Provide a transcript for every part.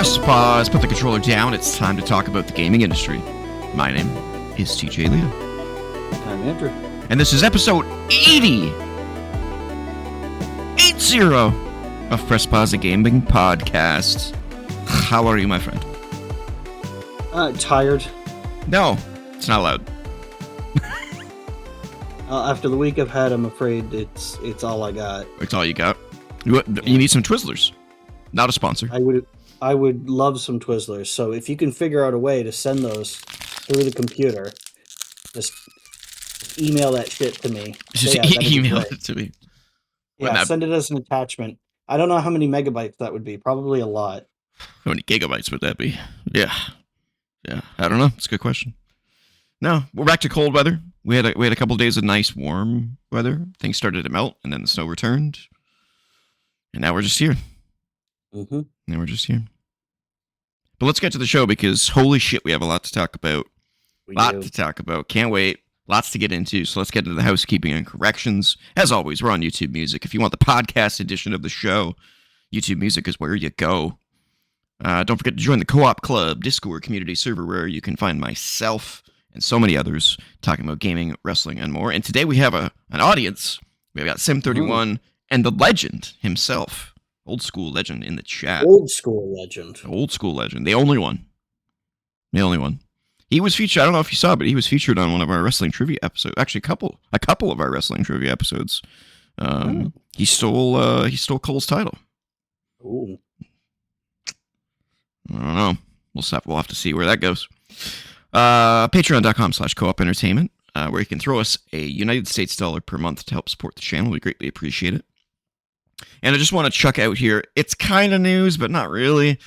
Press pause, put the controller down. It's time to talk about the gaming industry. My name is TJ Leo. I'm Andrew. And this is episode 80 of Press Pause, a gaming podcast. How are you, my friend? Tired. No, it's not allowed. After the week I've had, I'm afraid it's all I got. It's all you got? You need some Twizzlers. Not a sponsor. I would love some Twizzlers. So if you can figure out a way to send those through the computer, just email that shit to me. Just email it to me. Yeah, send it as an attachment. I don't know how many megabytes that would be. Probably a lot. How many gigabytes would that be? Yeah. I don't know. It's a good question. No, we're back to cold weather. We had a couple of days of nice warm weather. Things started to melt, and then the snow returned, and now we're just here. Mm-hmm. Now we're just here. But let's get to the show because holy shit, we have a lot to talk about. Can't wait. Lots to get into. So let's get into the housekeeping and corrections. As always, we're on YouTube Music. If you want the podcast edition of the show, YouTube Music is where you go. Don't forget to join the Co-op Club Discord community server where you can find myself and so many others talking about gaming, wrestling, and more. And today we have an audience. We've got Sim31 and the legend himself. Old school legend in the chat. Old school legend. The only one. He was featured, I don't know if you saw, but he was featured on one of our wrestling trivia episodes. Actually, a couple of our wrestling trivia episodes. He stole Cole's title. Ooh. I don't know. We'll have to see where that goes. Patreon.com/co-op entertainment, where you can throw us a United States dollar per month to help support the channel. We greatly appreciate it. And I just want to chuck out here, it's kind of news, but not really.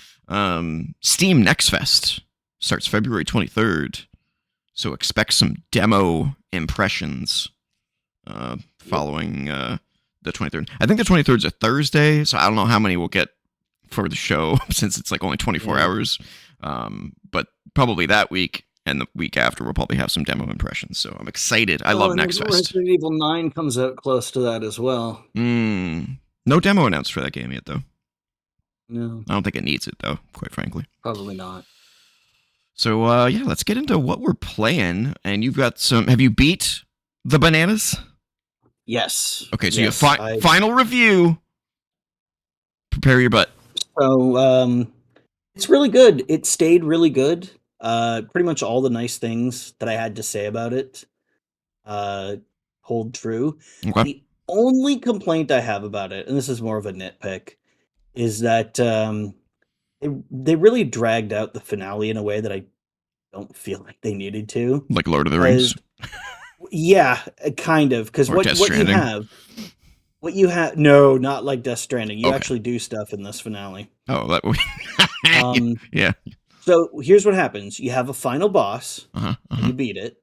Steam Next Fest starts February 23rd. So expect some demo impressions following the 23rd. I think the 23rd is a Thursday, so I don't know how many we'll get for the show since it's like only 24 hours. But probably that week and the week after we'll probably have some demo impressions. So I'm excited. I love Next Fest. Resident Evil 9 comes out close to that as well. No demo announced for that game yet, though. No. I don't think it needs it, though, quite frankly. Probably not. So, let's get into what we're playing. And you've got have you beat the Bananas? Yes. Okay, so you have final review. Prepare your butt. So, it's really good. It stayed really good. Pretty much all the nice things that I had to say about it hold true. Okay. The only complaint I have about it, and this is more of a nitpick, is that they really dragged out the finale in a way that I don't feel like they needed to. Like Lord of the Rings? Yeah, kind of. Because what you have... No, not like Death Stranding. You actually do stuff in this finale. Oh, yeah. So here's what happens. You have a final boss, and you beat it.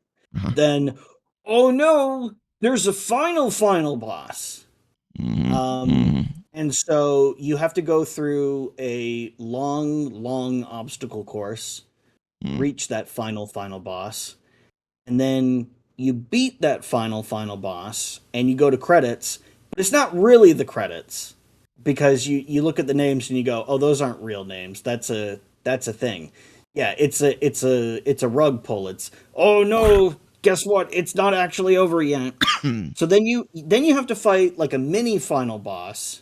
Then, oh no, there's a final boss. And so you have to go through a long obstacle course, reach that final boss, and then you beat that final boss, and you go to credits, but it's not really the credits, because you look at the names and you go, oh, those aren't real names. That's a thing. Yeah, it's a rug pull. It's, oh no, guess what? It's not actually over yet. So then you have to fight like a mini final boss.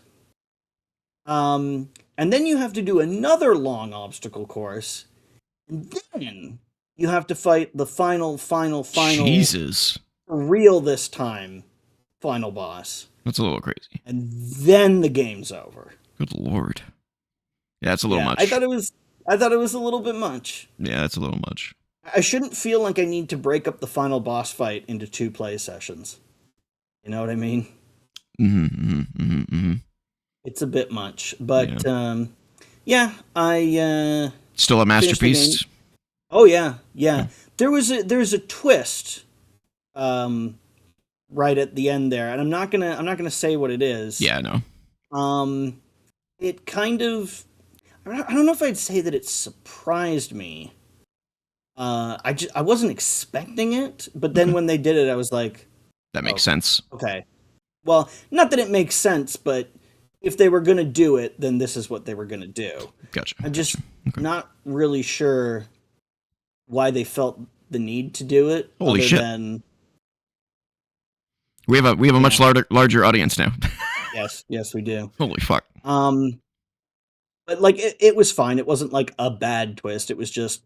And then you have to do another long obstacle course. And then you have to fight the final Jesus. For real this time final boss. That's a little crazy. And then the game's over. Good Lord. Yeah, it's a little much. I thought it was a little bit much. Yeah, it's a little much. I shouldn't feel like I need to break up the final boss fight into 2 play sessions. You know what I mean? It's a bit much, but I still a masterpiece. Oh yeah. There's a twist, right at the end there, and I'm not gonna say what it is. Yeah, I know. It kind of, I don't know if I'd say that it surprised me. I wasn't expecting it, but then when they did it, I was like, that makes sense. Okay. Well, not that it makes sense, but if they were going to do it, then this is what they were going to do. Gotcha. Okay. Not really sure why they felt the need to do it. Holy other shit. Than, We have a much larger audience now. yes, we do. Holy fuck. But like it was fine. It wasn't like a bad twist. It was just,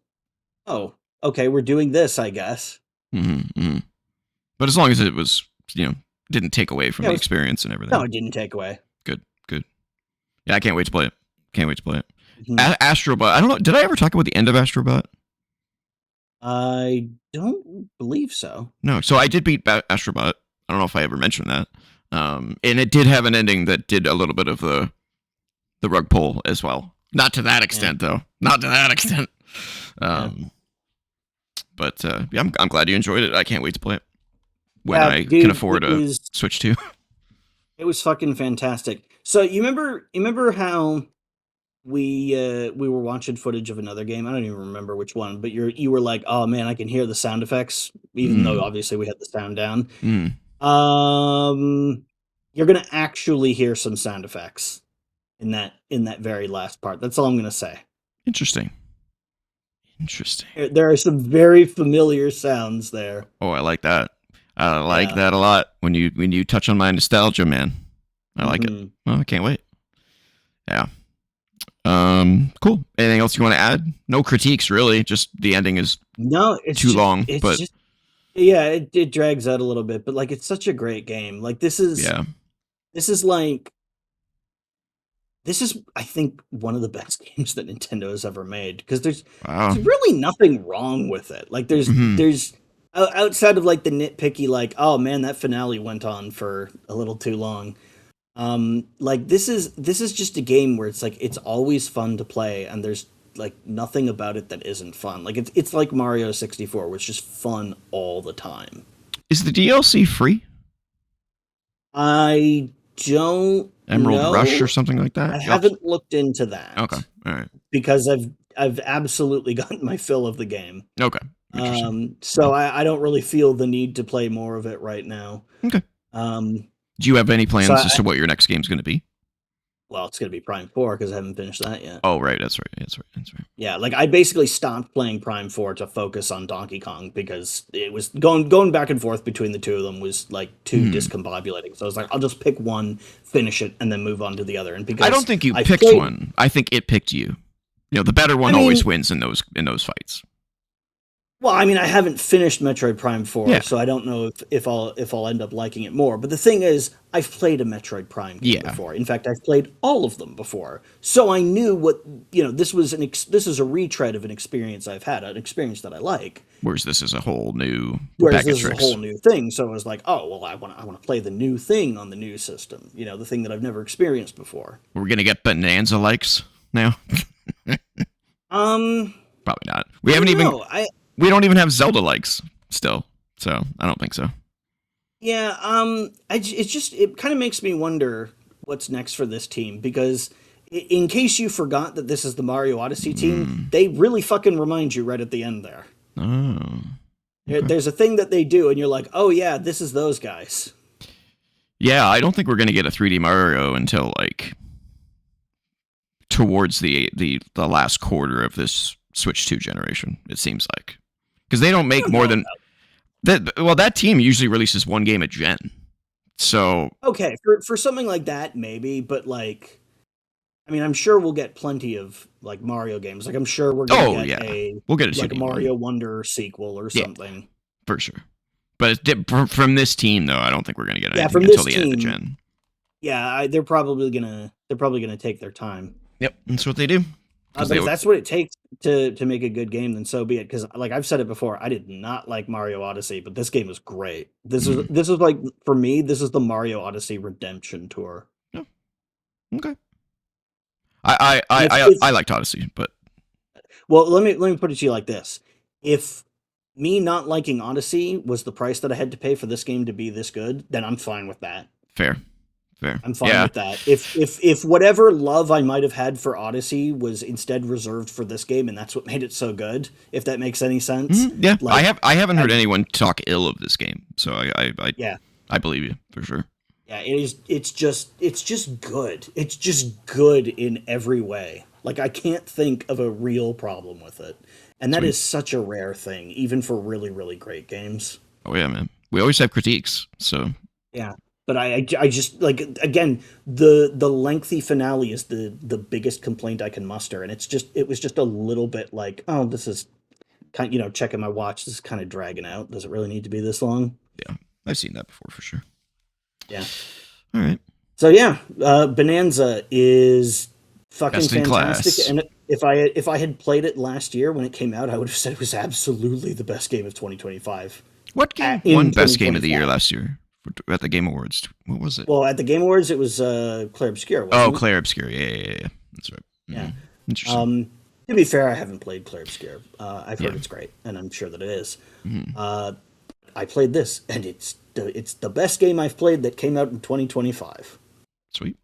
oh, okay, we're doing this, I guess. Mm-hmm. But as long as it was, didn't take away from the experience and everything. No, it didn't take away. Good. Yeah, I can't wait to play it. Mm-hmm. Astrobot. I don't know. Did I ever talk about the end of Astrobot? I don't believe so. No. So I did beat Astrobot. I don't know if I ever mentioned that. And it did have an ending that did a little bit of the rug pull as well. Not to that extent, though. Not to that extent. But I'm glad you enjoyed it. I can't wait to play it when I can afford a Switch 2. It was fucking fantastic. So you remember how we were watching footage of another game? I don't even remember which one, but you were like, "Oh man, I can hear the sound effects," even though obviously we had the sound down. You're gonna actually hear some sound effects in that very last part. That's all I'm gonna say. Interesting. There are some very familiar sounds there. Oh, I like that. I like that a lot. When you touch on my nostalgia, man, I like it. Well, I can't wait. Yeah. Cool. Anything else you want to add? No critiques, really. Just the ending is too long. But just, yeah, it drags out a little bit. But like, it's such a great game. Like this is I think one of the best games that Nintendo has ever made, because there's really nothing wrong with it. Like there's outside of like the nitpicky, like, oh man, that finale went on for a little too long. Like this is just a game where it's like it's always fun to play, and there's like nothing about it that isn't fun. Like it's like Mario 64, which is just fun all the time. Is the DLC free? I don't Emerald Rush or something like that? I haven't looked into that. Okay. All right. Because I've absolutely gotten my fill of the game. Okay. So I don't really feel the need to play more of it right now. Okay. Do you have any plans as to what your next game's going to be? Well, it's going to be Prime 4 because I haven't finished that yet. Oh, right. That's right. Yeah, like I basically stopped playing Prime 4 to focus on Donkey Kong because it was going back and forth between the two of them was like too discombobulating. So I was like, I'll just pick one, finish it, and then move on to the other. And because I don't think you picked one. I think it picked you. The better one always wins in those fights. Well, I mean, I haven't finished Metroid Prime 4, so I don't know if I'll end up liking it more. But the thing is, I've played a Metroid Prime game before. In fact, I've played all of them before, so I knew what this is a retread of an experience I've had, an experience that I like. Whereas this is a whole new thing. So I was like, oh well, I want to play the new thing on the new system. The thing that I've never experienced before. We're gonna get Bananza likes now. Probably not. We haven't even. We don't even have Zelda likes still, so I don't think so. Yeah, it kind of makes me wonder what's next for this team, because in case you forgot that this is the Mario Odyssey team, they really fucking remind you right at the end there. Oh. Okay. There's a thing that they do, and you're like, oh yeah, this is those guys. Yeah, I don't think we're going to get a 3D Mario until like towards the last quarter of this Switch 2 generation, it seems like. Because they don't make more than that. Well, that team usually releases one game a gen. So okay, for something like that, maybe, but like, I mean, I'm sure we'll get plenty of like Mario games. Like, I'm sure we're gonna get a Mario Wonder sequel or something. Yeah, for sure. But from this team, though, I don't think we're gonna get anything until the end of the gen. Yeah, they're probably gonna take their time. Yep, that's what they do. But if that's what it takes to make a good game, then so be it. Because like I've said it before, I did not like Mario Odyssey, but this game was great. This is like, for me, this is the Mario Odyssey redemption tour. Yeah. Okay. I liked Odyssey, but well, let me put it to you like this: if me not liking Odyssey was the price that I had to pay for this game to be this good, then I'm fine with that. Fair. I'm fine with that. If whatever love I might have had for Odyssey was instead reserved for this game, and that's what made it so good, if that makes any sense. Mm-hmm. Yeah, like, I haven't heard anyone talk ill of this game, so I believe you for sure. Yeah, it is. It's just good. It's just good in every way. Like, I can't think of a real problem with it. And that Sweet. is such a rare thing, even for really, really great games. Oh yeah, man. We always have critiques, so Yeah. But I just like, again, the lengthy finale is the biggest complaint I can muster, and it was just a little bit like, oh, this is kind, checking my watch, this is kind of dragging out. Does it really need to be this long? yeah, I've seen that before for sure. Yeah. All right. So yeah, Bonanza is fucking Best in fantastic. class. And if I had played it last year when it came out, I would have said it was absolutely the best game of 2025. What game In won best game of the year 2025. last year at the Game Awards? What was it? Well, at the Game Awards, it was Clair Obscur, Oh, wasn't it? Claire Obscure. Yeah. That's right. Yeah. Interesting. To be fair, I haven't played Clair Obscur. I've heard Yeah. it's great, and I'm sure that it is. Mhm. I played this, and it's the best game I've played that came out in 2025. Sweet.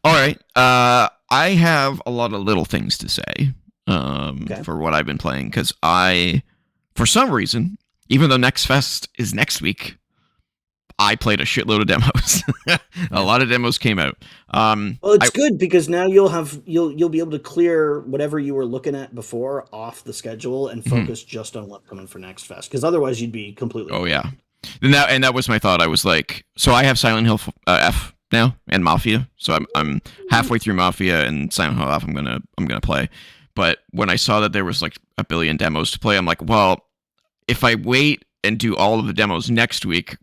All right. I have a lot of little things to say Okay. for what I've been playing because for some reason, even though Next Fest is next week, I played a shitload of demos. A lot of demos came out. Well, it's good because now you'll be able to clear whatever you were looking at before off the schedule and focus just on what's coming for Next Fest. Because otherwise, you'd be completely. Oh yeah, and that was my thought. I was like, so I have Silent Hill F now and Mafia. So I'm halfway through Mafia and Silent Hill F. I'm gonna play. But when I saw that there was like a billion demos to play, I'm like, well, if I wait and do all of the demos next week,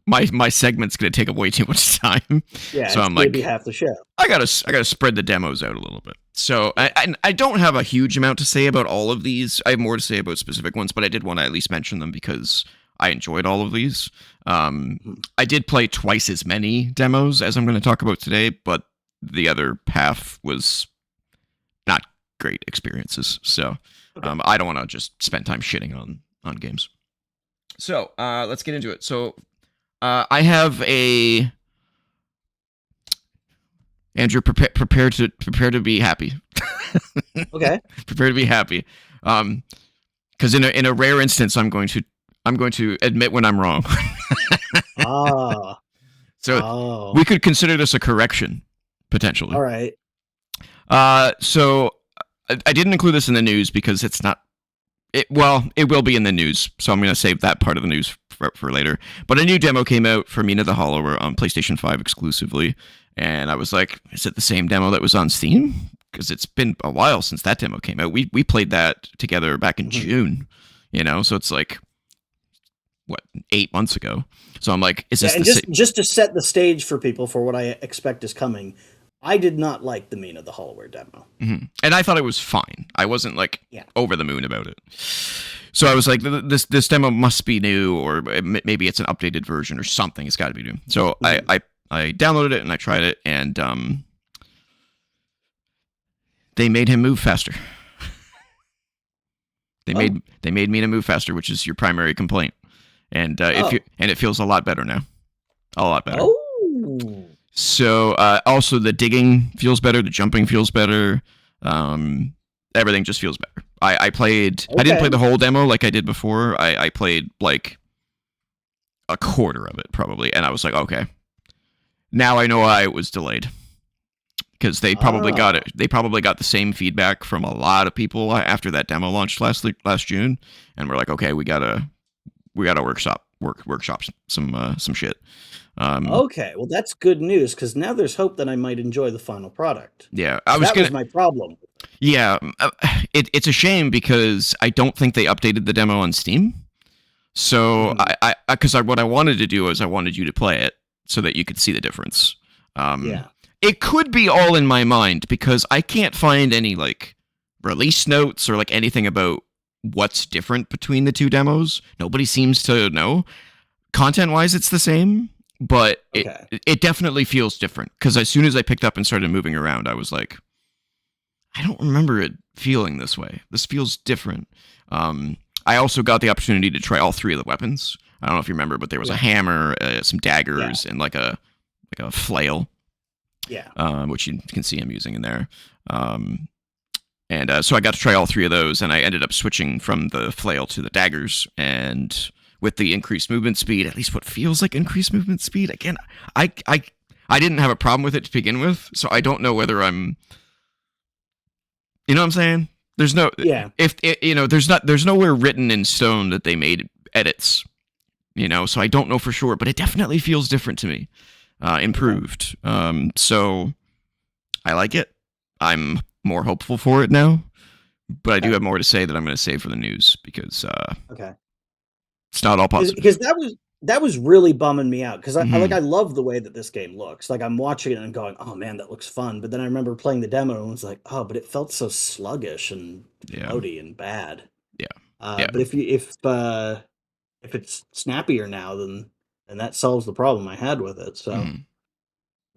my segment's gonna take up way too much time. Yeah, so I'm like, like, be half the show. I gotta spread the demos out a little bit. So I don't have a huge amount to say about all of these. I have more to say about specific ones, but I did want to at least mention them because I enjoyed all of these. I did play twice as many demos as I'm going to talk about today, but the other half was not great experiences. So I don't want to just spend time shitting on games. So let's get into it. So I have a Andrew prepare to be happy. Okay. Prepare to be happy. Because in a rare instance, I'm going to admit when I'm wrong. So we could consider this a correction potentially. All right. So I didn't include this in the news because it's not. It will be in the news, so I'm going to save that part of the news for later. But a new demo came out for Mina the Hollower on PlayStation 5 exclusively, and I was like, is it the same demo that was on Steam? Because it's been a while since that demo came out. We played that together back in June, so it's like, what, 8 months ago. So I'm like, is this and just to set the stage for people for what I expect is coming, I did not like the Mina the Hollower demo. Mm-hmm. And I thought it was fine. I wasn't like over the moon about it. So I was like, this demo must be new, or maybe it's an updated version or something. It's got to be new. So I downloaded it and I tried it, and they made him move faster. They made Mina move faster, which is your primary complaint, and it feels a lot better now, a lot better. Oh. So also the digging feels better, the jumping feels better, everything just feels better. I played. Okay. I didn't play the whole demo like I did before. I played like a quarter of it probably, and I was like, okay, now I know why it was delayed. Because they probably got it. They probably got the same feedback from a lot of people after that demo launched last June, and we're like, okay, we gotta workshop some shit. Okay, well that's good news because now there's hope that I might enjoy the final product. Yeah, that was my problem. Yeah, it's a shame because I don't think they updated the demo on Steam. So what I wanted to do is I wanted you to play it so that you could see the difference. Yeah. It could be all in my mind because I can't find any like release notes or like anything about what's different between the two demos. Nobody seems to know. Content-wise, it's the same, but it definitely feels different because as soon as I picked up and started moving around, I was like, I don't remember it feeling this way. This feels different. I also got the opportunity to try all three of the weapons. I don't know if you remember, but there was a hammer, some daggers, and like a flail. Yeah. Which you can see I'm using in there. So I got to try all three of those, and I ended up switching from the flail to the daggers, and with the increased movement speed, at least what feels like increased movement speed. Again, I didn't have a problem with it to begin with, so I don't know whether I'm You know what I'm saying? There's no Yeah. if it, there's nowhere written in stone that they made edits. So I don't know for sure, but it definitely feels different to me. Improved. So I like it. I'm more hopeful for it now, but I do have more to say that I'm going to save for the news because Okay. it's not all positive. Because that was really bumming me out because Mhm. I love the way that this game looks. Like I'm watching it and going, oh man, that looks fun. But then I remember playing the demo and was like, oh, but it felt so sluggish and Yeah, floaty and bad. yeah, yeah. But if it's snappier now, then that solves the problem I had with it. So, Mhm.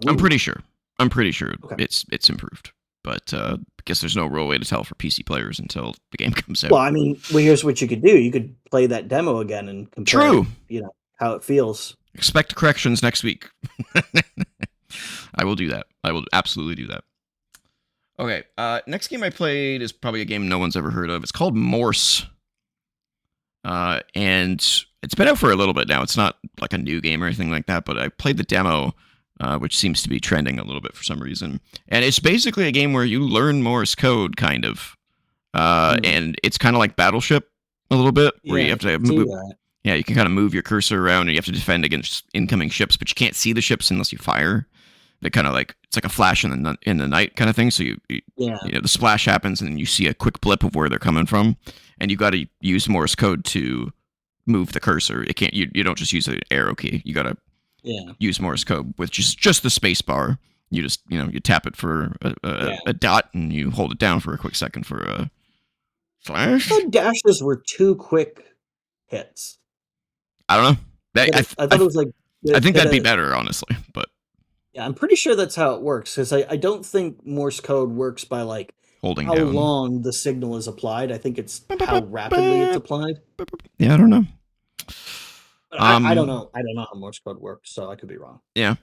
I'm woo. pretty sure. I'm pretty sure Okay. it's improved, but I guess there's no real way to tell for PC players until the game comes out. Well, I mean, well, here's what you could do. You could play that demo again and True. compare, how it feels. Expect corrections next week. I will do that. I will absolutely do that. Okay. Next game I played is probably a game no one's ever heard of. It's called Morse. And it's been out for a little bit now. It's not like a new game or anything like that, but I played the demo, which seems to be trending a little bit for some reason. And it's basically a game where you learn Morse code, kind of. And it's kind of like Battleship a little bit, where you Yeah, have I to can see move. that. Yeah, you can kind of move your cursor around, and you have to defend against incoming ships, but you can't see the ships unless you fire. They kind of like it's like a flash in the night kind of thing. So Yeah, the splash happens, and then you see a quick blip of where they're coming from, and you got to use Morse code to move the cursor. It can't you don't just use an arrow key. You got to yeah, use Morse code with just the space bar. You just you tap it for yeah. a dot, and you hold it down for a quick second for a I flash. thought dashes were two quick hits. I don't know. I thought it was like I think that. that'd be better, honestly. But Yeah, I'm pretty sure that's how it works because I don't think Morse code works by like holding how down. long the signal is applied. I think it's how rapidly it's applied. Yeah, I don't know. But I don't know. I don't know how Morse code works, so I could be wrong. Yeah,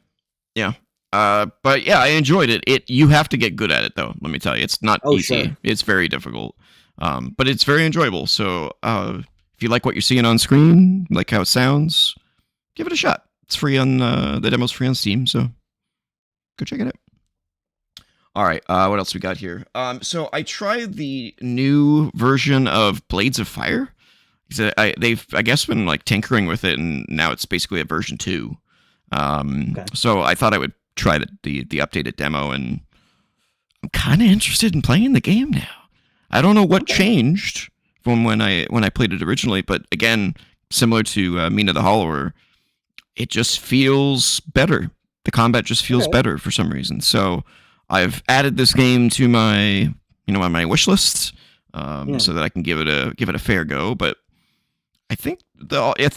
yeah. But yeah, I enjoyed it. You have to get good at it though. Let me tell you, it's not Oh, easy. sure. It's very difficult. But it's very enjoyable. So, if you like what you're seeing on screen, like how it sounds, give it a shot. It's free on the demo's free on Steam, so go check it out. All right, what else we got here? So I tried the new version of Blades of Fire. They've I guess been like tinkering with it, and now it's basically a version 2. Okay. So I thought I would try the updated demo, and I'm kind of interested in playing the game now. I don't know what changed from when I played it originally, but again, similar to Mina the Hollower, it just feels better. The combat just feels Okay. better for some reason. So I've added this game to my on my wish list, Yeah. so that I can give it a fair go. But I think they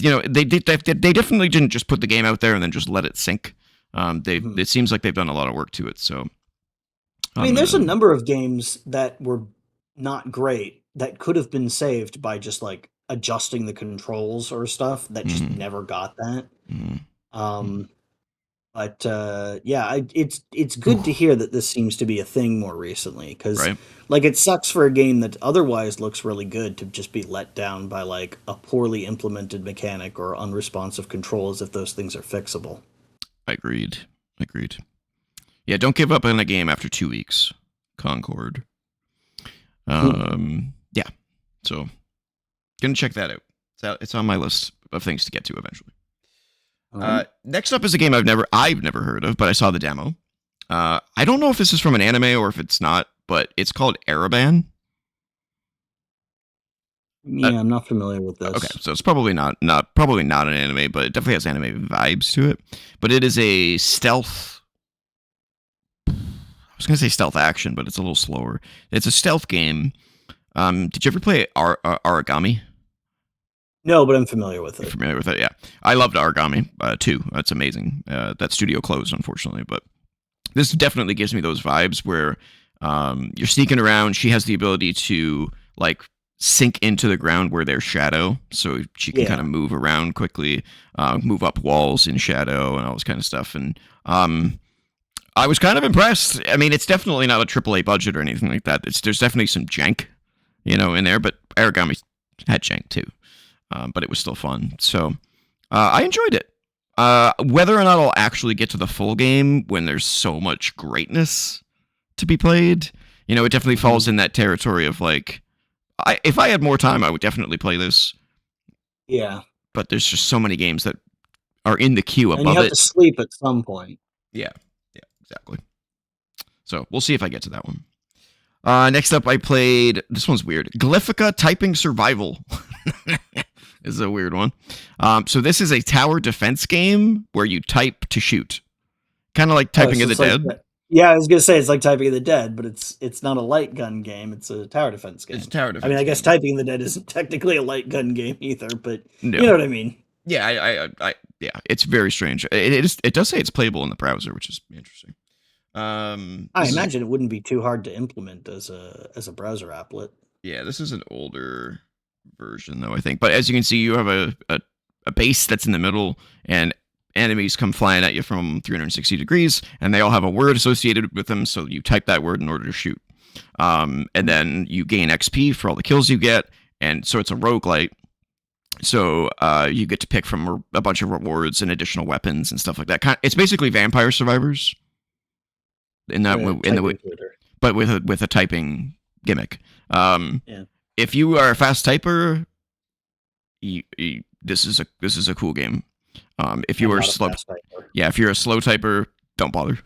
definitely didn't just put the game out there and then just let it sink. It seems like they've done a lot of work to it. So I mean, there's a number of games that were not great that could have been saved by just like adjusting the controls or stuff that just never got that. Mm-hmm. Um, but yeah, it's good to hear that this seems to be a thing more recently because right. like it sucks for a game that otherwise looks really good to just be let down by like a poorly implemented mechanic or unresponsive control as if those things are fixable. Agreed. Yeah, don't give up on a game after 2 weeks. Concord. Yeah. So, gonna check that out. It's on my list of things to get to eventually. Next up is a game I've never heard of, but I saw the demo. I don't know if this is from an anime or if it's not, but it's called Araban. Yeah, I'm not familiar with this. Okay, so it's probably not an anime, but it definitely has anime vibes to it. But it is a stealth. I was gonna say stealth action, but it's a little slower. It's a stealth game. Did you ever play Origami? No, but I'm familiar with You're it. familiar with it? Yeah, I loved Origami too. That's amazing. That studio closed, unfortunately, but this definitely gives me those vibes where you're sneaking around. She has the ability to like sink into the ground where there's shadow, so she can kind of move around quickly, move up walls in shadow, and all this kind of stuff. And I was kind of impressed. I mean, it's definitely not a AAA budget or anything like that. There's definitely some jank, in there, but Origami had jank too. But it was still fun. So I enjoyed it. Whether or not I'll actually get to the full game when there's so much greatness to be played It definitely falls in that territory of like, if I had more time, I would definitely play this. Yeah. But there's just so many games that are in the queue And you above have it. to sleep at some point. Yeah, exactly. So we'll see if I get to that one. Next up, I played, this one's weird, Glyphica Typing Survival. This is a weird one. So this is a tower defense game where you type to shoot. Kind of like Typing of the Dead. Yeah, I was gonna say it's like Typing of the Dead, but it's not a light gun game. It's a tower defense game. It's a tower defense. I mean, I guess Typing of the Dead isn't technically a light gun game either, but no. You know what I mean. Yeah, yeah, it's very strange. It does say it's playable in the browser, which is interesting. I imagine it wouldn't be too hard to implement as a browser applet. Yeah, this is an older version though, I think. But as you can see, you have a base that's in the middle, and enemies come flying at you from 360 degrees, and they all have a word associated with them, so you type that word in order to shoot. And then you gain XP for all the kills you get, and so it's a roguelite. So you get to pick from a bunch of rewards and additional weapons and stuff like that. It's basically Vampire Survivors in that but with a typing gimmick. If you are a fast typer, this is a cool game. If you are slow, if you're a slow typer, don't bother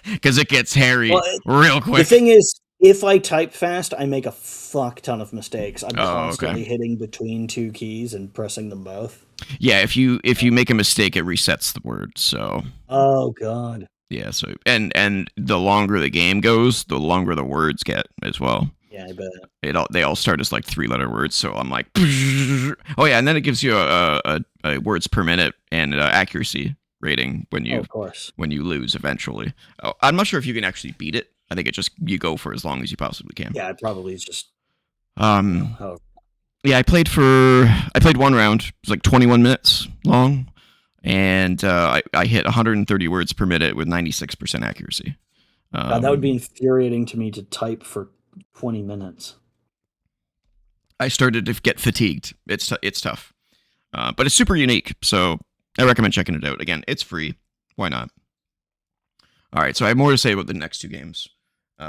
because it gets hairy real quick. The thing is, if I type fast, I make a fuck ton of mistakes. I'm constantly hitting between two keys and pressing them both. Yeah, if you make a mistake, it resets the word. So. Oh God. Yeah. So and the longer the game goes, the longer the words get as well. Yeah, I bet. They all start as like 3-letter words. So I'm like, oh yeah, and then it gives you a words per minute and accuracy rating when you lose eventually. I'm not sure if you can actually beat it. I think you go for as long as you possibly can. Yeah, it probably is just. Yeah, I played one round. It was like 21 minutes long, and I hit 130 words per minute with 96% accuracy. God, that would be infuriating to me to type for 20 minutes. I started to get fatigued. It's tough, but it's super unique. So I recommend checking it out. Again, it's free. Why not? All right, so I have more to say about the next two games.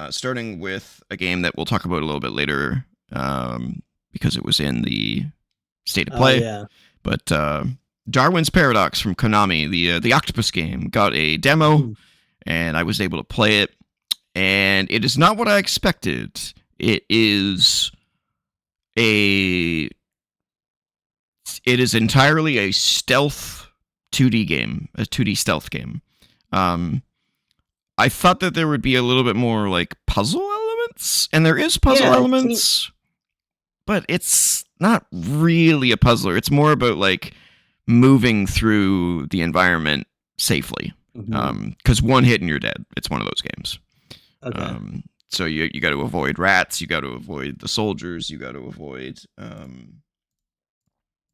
Starting with a game that we'll talk about a little bit later, because it was in the state of play. Yeah. But Darwin's Paradox from Konami, the octopus game, got a demo, and I was able to play it. And it is not what I expected. It is entirely a stealth 2D game, a 2D stealth game. I thought that there would be a little bit more like puzzle elements, and there is puzzle elements, but it's not really a puzzler. It's more about like moving through the environment safely. Because one hit and you're dead. It's one of those games. Okay. So you got to avoid rats. You got to avoid the soldiers. You got to avoid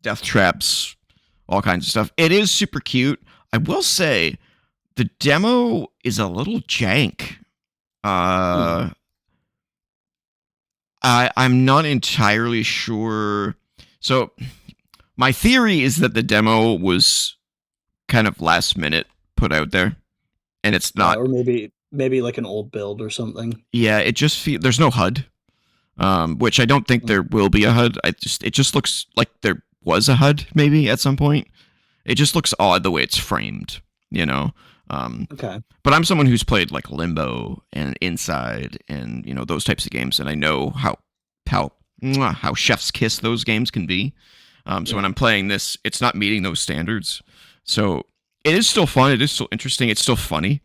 death traps, all kinds of stuff. It is super cute. I will say, the demo is a little jank. I'm not entirely sure. So my theory is that the demo was kind of last minute put out there, and it's not. Or maybe like an old build or something. Yeah, it just there's no HUD, which I don't think there will be a HUD. It just looks like there was a HUD maybe at some point. It just looks odd the way it's framed, Okay. But I'm someone who's played like Limbo and Inside and those types of games, and I know how chef's kiss those games can be. So when I'm playing this, it's not meeting those standards. So it is still fun. It is still interesting. It's still funny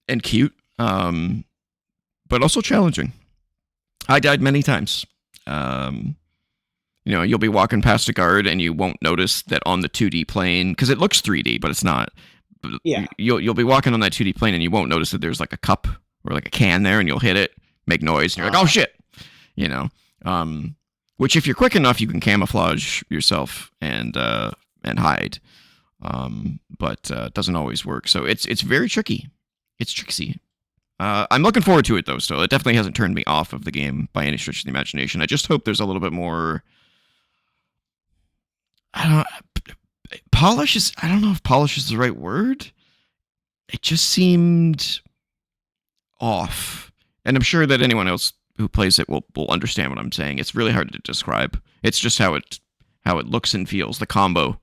and cute, but also challenging. I died many times. You'll be walking past a guard and you won't notice that on the 2D plane, because it looks 3D, but it's not. Yeah. You'll be walking on that 2D plane and you won't notice that there's like a cup or like a can there, and you'll hit it, make noise, and you're like, oh shit, which if you're quick enough, you can camouflage yourself and hide. But it doesn't always work. So it's very tricky. It's tricksy. I'm looking forward to it though. Still, it definitely hasn't turned me off of the game by any stretch of the imagination. I just hope there's a little bit more. Polish is. I don't know if polish is the right word. It just seemed off. And I'm sure that anyone else who plays it will understand what I'm saying. It's really hard to describe. It's just how it looks and feels. The combo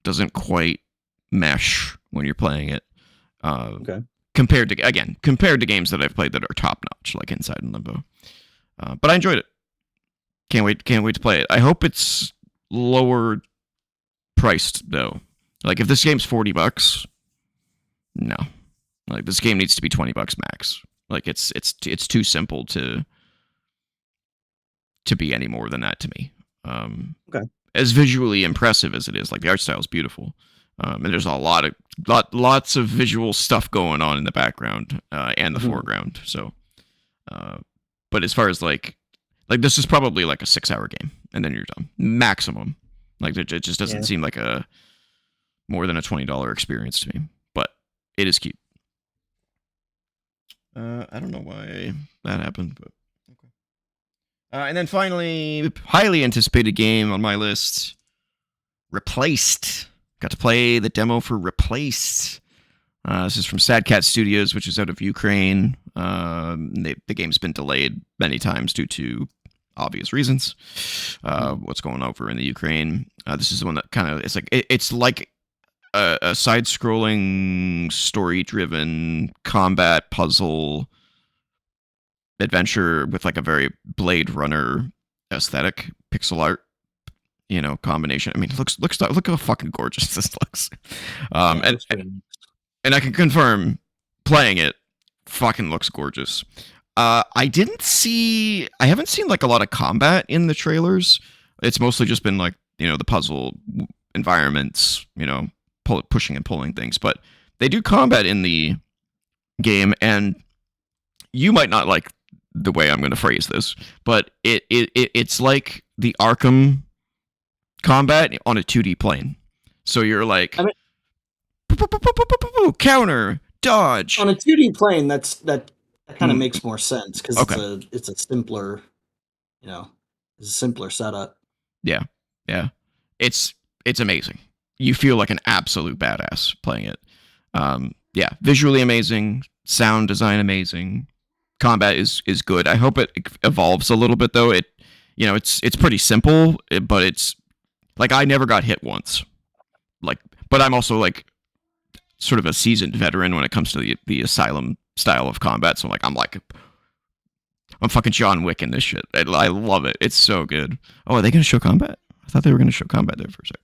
doesn't quite mesh when you're playing it. Okay. Compared to games that I've played that are top notch, like Inside and Limbo. But I enjoyed it. Can't wait to play it. I hope it's lower priced though. Like if this game's $40, no. Like this game needs to be $20 max. Like it's too simple to be any more than that to me. Okay. As visually impressive as it is, like the art style is beautiful, and there's a lots of visual stuff going on in the background and the foreground. So, but as far as like this is probably like a 6-hour game, and then you're done maximum. Like it just doesn't seem like a more than a $20 experience to me, but it is cute. I don't know why that happened, but okay. And then finally, highly anticipated game on my list, Replaced. Got to play the demo for Replaced. This is from Sad Cat Studios, which is out of Ukraine. The game's been delayed many times due to obvious reasons. What's going over in the Ukraine? This is the one that kind of it's like a side-scrolling, story-driven combat puzzle adventure with like a very Blade Runner aesthetic, pixel art, combination. I mean, look how fucking gorgeous this looks. And I can confirm, playing it fucking looks gorgeous. I haven't seen like a lot of combat in the trailers. It's mostly just been like, the puzzle environments, pushing and pulling things, but they do combat in the game, and you might not like the way I'm going to phrase this, but it's like the Arkham combat on a 2D plane. So you're like, counter, dodge. On a 2D plane, that kind of makes more sense because it's a simpler, it's a simpler setup. Yeah. It's amazing. You feel like an absolute badass playing it. Visually amazing, sound design amazing. Combat is good. I hope it evolves a little bit though. It's pretty simple, but it's like I never got hit once. Like, but I'm also like sort of a seasoned veteran when it comes to the Asylum style of combat. So I'm fucking John Wick in this shit. I love it. It's so good. Oh, are they going to show combat? I thought they were going to show combat there for a sec.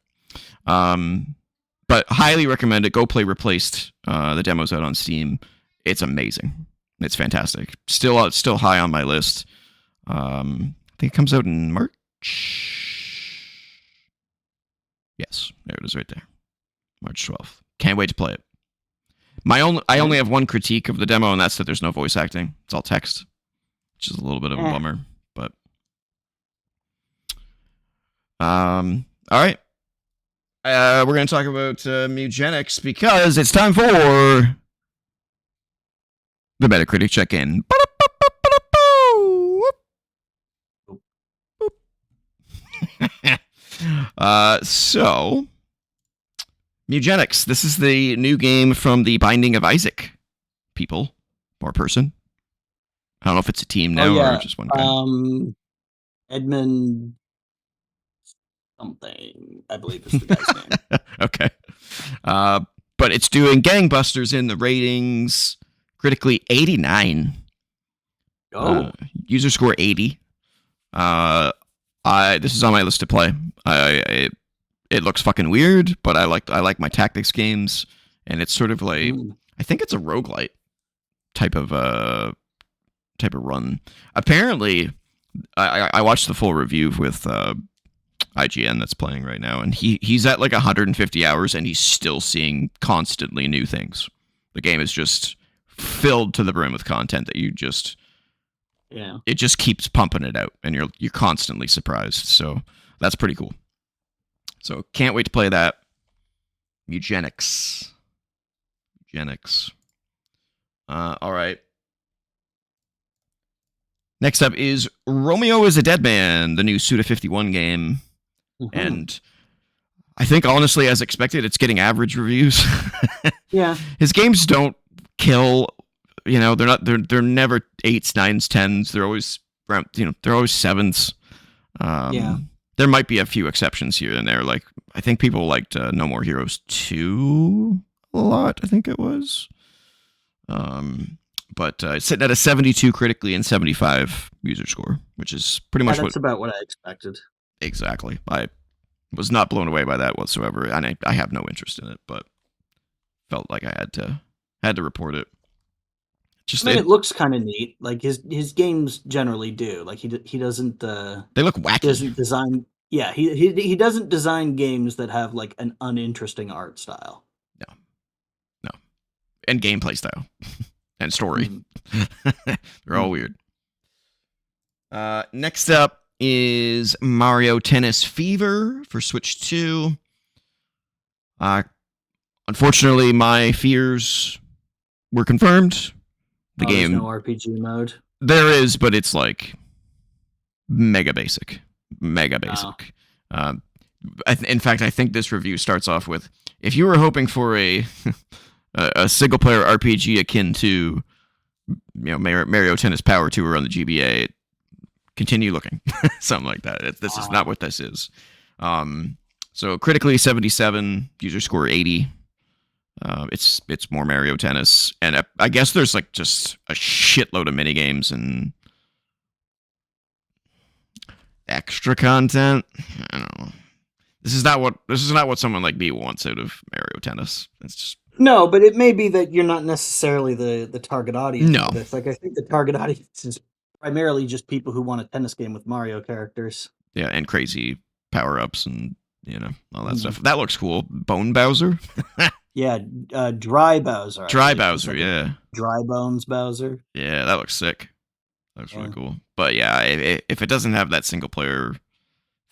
But highly recommend it. Go play Replaced. The demo's out on Steam. It's amazing. It's fantastic. Still high on my list. I think it comes out in March. Yes, there it is right there. March 12th. Can't wait to play it. I only have one critique of the demo, and that's that there's no voice acting. It's all text, which is a little bit of a bummer. But all right. We're going to talk about Mugenics because it's time for the Metacritic check-in. So, Mugenics. This is the new game from the Binding of Isaac people or person. I don't know if it's a team now or just one guy. Edmund something, I believe is the guy's name. Okay. But it's doing gangbusters in the ratings. Critically 89. User score 80. This is on my list to play. It looks fucking weird, but I like my tactics games, and it's sort of like I think it's a roguelite type of run. Apparently, I watched the full review with IGN that's playing right now, and he's at like 150 hours, and he's still seeing constantly new things. The game is just filled to the brim with content that it just keeps pumping it out, and you're constantly surprised. So that's pretty cool. So can't wait to play that. Mugenics. All right. Next up is Romeo is a Dead Man, the new Suda51 game. Mm-hmm. And I think, honestly, as expected, it's getting average reviews. Yeah. His games don't kill they're never 8s, 9s, 10s. They're always they're always 7s. Yeah. There might be a few exceptions here and there. Like I think people liked No More Heroes 2 a lot. I think it was. But it's sitting at a 72 critically and 75 user score, which is pretty much that's about what I expected. Exactly. I was not blown away by that whatsoever, and I have no interest in it, but felt like I had to report it. It looks kind of neat. Like his games generally do. Like he doesn't. They look wacky. Doesn't design. Yeah, he doesn't design games that have like an uninteresting art style. No, and gameplay style and story. They're all weird. Next up is Mario Tennis Fever for Switch 2. Unfortunately, my fears were confirmed. The game. There's no RPG mode. There is, but it's like mega basic. In fact, I think this review starts off with, if you were hoping for a single player RPG akin to Mario Tennis Power Tour on the GBA, continue looking. Something like that. This is not what this is. So critically 77, user score 80. It's more Mario Tennis, and I guess there's like just a shitload of mini games and extra content. I don't know. This is not what someone like me wants out of Mario Tennis. It's just no, but it may be that you're not necessarily the target audience. No, like I think the target audience is primarily just people who want a tennis game with Mario characters. Yeah, and crazy power ups and all that stuff. That looks cool. Bone Bowser. Yeah, Dry Bowser. Dry Bowser, yeah. Dry Bones Bowser. Yeah, that looks sick. That looks really cool. But yeah, if it doesn't have that single player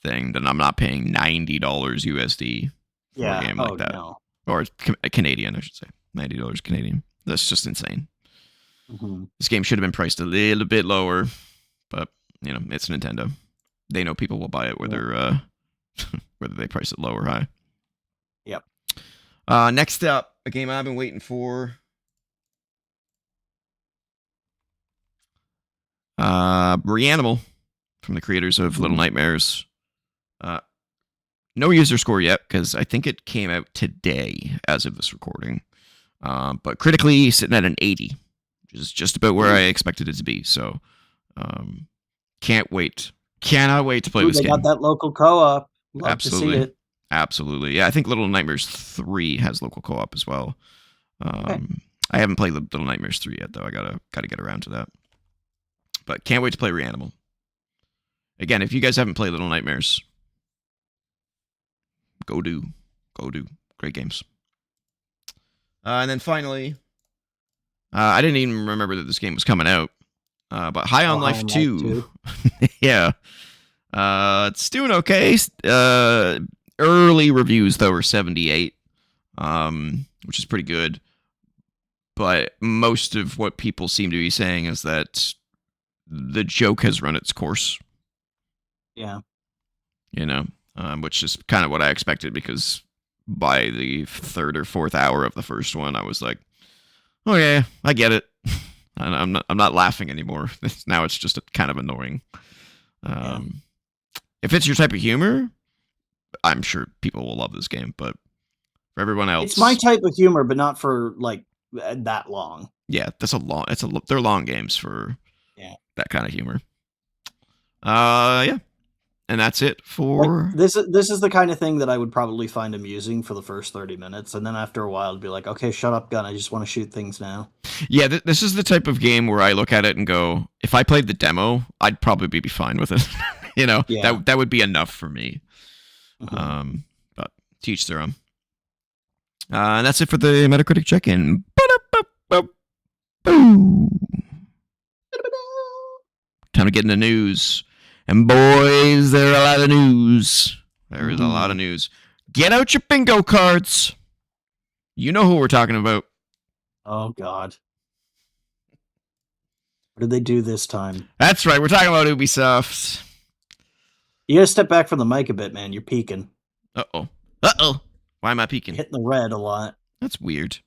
thing, then I'm not paying $90 USD for a game like that. No. Or Canadian, I should say. $90 Canadian. That's just insane. This game should have been priced a little bit lower, but it's Nintendo. They know people will buy it whether they price it low or high. Yep. Next up, a game I've been waiting for. Reanimal, from the creators of Little Nightmares. No user score yet, because I think it came out today as of this recording. But critically sitting at an 80, which is just about where I expected it to be. So can't wait. Cannot wait to play this game. They got that local co-op. Love Absolutely. to see it. Absolutely. Yeah, I think Little Nightmares 3 has local co-op as well. I haven't played Little Nightmares 3 yet, though. I gotta get around to that. But can't wait to play Reanimal. Again, if you guys haven't played Little Nightmares, go do. Great games. And then finally, I didn't even remember that this game was coming out. But High on Life 2. Yeah. It's doing okay. Early reviews, though, are 78, which is pretty good. But most of what people seem to be saying is that the joke has run its course. Yeah. Which is kind of what I expected, because by the third or fourth hour of the first one, I was like, oh yeah, I get it. I'm not laughing anymore. Now it's just kind of annoying. If it's your type of humor, I'm sure people will love this game. But for everyone else, it's my type of humor, but not for like that long. Yeah, they're long games for that kind of humor. Yeah, and that's it for this is the kind of thing that I would probably find amusing for the first 30 minutes, and then after a while, I'd be like, okay, shut up, gun. I just want to shoot things now. Yeah, this is the type of game where I look at it and go, if I played the demo, I'd probably be fine with it. That would be enough for me. But teach their own. And that's it for the Metacritic check-in. Time to get into news. And boys, there are a lot of news. There is a lot of news. Get out your bingo cards. You know who we're talking about. Oh, God. What did they do this time? That's right. We're talking about Ubisoft. You gotta step back from the mic a bit, man. You're peeking. Uh-oh. Why am I peeking? Hitting the red a lot. That's weird.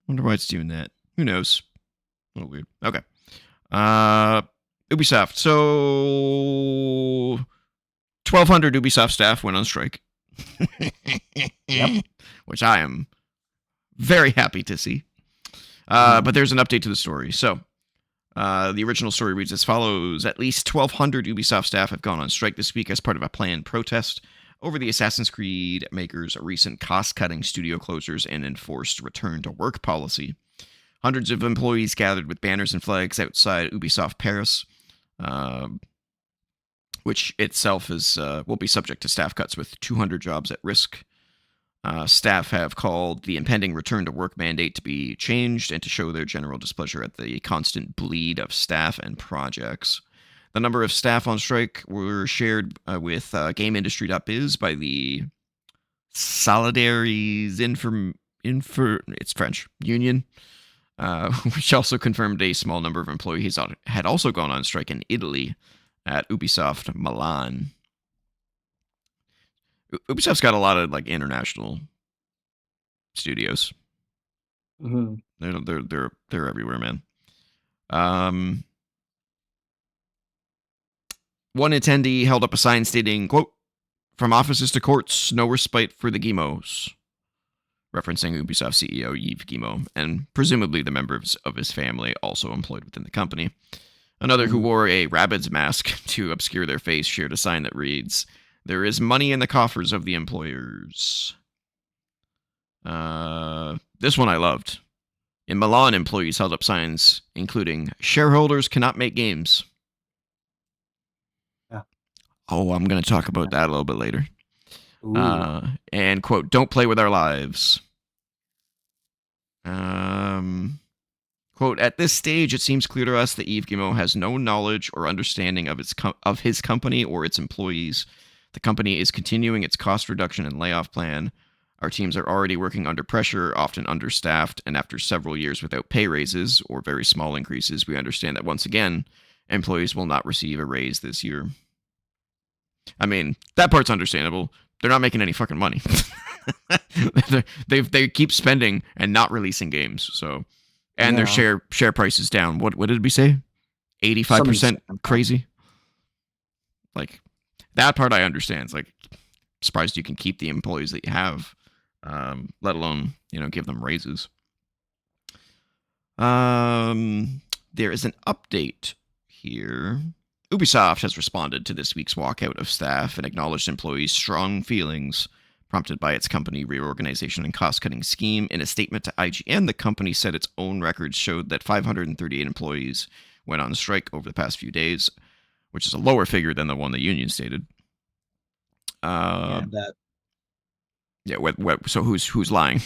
Wonder why it's doing that. Who knows? A little weird. Okay. Ubisoft. So 1,200 Ubisoft staff went on strike. Yep. Which I am very happy to see. But there's an update to the story. So the original story reads as follows. At least 1,200 Ubisoft staff have gone on strike this week as part of a planned protest over the Assassin's Creed makers' recent cost-cutting studio closures and enforced return-to-work policy. Hundreds of employees gathered with banners and flags outside Ubisoft Paris, which itself will be subject to staff cuts with 200 jobs at risk. Staff have called the impending return-to-work mandate to be changed and to show their general displeasure at the constant bleed of staff and projects. The number of staff on strike were shared with GameIndustry.biz by the Solidaires it's French union, which also confirmed a small number of employees had also gone on strike in Italy at Ubisoft Milan. Ubisoft's got a lot of like international studios. Mm-hmm. They're everywhere, man. One attendee held up a sign stating, quote, "From offices to courts, no respite for the Guillemots," referencing Ubisoft CEO Yves Guillemot, and presumably the members of his family also employed within the company. Another who wore a rabbit's mask to obscure their face shared a sign that reads, "There is money in the coffers of the employers." This one I loved. In Milan, employees held up signs including, "Shareholders cannot make games." Yeah. Oh, I'm going to talk about that a little bit later. And, quote, "Don't play with our lives." Quote, "At this stage, it seems clear to us that Yves Guillemot has no knowledge or understanding of his company or its employees. The company is continuing its cost reduction and layoff plan. Our teams are already working under pressure, often understaffed, and after several years without pay raises or very small increases, we understand that once again, employees will not receive a raise this year." I mean, that part's understandable. They're not making any fucking money. They keep spending and not releasing games. So, and their share price is down. What did we say? 85% crazy. Like that part I understand. It's like surprised you can keep the employees that you have, let alone give them raises. There is an update here. Ubisoft has responded to this week's walkout of staff and acknowledged employees' strong feelings prompted by its company reorganization and cost-cutting scheme. In a statement to IGN, the company said its own records showed that 538 employees went on strike over the past few days, which is a lower figure than the one the union stated. So who's lying?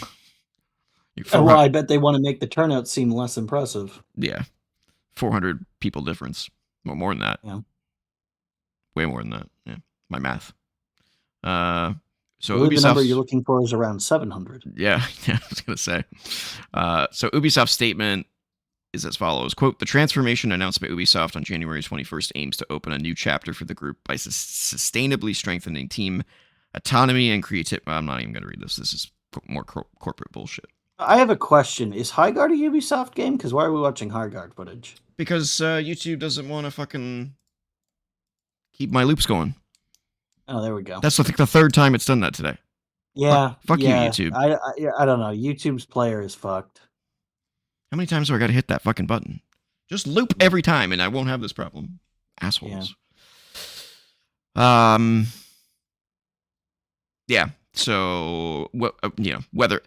Well, I bet they want to make the turnout seem less impressive. Yeah, 400 people difference. Well, more than that. Yeah. Way more than that. Yeah, my math. So the number you're looking for is around 700. Yeah, I was going to say. So Ubisoft's statement is as follows. Quote, "The transformation announced by Ubisoft on January 21st aims to open a new chapter for the group by sustainably strengthening team autonomy and creativity." I'm not even going to read this. This is more corporate bullshit. I have a question. Is Highguard a Ubisoft game? Because why are we watching Highguard footage? Because YouTube doesn't want to fucking keep my loops going. Oh, there we go. That's like the third time it's done that today. Yeah. Fuck you, YouTube. I don't know. YouTube's player is fucked. How many times do I got to hit that fucking button? Just loop every time, and I won't have this problem. Assholes. Yeah. So whether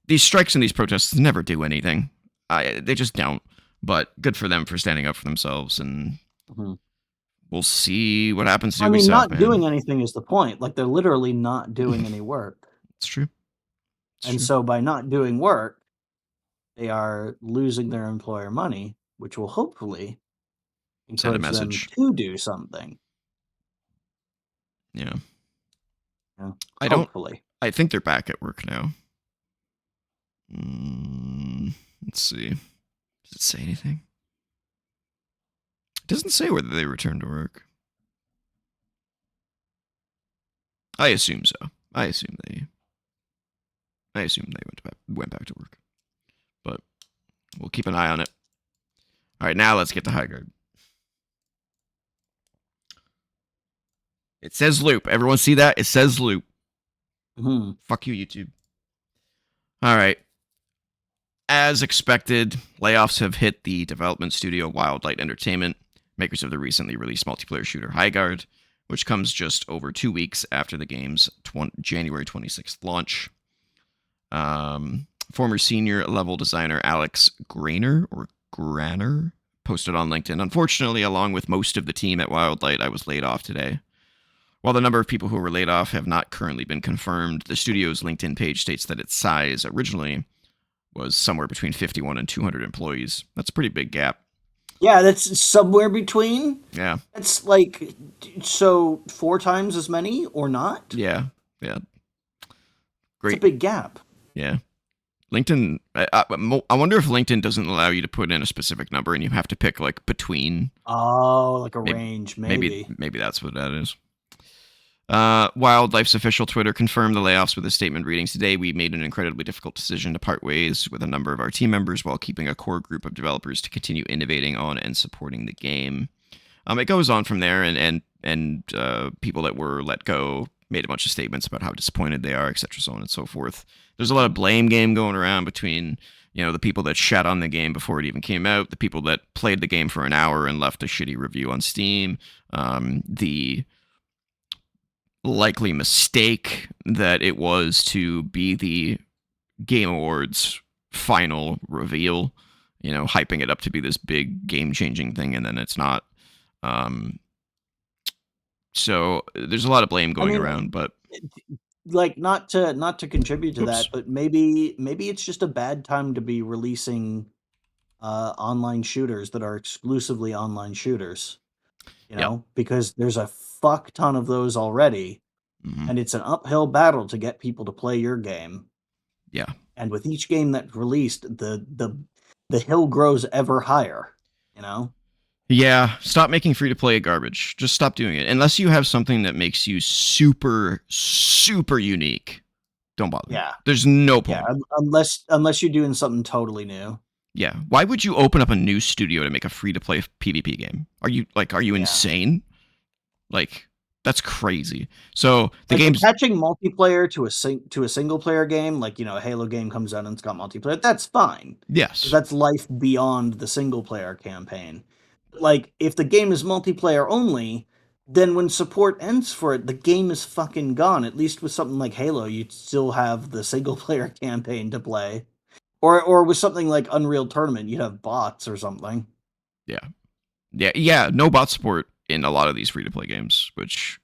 these strikes and these protests never do anything, they just don't. But good for them for standing up for themselves, and we'll see what happens to Ubisoft. I mean, not doing anything is the point. Like, they're literally not doing any work. It's true. So by not doing work, they are losing their employer money, which will hopefully encourage them to do something. Yeah. Hopefully. I think they're back at work now. Let's see. Does it say anything? It doesn't say whether they returned to work. I assume so. I assume they went back to work. But we'll keep an eye on it. All right, now let's get to high guard. It says loop. Everyone see that? It says loop. Mm-hmm. Fuck you, YouTube. All right. As expected, layoffs have hit the development studio Wildlight Entertainment, makers of the recently released multiplayer shooter Highguard, which comes just over 2 weeks after the game's January 26th launch. Former senior level designer Alex Graner posted on LinkedIn. Unfortunately, along with most of the team at Wildlight, I was laid off today. While the number of people who were laid off have not currently been confirmed, the studio's LinkedIn page states that its size originally was somewhere between 51 and 200 employees. That's a pretty big gap. Yeah, that's somewhere between. Yeah. It's like, so 4 times as many or not? Yeah. Great. It's a big gap. Yeah. LinkedIn, I wonder if LinkedIn doesn't allow you to put in a specific number and you have to pick like between. Oh, like a range, maybe. Maybe that's what that is. Wildlife's official Twitter confirmed the layoffs with a statement reading, "Today we made an incredibly difficult decision to part ways with a number of our team members while keeping a core group of developers to continue innovating on and supporting the game." It goes on from there, and people that were let go made a bunch of statements about how disappointed they are, etc., so on and so forth. There's a lot of blame game going around between, the people that shat on the game before it even came out, the people that played the game for an hour and left a shitty review on Steam, the likely mistake that it was to be the Game Awards final reveal, hyping it up to be this big game-changing thing, and then it's not. So there's a lot of blame going around, but like not to contribute to that, but maybe it's just a bad time to be releasing online shooters that are exclusively online shooters. Because there's a fuck ton of those already, and it's an uphill battle to get people to play your game. Yeah. And with each game that's released, the hill grows ever higher, Yeah, stop making free-to-play garbage. Just stop doing it. Unless you have something that makes you super, super unique, don't bother. Yeah. There's no point. Yeah, unless you're doing something totally new. Yeah. Why would you open up a new studio to make a free-to-play PvP game? Are you insane? Like, that's crazy. So the game's attaching multiplayer to a single player game, like a Halo game comes out and it's got multiplayer. That's fine. Yes. That's life beyond the single player campaign. Like, if the game is multiplayer only, then when support ends for it, the game is fucking gone. At least with something like Halo, you'd still have the single player campaign to play. Or with something like Unreal Tournament, you'd have bots or something. Yeah. No bot support in a lot of these free-to-play games, which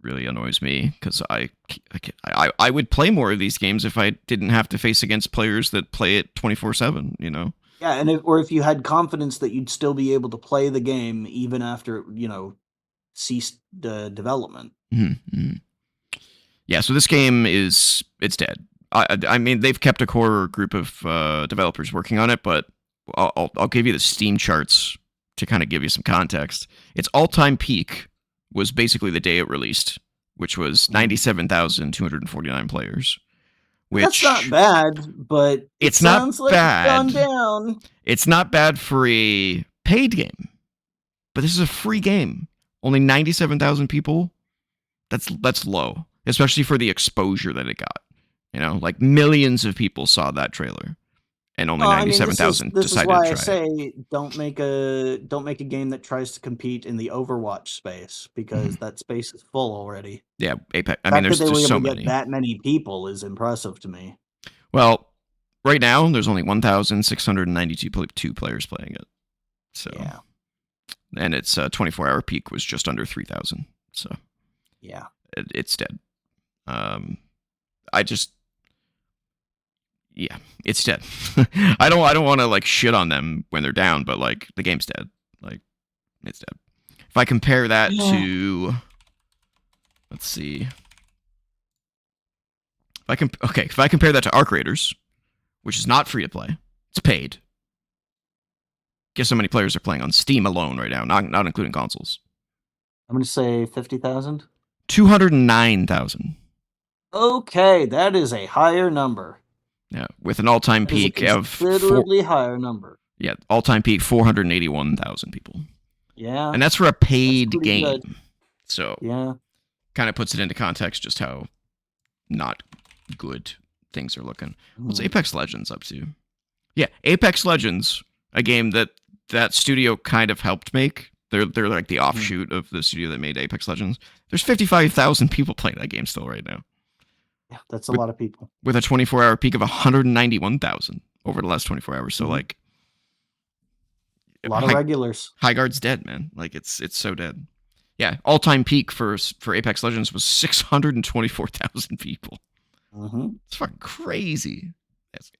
really annoys me, because I would play more of these games if I didn't have to face against players that play it 24/7. Yeah, and if you had confidence that you'd still be able to play the game even after ceased development. Mm-hmm. Yeah, so this game it's dead. I mean, they've kept a core group of developers working on it, but I'll give you the Steam charts to kind of give you some context. Its all-time peak was basically the day it released, which was 97,249 players. Which, that's not bad, but it's not bad. It's gone down. It's not bad for a paid game, but this is a free game. Only 97,000 people. That's low, especially for the exposure that it got. Like millions of people saw that trailer, and only 97,000 decided to try it. This is why I say don't make a game that tries to compete in the Overwatch space, because that space is full already. Yeah, Apex. I mean, there's so many. Get that many people is impressive to me. Well, right now there's only 1,692 players playing it. So yeah, and its 24-hour peak was just under 3,000. So yeah, it's dead. It's dead. I don't want to like shit on them when they're down, but like the game's dead. Like, it's dead. If I compare that to, let's see. If I compare that to Arc Raiders, which is not free to play, it's paid. Guess how many players are playing on Steam alone right now, not including consoles. I'm going to say 50,000. 209,000. Okay, that is a higher number. Yeah, with an all-time peak of considerably higher number. Yeah, all-time peak 481,000 people. Yeah. And that's for a paid game. Good. So yeah, kind of puts it into context just how not good things are looking. What's Apex Legends up to? Yeah, Apex Legends, a game that studio kind of helped make. They're like the offshoot of the studio that made Apex Legends. There's 55,000 people playing that game still right now. Yeah, that's a lot of people. With a 24-hour peak of 191,000 over the last 24 hours. So like a lot of regulars. High Guard's dead, man. Like it's so dead. Yeah, all-time peak for Apex Legends was 624,000 people. It's fucking crazy.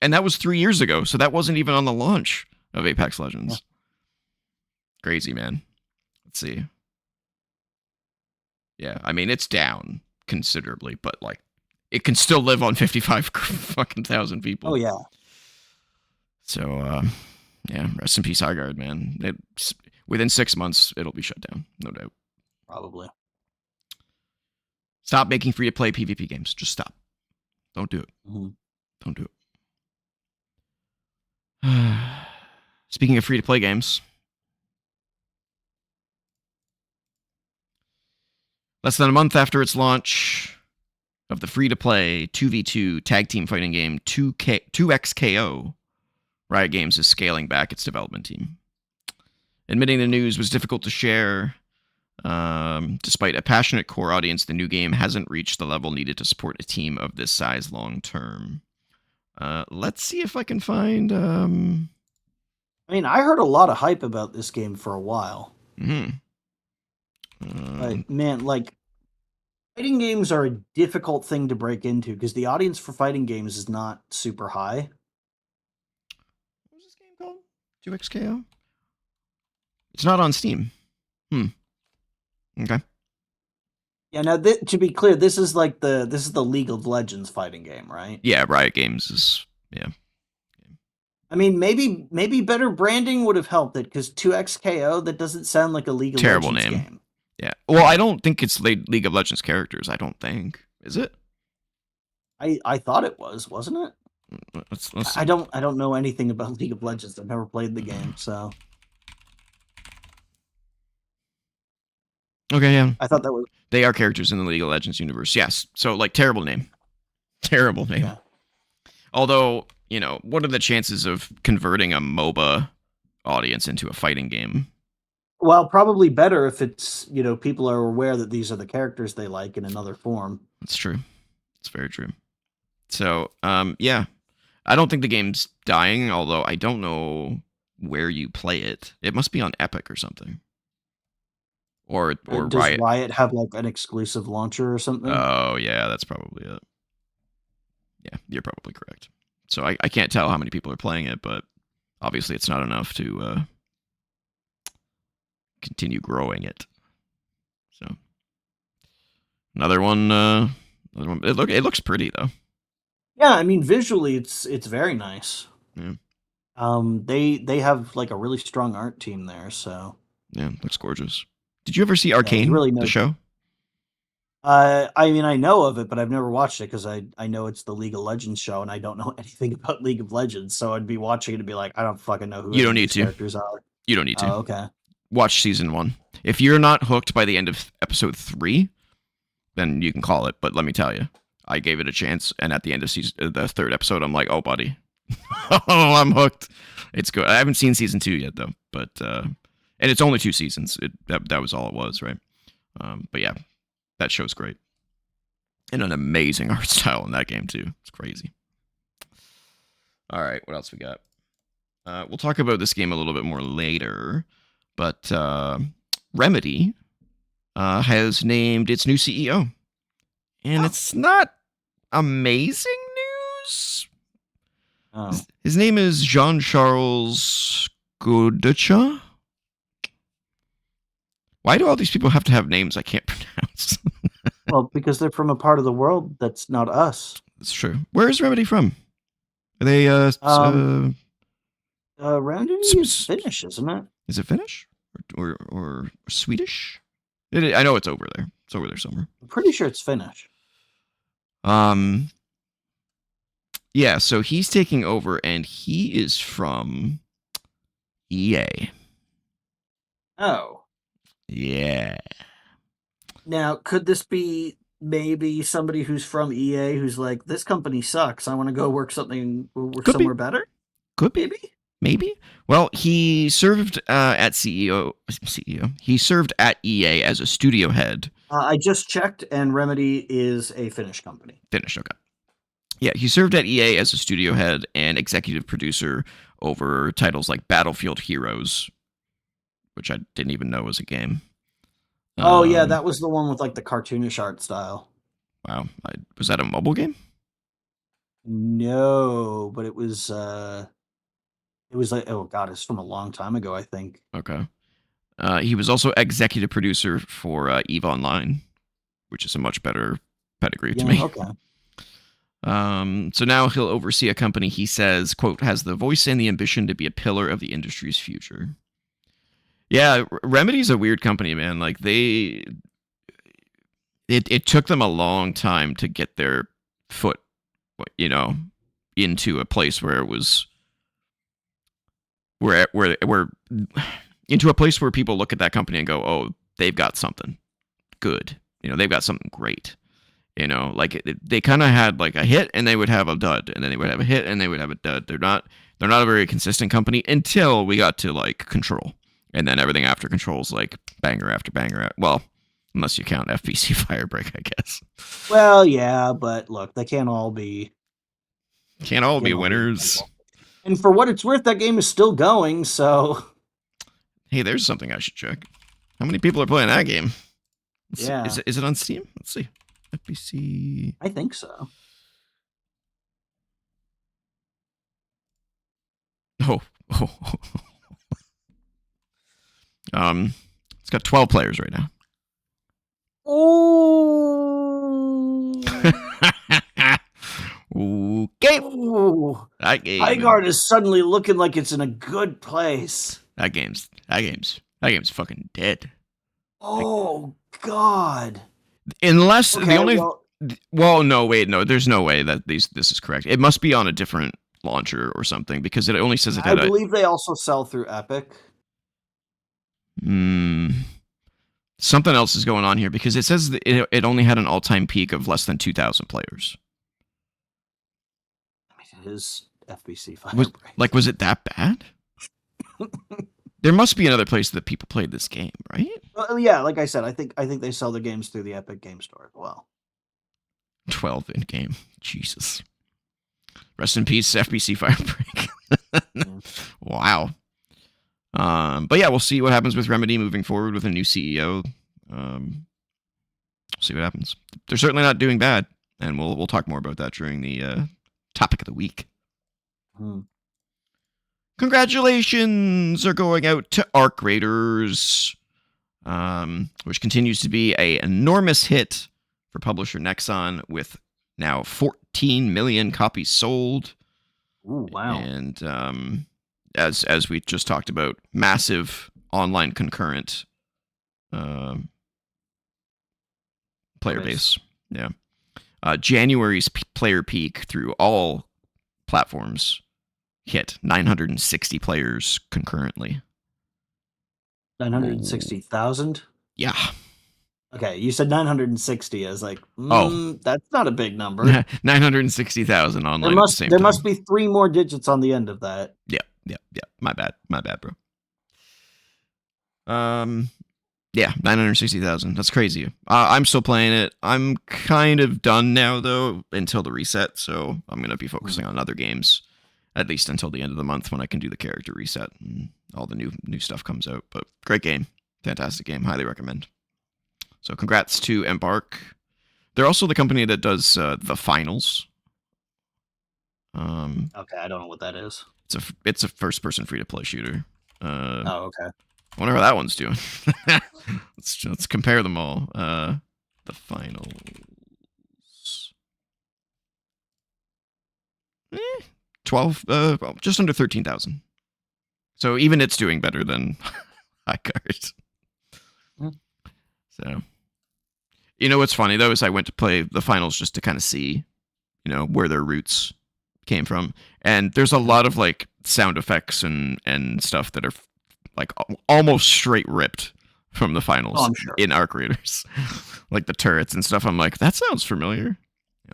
And that was 3 years ago, so that wasn't even on the launch of Apex Legends. Yeah. Crazy, man. Let's see. Yeah, I mean, it's down considerably, but like it can still live on 55 fucking thousand people. Oh yeah. So yeah, rest in peace, High Guard, man. Within 6 months, it'll be shut down, no doubt. Probably. Stop making free-to-play PvP games. Just stop. Don't do it. Don't do it. Speaking of free-to-play games, less than a month after its launch of the free-to-play 2v2 tag team fighting game 2XKO, Riot Games is scaling back its development team. Admitting the news was difficult to share. Despite a passionate core audience, the new game hasn't reached the level needed to support a team of this size long term. Let's see if I can find... I mean, I heard a lot of hype about this game for a while. But man, like, fighting games are a difficult thing to break into because the audience for fighting games is not super high. What was this game called? 2XKO? It's not on Steam. Okay. Yeah, now to be clear, this is the League of Legends fighting game, right? Yeah, Riot Games is I mean, maybe better branding would have helped it because 2XKO, that doesn't sound like a League of Terrible Legends name. game. Yeah. Well, I don't think it's League of Legends characters. I don't think. Is it? I thought it was, wasn't it? Let's I don't know anything about League of Legends. I've never played the game, so. Okay, yeah. I thought that was. They are characters in the League of Legends universe. Yes. So like terrible name. Terrible name. Yeah. Although, what are the chances of converting a MOBA audience into a fighting game? Well, probably better if it's, people are aware that these are the characters they like in another form. That's true. It's very true. So, yeah. I don't think the game's dying, although I don't know where you play it. It must be on Epic or something. Or does Riot. Riot have like an exclusive launcher or something? Oh, yeah, that's probably it. Yeah, you're probably correct. So I can't tell how many people are playing it, but obviously it's not enough to continue growing it. So another one. It looks pretty though. Yeah, I mean visually it's very nice. Yeah. They have like a really strong art team there, so yeah, looks gorgeous. Did you ever see Arcane, really the show? I mean, I know of it, but I've never watched it because I know it's the League of Legends show, and I don't know anything about League of Legends. So I'd be watching it and be like, I don't fucking know who you don't need to. Characters are. You don't need to. Oh, okay. Watch season 1. If you're not hooked by the end of episode 3, then you can call it. But let me tell you, I gave it a chance, and at the end of the third episode, I'm like, oh, buddy, oh, I'm hooked. It's good. I haven't seen season 2 yet, though. But and it's only 2 seasons. That was all it was, right? But yeah. That show's great. And an amazing art style in that game, too. It's crazy. All right, what else we got? We'll talk about this game a little bit more later. But Remedy has named its new CEO. And it's not amazing news. Oh. His name is Jean-Charles Godecha. Why do all these people have to have names I can't pronounce? Well, because they're from a part of the world that's not us. That's true. Where is Remedy from? Are they Remedy is Finnish, isn't it? Is it Finnish or Swedish? I know it's over there. It's over there somewhere. I'm pretty sure it's Finnish. Yeah, so he's taking over, and he is from EA. Oh. Yeah. Now, could this be maybe somebody who's from EA who's like, this company sucks. I want to go work Could be. somewhere better? Could be. Maybe? Maybe. Well, he served at CEO. He served at EA as a studio head. I just checked, and Remedy is a Finnish company. Finnish, okay. Yeah, he served at EA as a studio head and executive producer over titles like Battlefield Heroes, which I didn't even know was a game. Oh, yeah, that was the one with like the cartoonish art style. Wow. Was that a mobile game? No, but it was like, oh god, it's from a long time ago, I think. Okay. He was also executive producer for EVE Online, which is a much better pedigree to me. Okay. So now he'll oversee a company he says, quote, has the voice and the ambition to be a pillar of the industry's future. Yeah, Remedy's a weird company, man. Like it took them a long time to get their foot, into a place where it was where into a place where people look at that company and go, oh, they've got something good. They've got something great. Like they kind of had like a hit and they would have a dud, and then they would have a hit and they would have a dud. They're not a very consistent company until we got to like Control, and then everything after Control is like banger after banger. Well, unless you count FBC Firebreak, I guess. Well, yeah, but look, they can't all be winners. And for what it's worth, that game is still going. So, hey, there's something I should check. How many people are playing that game? Yeah. Is it on Steam? Let's see. FBC. I think so. Oh. It's got 12 players right now. Oh. Okay. Ooh. That game. Highguard is suddenly looking like it's in a good place. That game's fucking dead. Oh God. Unless Okay, the only no, there's no way that this is correct. It must be on a different launcher or something, because it only says it had I believe they also sell through Epic. Something else is going on here, because it says that it only had an all-time peak of less than 2,000 players. I mean, it is FBC Firebreak. Was it that bad? There must be another place that people played this game, right? Well, yeah, like I said, I think they sell the games through the Epic Game Store as well. 12 in game. Jesus. Rest in peace, FBC Firebreak. Wow. But yeah, we'll see what happens with Remedy moving forward with a new CEO. We'll see what happens. They're certainly not doing bad, and we'll talk more about that during the topic of the week. Congratulations are going out to Arc Raiders, which continues to be an enormous hit for publisher Nexon, with now 14 million copies sold. Ooh, wow. And as we just talked about, massive online concurrent player base. Yeah. January's player peak through all platforms hit 960 players concurrently. 960,000? Yeah. Okay, you said 960. I was like, that's not a big number. 960,000 online at the same time. There must be 3 more digits on the end of that. Yeah. My bad, bro. Yeah, 960,000. That's crazy. I'm still playing it. I'm kind of done now, though, until the reset, so I'm going to be focusing on other games, at least until the end of the month, when I can do the character reset and all the new stuff comes out. But great game. Fantastic game. Highly recommend. So congrats to Embark. They're also the company that does the finals. Okay, I don't know what that is. It's a first-person free-to-play shooter. Okay. I wonder how that one's doing. let's compare them all. The finals. 12, just under 13,000. So even it's doing better than Highguard. So, what's funny though is I went to play the finals just to kind of see, where their roots came from, and there's a lot of like sound effects and stuff that are like almost straight ripped from the finals I'm sure. in Arc Raiders, like the turrets and stuff. I'm like, that sounds familiar. Yeah.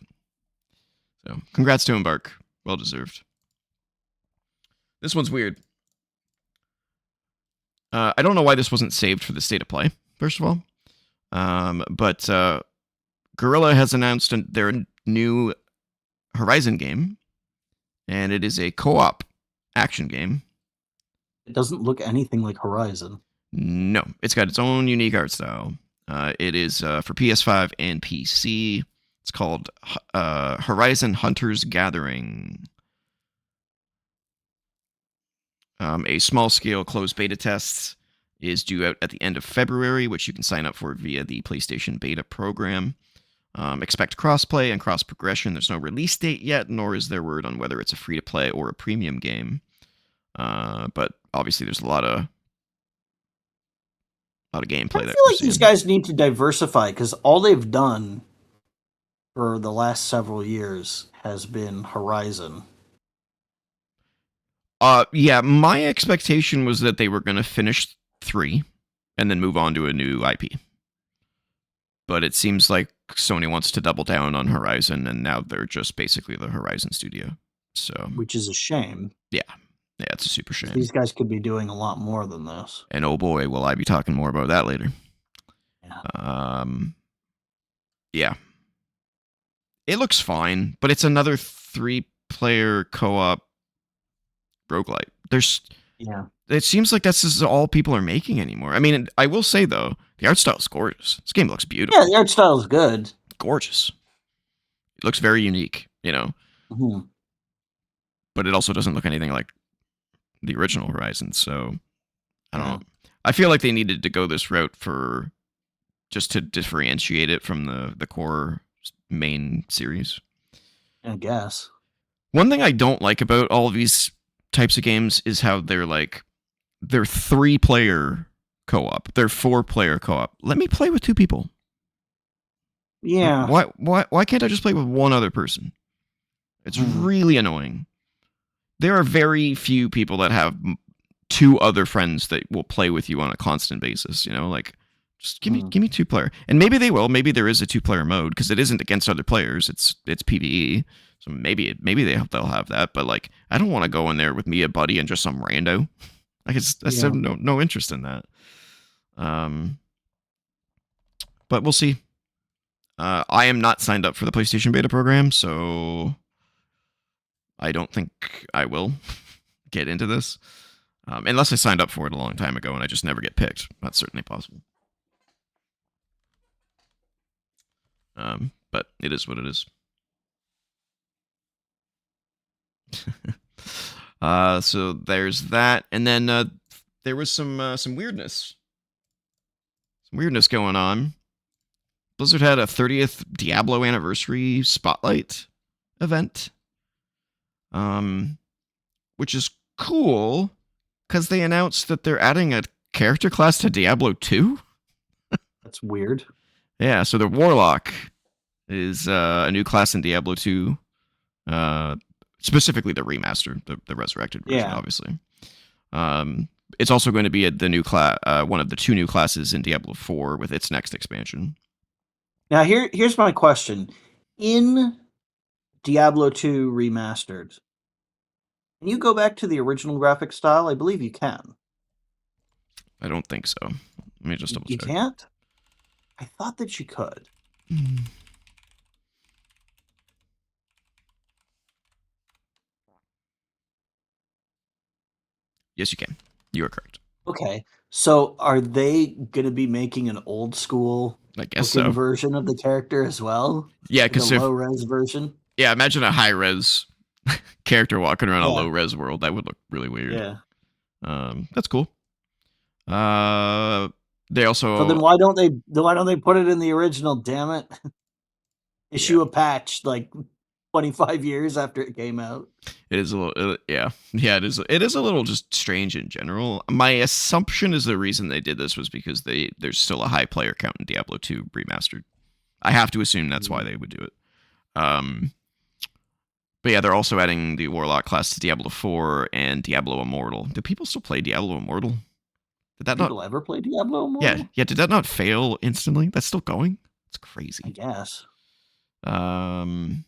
So, congrats to Embark. Well deserved. This one's weird. I don't know why this wasn't saved for the state of play, first of all. But Guerrilla has announced their new Horizon game, and it is a co-op action game. It doesn't look anything like Horizon. No, it's got its own unique art style. It is for PS5 and PC. It's called Horizon Hunters Gathering. A small-scale closed beta test is due out at the end of February, which you can sign up for via the PlayStation Beta program. Expect crossplay and cross-progression. There's no release date yet, nor is there word on whether it's a free-to-play or a premium game. But obviously, there's a lot of gameplay. I feel like these guys need to diversify because all they've done for the last several years has been Horizon. Yeah, my expectation was that they were going to finish 3 and then move on to a new IP. But it seems like Sony wants to double down on Horizon, and now they're just basically the Horizon studio. So, which is a shame. Yeah, it's a super shame. These guys could be doing a lot more than this. And oh boy, will I be talking more about that later. Yeah. Yeah. It looks fine, but it's another 3-player co-op roguelite. It seems like this is all people are making anymore. I mean, I will say though, the art style is gorgeous. This game looks beautiful. Yeah, the art style is good. Gorgeous. It looks very unique, you know. Mm-hmm. But it also doesn't look anything like the original Horizon, so I don't know. I feel like they needed to go this route for just to differentiate it from the core main series. I guess. One thing I don't like about all of these types of games is how they're 3-player co-op. They're 4-player co-op. Let me play with 2 people. Yeah. Why can't I just play with one other person? It's really annoying. There are very few people that have 2 other friends that will play with you on a constant basis, you know, like just give me 2-player. And maybe they will. Maybe there is a 2-player mode because it isn't against other players. It's PvE. So maybe they'll have that, but like I don't want to go in there with me, a buddy, and just some rando. I have no interest in that. But we'll see. I am not signed up for the PlayStation Beta program, so I don't think I will get into this. Unless I signed up for it a long time ago and I just never get picked. That's certainly possible. But it is what it is. So there's that, and then there was some weirdness. Some weirdness going on. Blizzard had a 30th Diablo anniversary spotlight event, which is cool because they announced that they're adding a character class to Diablo 2. That's weird. Yeah, so the Warlock is a new class in Diablo 2, specifically the remaster, the resurrected version, obviously. It's also going to be the new class, one of the 2 new classes in Diablo 4 with its next expansion. Now, here's my question. In Diablo 2 Remastered, can you go back to the original graphic style? I believe you can. I don't think so. Let me just double check. You can't? I thought that you could. Yes, you can. You are correct. Okay. So are they going to be making an old school version of the character as well? Yeah, because a low-res version? Yeah, imagine a high-res character walking around a low-res world. That would look really weird. Yeah. That's cool. They also... So then why don't they put it in the original, damn it? Issue a patch like 25 years after it came out. It is a little, yeah, it is. It is a little just strange in general. My assumption is the reason they did this was because there's still a high player count in Diablo 2 Remastered. I have to assume that's why they would do it. But yeah, they're also adding the Warlock class to Diablo 4 and Diablo Immortal. Do people still play Diablo Immortal? Did that not? People ever play Diablo Yeah, Immortal? yeah. Did that not fail instantly? That's still going. It's I crazy. guess. Um,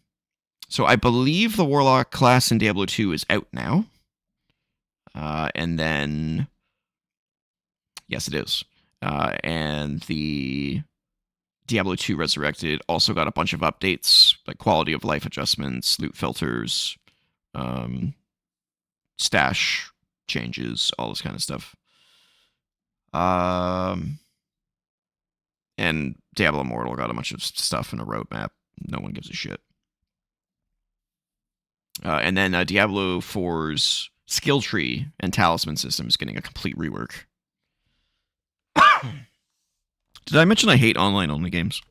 so I believe the Warlock class in Diablo 2 is out now. And then, yes, it is. And the Diablo 2 Resurrected also got a bunch of updates, like quality of life adjustments, loot filters, um, stash changes, all this kind of stuff. And Diablo Immortal got a bunch of stuff in a roadmap. No one gives a shit. And then Diablo 4's skill tree and talisman system is getting a complete rework. Did I mention I hate online only games?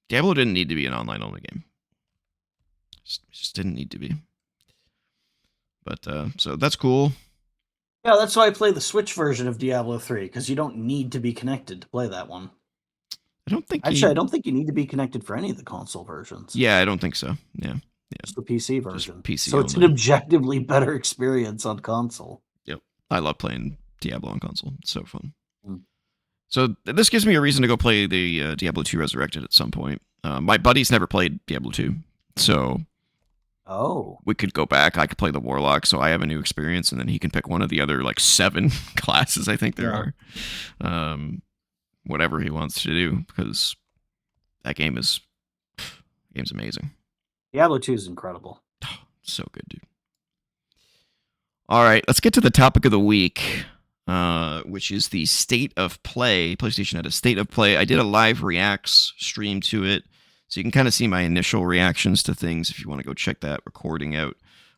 Diablo didn't need to be an online only game. Just didn't need to be. But so that's cool. Yeah, that's why I play the Switch version of Diablo 3, because you don't need to be connected to play that one. I don't think Actually, I don't think you need to be connected for any of the console versions. Yeah, I don't think so. Yeah. Just the PC Just version. PC So it's an only. objectively better experience on console. Yep. I love playing Diablo on console. It's so fun. Mm. So this gives me a reason to go play the Diablo 2 Resurrected at some point. My buddy's never played Diablo 2, so we could go back. I could play the Warlock, so I have a new experience, and then he can pick one of the other like 7 classes I think there are. Whatever he wants to do, because that game's amazing. Diablo 2 is incredible. Oh, so good, dude. All right, let's get to the topic of the week, which is the state of play. PlayStation had a state of play. I did a live reacts stream to it, so you can kind of see my initial reactions to things if you want to go check that recording out.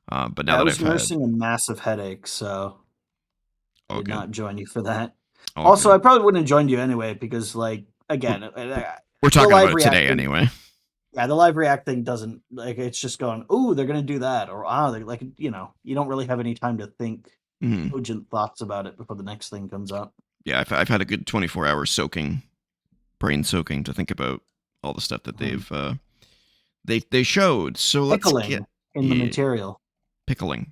But now I that was I've nursing a massive headache, so I did good. not join you for that. All Also, good. I probably wouldn't have joined you anyway, because, like, again, we're talking about it react today thing, anyway. Yeah, the live react thing doesn't, like, it's just going, ooh, they're gonna do that, or they're like, you don't really have any time to think cogent thoughts about it before the next thing comes up. Yeah, I've had a good 24 hours brain soaking to think about all the stuff that they showed. So Pickling let's get in the material. Pickling.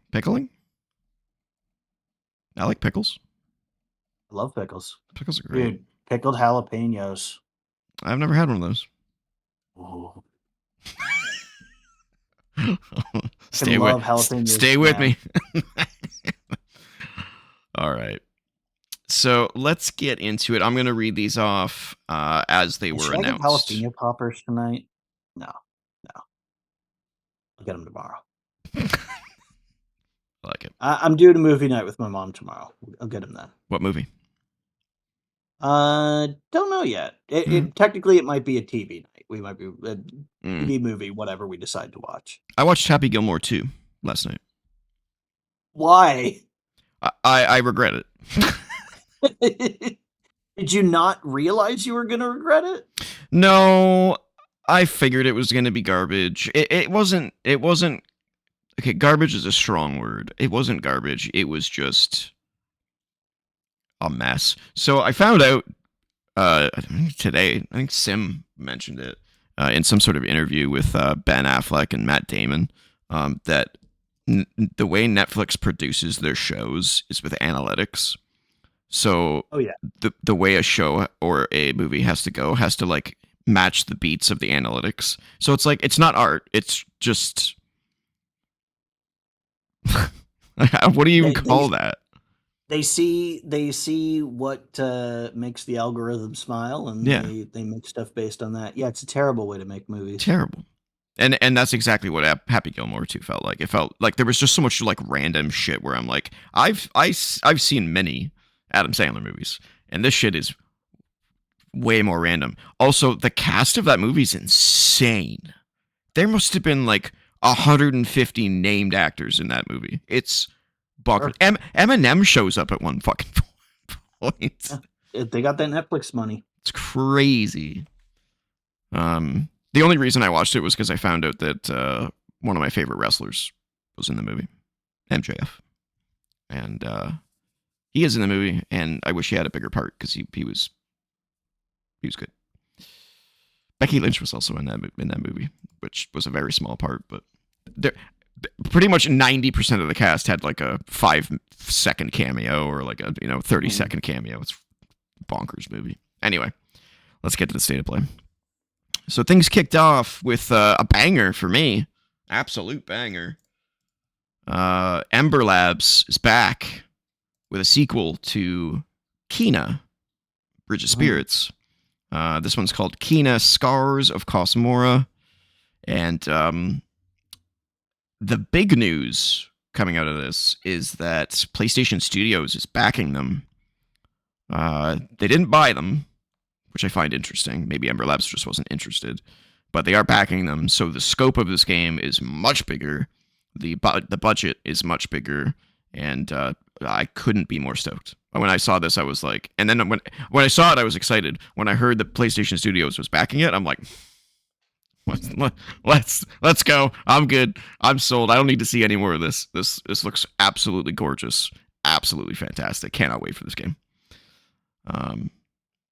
I like pickles. I love pickles. Pickles are great. Dude, pickled jalapenos. I've never had one of those. Ooh. Stay with me. All right. So let's get into it. I'm going to read these off as they were announced. Jalapeno poppers tonight? No. I'll get them tomorrow. I like it. I'm doing a movie night with my mom tomorrow. I'll get them then. What movie? Don't know yet. Technically, it might be a TV night. We might be a TV movie, whatever we decide to watch. I watched Happy Gilmore 2 last night. Why? I regret it. Did you not realize you were going to regret it? No, I figured it was going to be garbage. It wasn't. Okay, garbage is a strong word. It wasn't garbage. It was just a mess. So I found out today, I think Sim mentioned it in some sort of interview with Ben Affleck and Matt Damon, that the way Netflix produces their shows is with analytics. So the way a show or a movie has to go has to like match the beats of the analytics. So it's like, it's not art. It's just, what do you call that? They see what makes the algorithm smile, and they make stuff based on that. Yeah, it's a terrible way to make movies. Terrible. And that's exactly what Happy Gilmore 2 felt like. It felt like there was just so much like random shit where I'm like, I've seen many Adam Sandler movies, and this shit is way more random. Also, the cast of that movie is insane. There must have been like 150 named actors in that movie. It's bonkers. Sure. Eminem shows up at one fucking point. Yeah, they got that Netflix money. It's crazy. The only reason I watched it was because I found out that one of my favorite wrestlers was in the movie, MJF, and he is in the movie, and I wish he had a bigger part because he was good. Becky Lynch was also in that movie, which was a very small part, but there, pretty much 90% of the cast had like a 5-second cameo or like a 30-second cameo. It's a bonkers movie. Anyway, let's get to the state of play. So things kicked off with a banger for me, absolute banger. Ember Labs is back with a sequel to Kena, Bridge of Spirits. This one's called Kena Scars of Cosmora. And the big news coming out of this is that PlayStation Studios is backing them. They didn't buy them, which I find interesting. Maybe Ember Labs just wasn't interested. But they are backing them, so the scope of this game is much bigger. The budget is much bigger, and I couldn't be more stoked. When I saw this, I was like, and then when I saw it, I was excited. When I heard that PlayStation Studios was backing it, I'm like, let's go. I'm good. I'm sold. I don't need to see any more of this. This looks absolutely gorgeous, absolutely fantastic. Cannot wait for this game.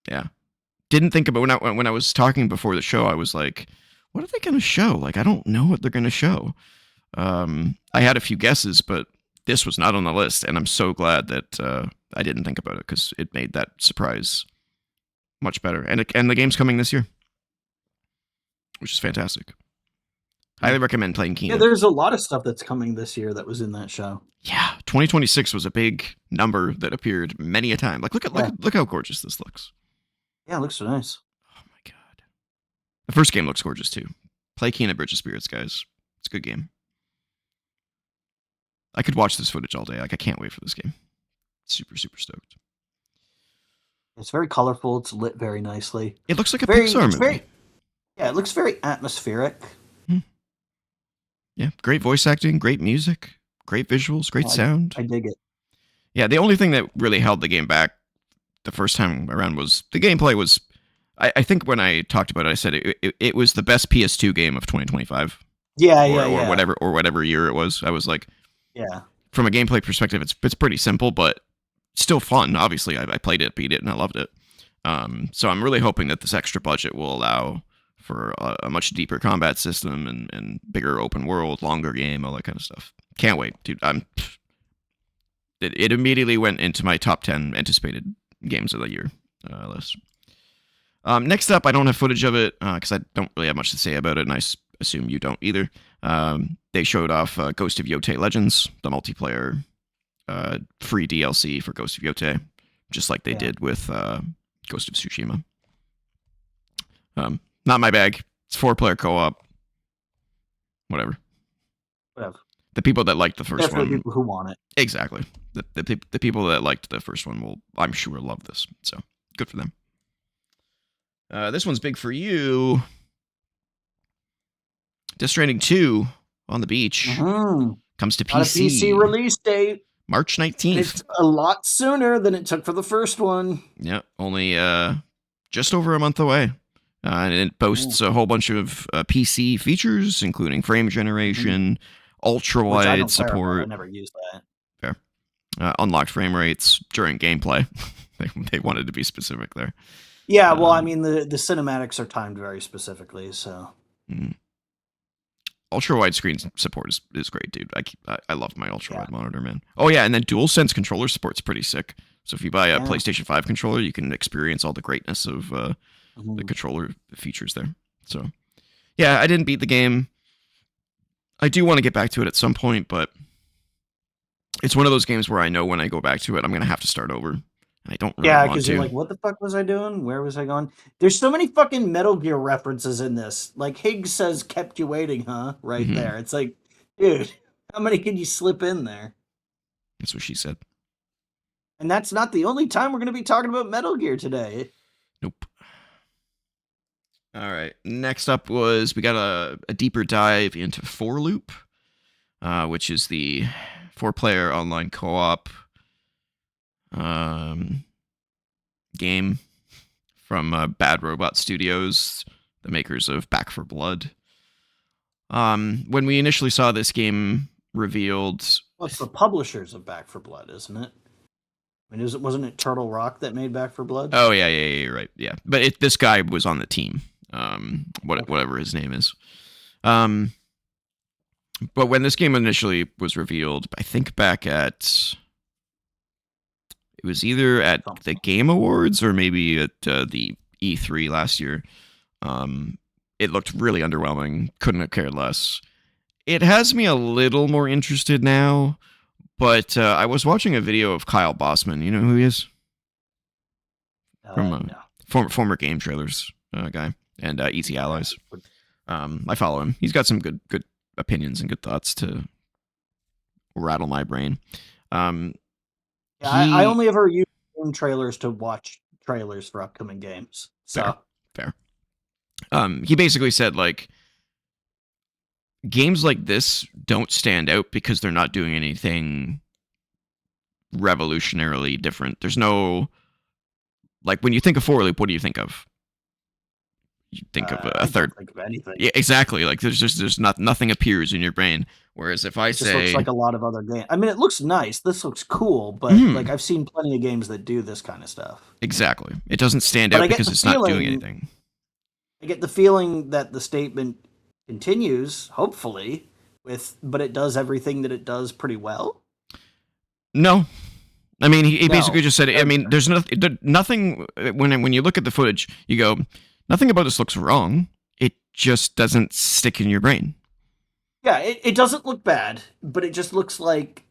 Yeah. Didn't think about when I was talking before the show. I was like, what are they going to show? Like, I don't know what they're going to show. I had a few guesses, but this was not on the list, and I'm so glad that I didn't think about it because it made that surprise much better. And the game's coming this year, which is fantastic. Highly recommend playing Kena. Yeah, there's a lot of stuff that's coming this year that was in that show. Yeah, 2026 was a big number that appeared many a time. Like, look how gorgeous this looks. Yeah, it looks so nice. Oh my god. The first game looks gorgeous too. Play Kena Bridge of Spirits, guys. It's a good game. I could watch this footage all day. Like, I can't wait for this game. Super, super stoked. It's very colorful. It's lit very nicely. It looks like a Pixar movie. It looks very atmospheric. Yeah, great voice acting, great music, great visuals, great sound. I dig it. Yeah, the only thing that really held the game back the first time around was the gameplay was... I think when I talked about it, I said it was the best PS2 game of 2025. Or whatever year it was. I was like... Yeah. From a gameplay perspective, it's pretty simple, but still fun. Obviously, I played it, beat it, and I loved it. So I'm really hoping that this extra budget will allow for a much deeper combat system and bigger open world, longer game, all that kind of stuff. Can't wait, dude. It immediately went into my top 10 anticipated games of the year list. Next up, I don't have footage of it because I don't really have much to say about it, and I assume you don't either. They showed off Ghost of Yotei Legends, the multiplayer free DLC for Ghost of Yotei, just like they did with Ghost of Tsushima. Not my bag. It's 4-player co-op. Whatever. The people that liked the first one. The people who want it. Exactly. The people that liked the first one will, I'm sure, love this. So, good for them. This one's big for you. Death Stranding 2 on the beach comes to PC. On a PC release date. March 19th. It's a lot sooner than it took for the first one. Yeah, only just over a month away. And it boasts a whole bunch of PC features, including frame generation, ultra-wide support. I never used that. Fair. Unlocked frame rates during gameplay. They wanted to be specific there. Yeah, well, I mean, the cinematics are timed very specifically, so... Ultra-wide screen support is great, dude. I love my ultra-wide monitor, man. Oh, yeah, and then DualSense controller support's pretty sick. So if you buy a PlayStation 5 controller, you can experience all the greatness of the controller features there. So, yeah, I didn't beat the game. I do want to get back to it at some point, but it's one of those games where I know when I go back to it, I'm going to have to start over. I don't really want to. Yeah, because you're like, what the fuck was I doing? Where was I going? There's so many fucking Metal Gear references in this. Like, Higgs says, kept you waiting, huh? Right there. It's like, dude, how many can you slip in there? That's what she said. And that's not the only time we're going to be talking about Metal Gear today. Nope. All right. Next up was we got a deeper dive into 4Loop, which is the 4-player online co-op game from Bad Robot Studios, the makers of Back 4 Blood. When we initially saw this game revealed... Well, it's the publishers of Back 4 Blood, isn't it? I mean, wasn't it Turtle Rock that made Back 4 Blood? Oh, yeah, you're right. Yeah, but this guy was on the team. Okay. Whatever his name is. Um, but when this game initially was revealed, I think back at it was either at the Something. Game Awards or maybe at the E3 last year. Um, it looked really underwhelming. Couldn't have cared less. It has me a little more interested now, but I was watching a video of Kyle Bossman. You know who he is? From No. former game trailers guy and Easy Okay. Allies. I follow him. He's got some good opinions and good thoughts to rattle my brain. Yeah, I He only ever use game trailers to watch trailers for upcoming games. fair So fair. He basically said like games like this don't stand out because they're not doing anything revolutionarily different. There's no like when you think of Four Loop, what do you think of? You think of a I third. don't think of anything. Yeah, exactly. Like there's not nothing appears in your brain. Whereas if I It just looks say like a lot of other games. I mean, it looks nice. This looks cool, but like mm, I've seen plenty of games that do this kind of stuff. exactly, it doesn't stand But out because it's not doing anything. I get the feeling that the statement continues, hopefully, but it does everything that it does pretty well. No, I mean he basically No. just said. I mean, Okay. there's nothing when you look at the footage, you go, nothing about this looks wrong. It just doesn't stick in your brain. Yeah, it doesn't look bad, but it just looks like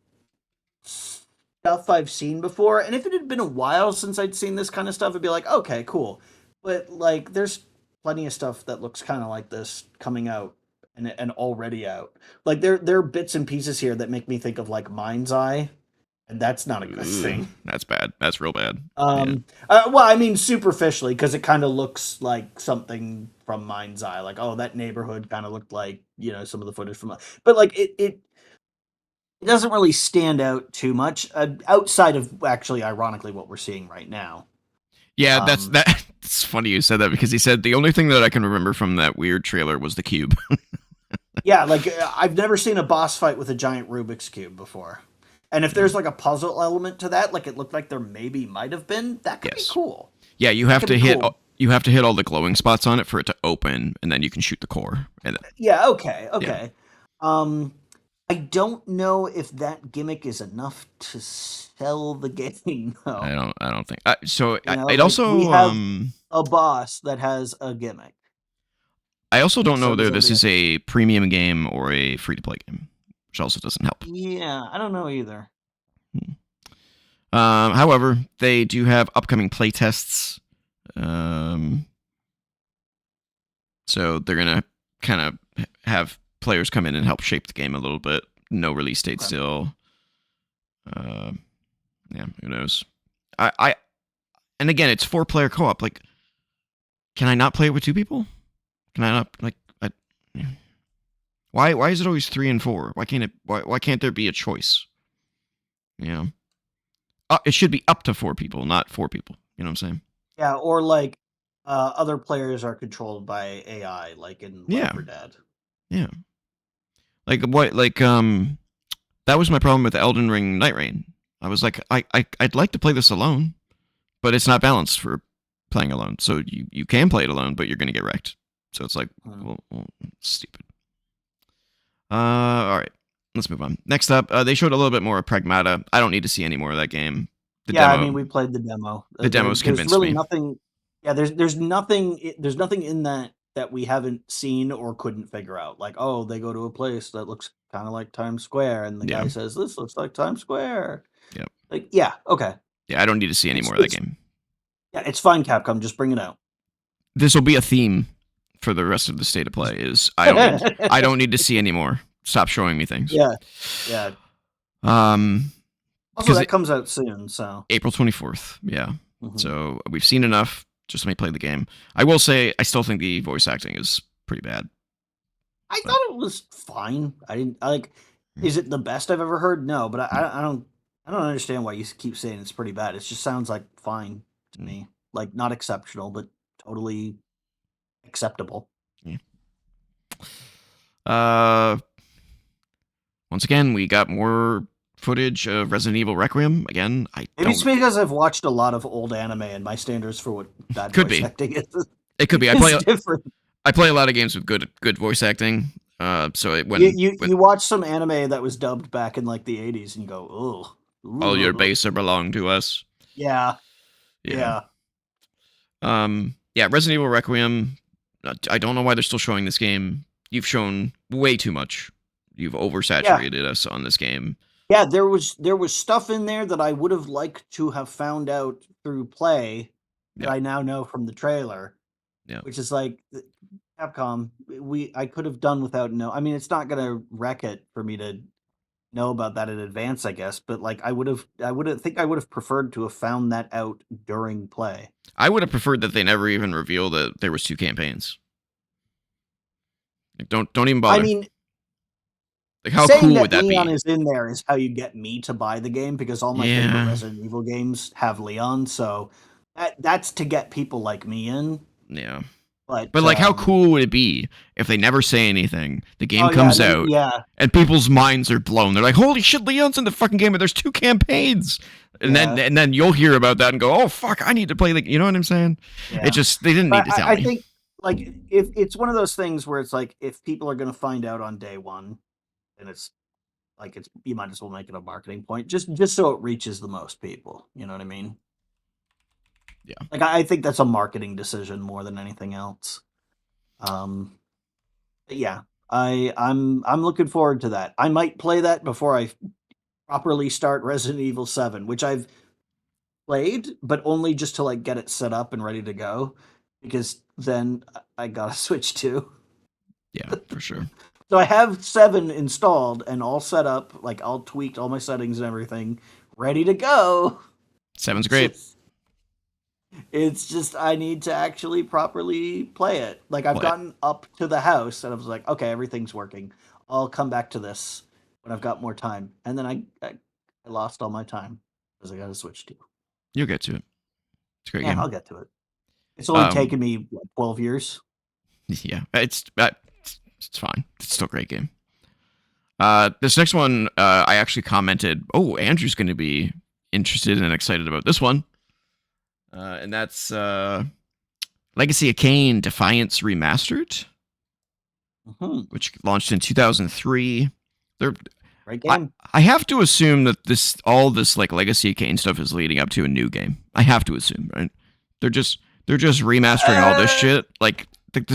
stuff I've seen before. And if it had been a while since I'd seen this kind of stuff, it'd be like, okay, cool. But like, there's plenty of stuff that looks kind of like this coming out and already out. Like there are bits and pieces here that make me think of like Mind's Eye, and that's not a good Ooh, thing. that's bad. That's real bad. Yeah. Well, I mean, superficially, because it kind of looks like something from Mind's Eye. Like, oh, that neighborhood kind of looked like some of the footage from. But like, it doesn't really stand out too much outside of actually, ironically, what we're seeing right now. Yeah, that's Um, that. It's funny you said that because he said the only thing that I can remember from that weird trailer was the cube. yeah, like I've never seen a boss fight with a giant Rubik's cube before. And if Yeah. there's like a puzzle element to that, like it looked like there maybe might have been, that could be Yes. cool. Yeah, you That have could to be hit cool. you have to hit all the glowing spots on it for it to open, and then you can shoot the core. And Yeah, okay, yeah, okay. Um, I don't know if that gimmick is enough to sell the game, though. I don't think so. It Like we also have a boss that has a gimmick. I also don't know So does whether this everybody is else. a premium game or a free to play game, which also doesn't help. Yeah, I don't know either. Hmm. However, they do have upcoming playtests. Um, so they're gonna kind of have players come in and help shape the game a little bit. No release date Okay. still. Yeah, who knows? I and again, it's 4-player co-op. Like, can I not play it with 2 people? Can I not like? Why is it always 3 and 4? Why can't there be a choice? You know, it should be up to 4 people, not 4 people. You know what I'm saying? Yeah, or like other players are controlled by AI, like in Left Yeah, 4 Dead. yeah. Like what? Like that was my problem with Elden Ring Night Rain. I was like, I'd like to play this alone, but it's not balanced for playing alone. So you can play it alone, but you're gonna get wrecked. So it's like, Hmm. well stupid. All right, let's move on. Next up, they showed a little bit more of Pragmata. I don't need to see any more of that game. The Yeah, I demo, mean, we played the demo. the demos There's convinced really me. nothing. Yeah, there's nothing in that we haven't seen or couldn't figure out. Like, oh, they go to a place that looks kind of like Times Square, and the Yeah, guy says, "This looks like Times Square." yeah, Like, yeah, okay, yeah. I don't need to see any it's more of that it's game. yeah, it's fine, Capcom. Just bring it out. This will be a theme for the rest of the state of play. Is I don't need to see any more. Stop showing me things. Yeah, yeah. Um, Also, because that comes out soon, so. April 24th. Yeah. Mhm. So we've seen enough. Just let me play the game. I will say I still think the voice acting is pretty bad. I But thought it was fine. I didn't I like. mm, Is it the best I've ever heard? No, but mm, I don't understand why you keep saying it's pretty bad. It just sounds like fine to mm, me. Like not exceptional, but totally acceptable. yeah. Uh, once again, we got more footage of Resident Evil Requiem. Again, I Maybe it's don't. because I've watched a lot of old anime and my standards for what bad Could voice be. acting is. It could be. It's different. I play a lot of games with good voice acting. So You watch some anime that was dubbed back in like the 80s and you go, all your ooh. base belong to us. Yeah. Yeah. Yeah. Yeah. Resident Evil Requiem. I don't know why they're still showing this game. You've shown way too much. You've Yeah. oversaturated us on this game. Yeah, there was stuff in there that I would have liked to have found out through play that Yeah. I now know from the trailer, Yeah. which is like Capcom. I could have done without I mean, it's not gonna wreck it for me to know about that in advance, I guess. But like, I would have preferred to have found that out during play. I would have preferred that they never even reveal that there was two campaigns. Like, don't even I bother. mean, Like, how saying cool would that that Leon be? is in there is how you get me to buy the game because all my favorite Yeah. Resident Evil games have Leon, so that's to get people like me in. Yeah. But But like, how cool would it be if they never say anything? The game oh yeah, comes and then out, yeah, and people's minds are blown. They're like, "Holy shit, Leon's in the fucking game, and there's two campaigns." yeah, And then you'll hear about that and go, "Oh fuck, I need to play the." You know what I'm saying? It yeah. just they didn't need But to tell I me. think like if it's one of those things where it's like if people are going to find out on day one, and it's like it's you might as well make it a marketing point just so it reaches the most people. You know what I mean? Yeah. Like I think that's a marketing decision more than anything else. Um, but yeah, I'm looking forward to that. I might play that before I properly start Resident Evil 7, which I've played, but only just to like get it set up and ready to go, because then I gotta switch to. Yeah, for sure. So I have 7 installed and all set up, like all tweaked, all my settings and everything, ready to go. Seven's It's great. just it's just I need to actually properly play it. Like I've Play it. gotten up to the house and I was like, okay, everything's working. I'll come back to this when I've got more time. And then I lost all my time because I got to switch to. You'll get to it. It's a great Yeah, I'll game. get to it. It's only Um, taken me what, 12 years. yeah, it's fine. It's still a great game. This next one, I actually commented, "Oh, Andrew's going to be interested and excited about this one," and that's Legacy of Kain Defiance Remastered, Hmm. which launched in 2003. There, Great I game. I have to assume that all this like Legacy of Kain stuff is leading up to a new game. I have to assume, right? They're just remastering all this Uh, shit. Like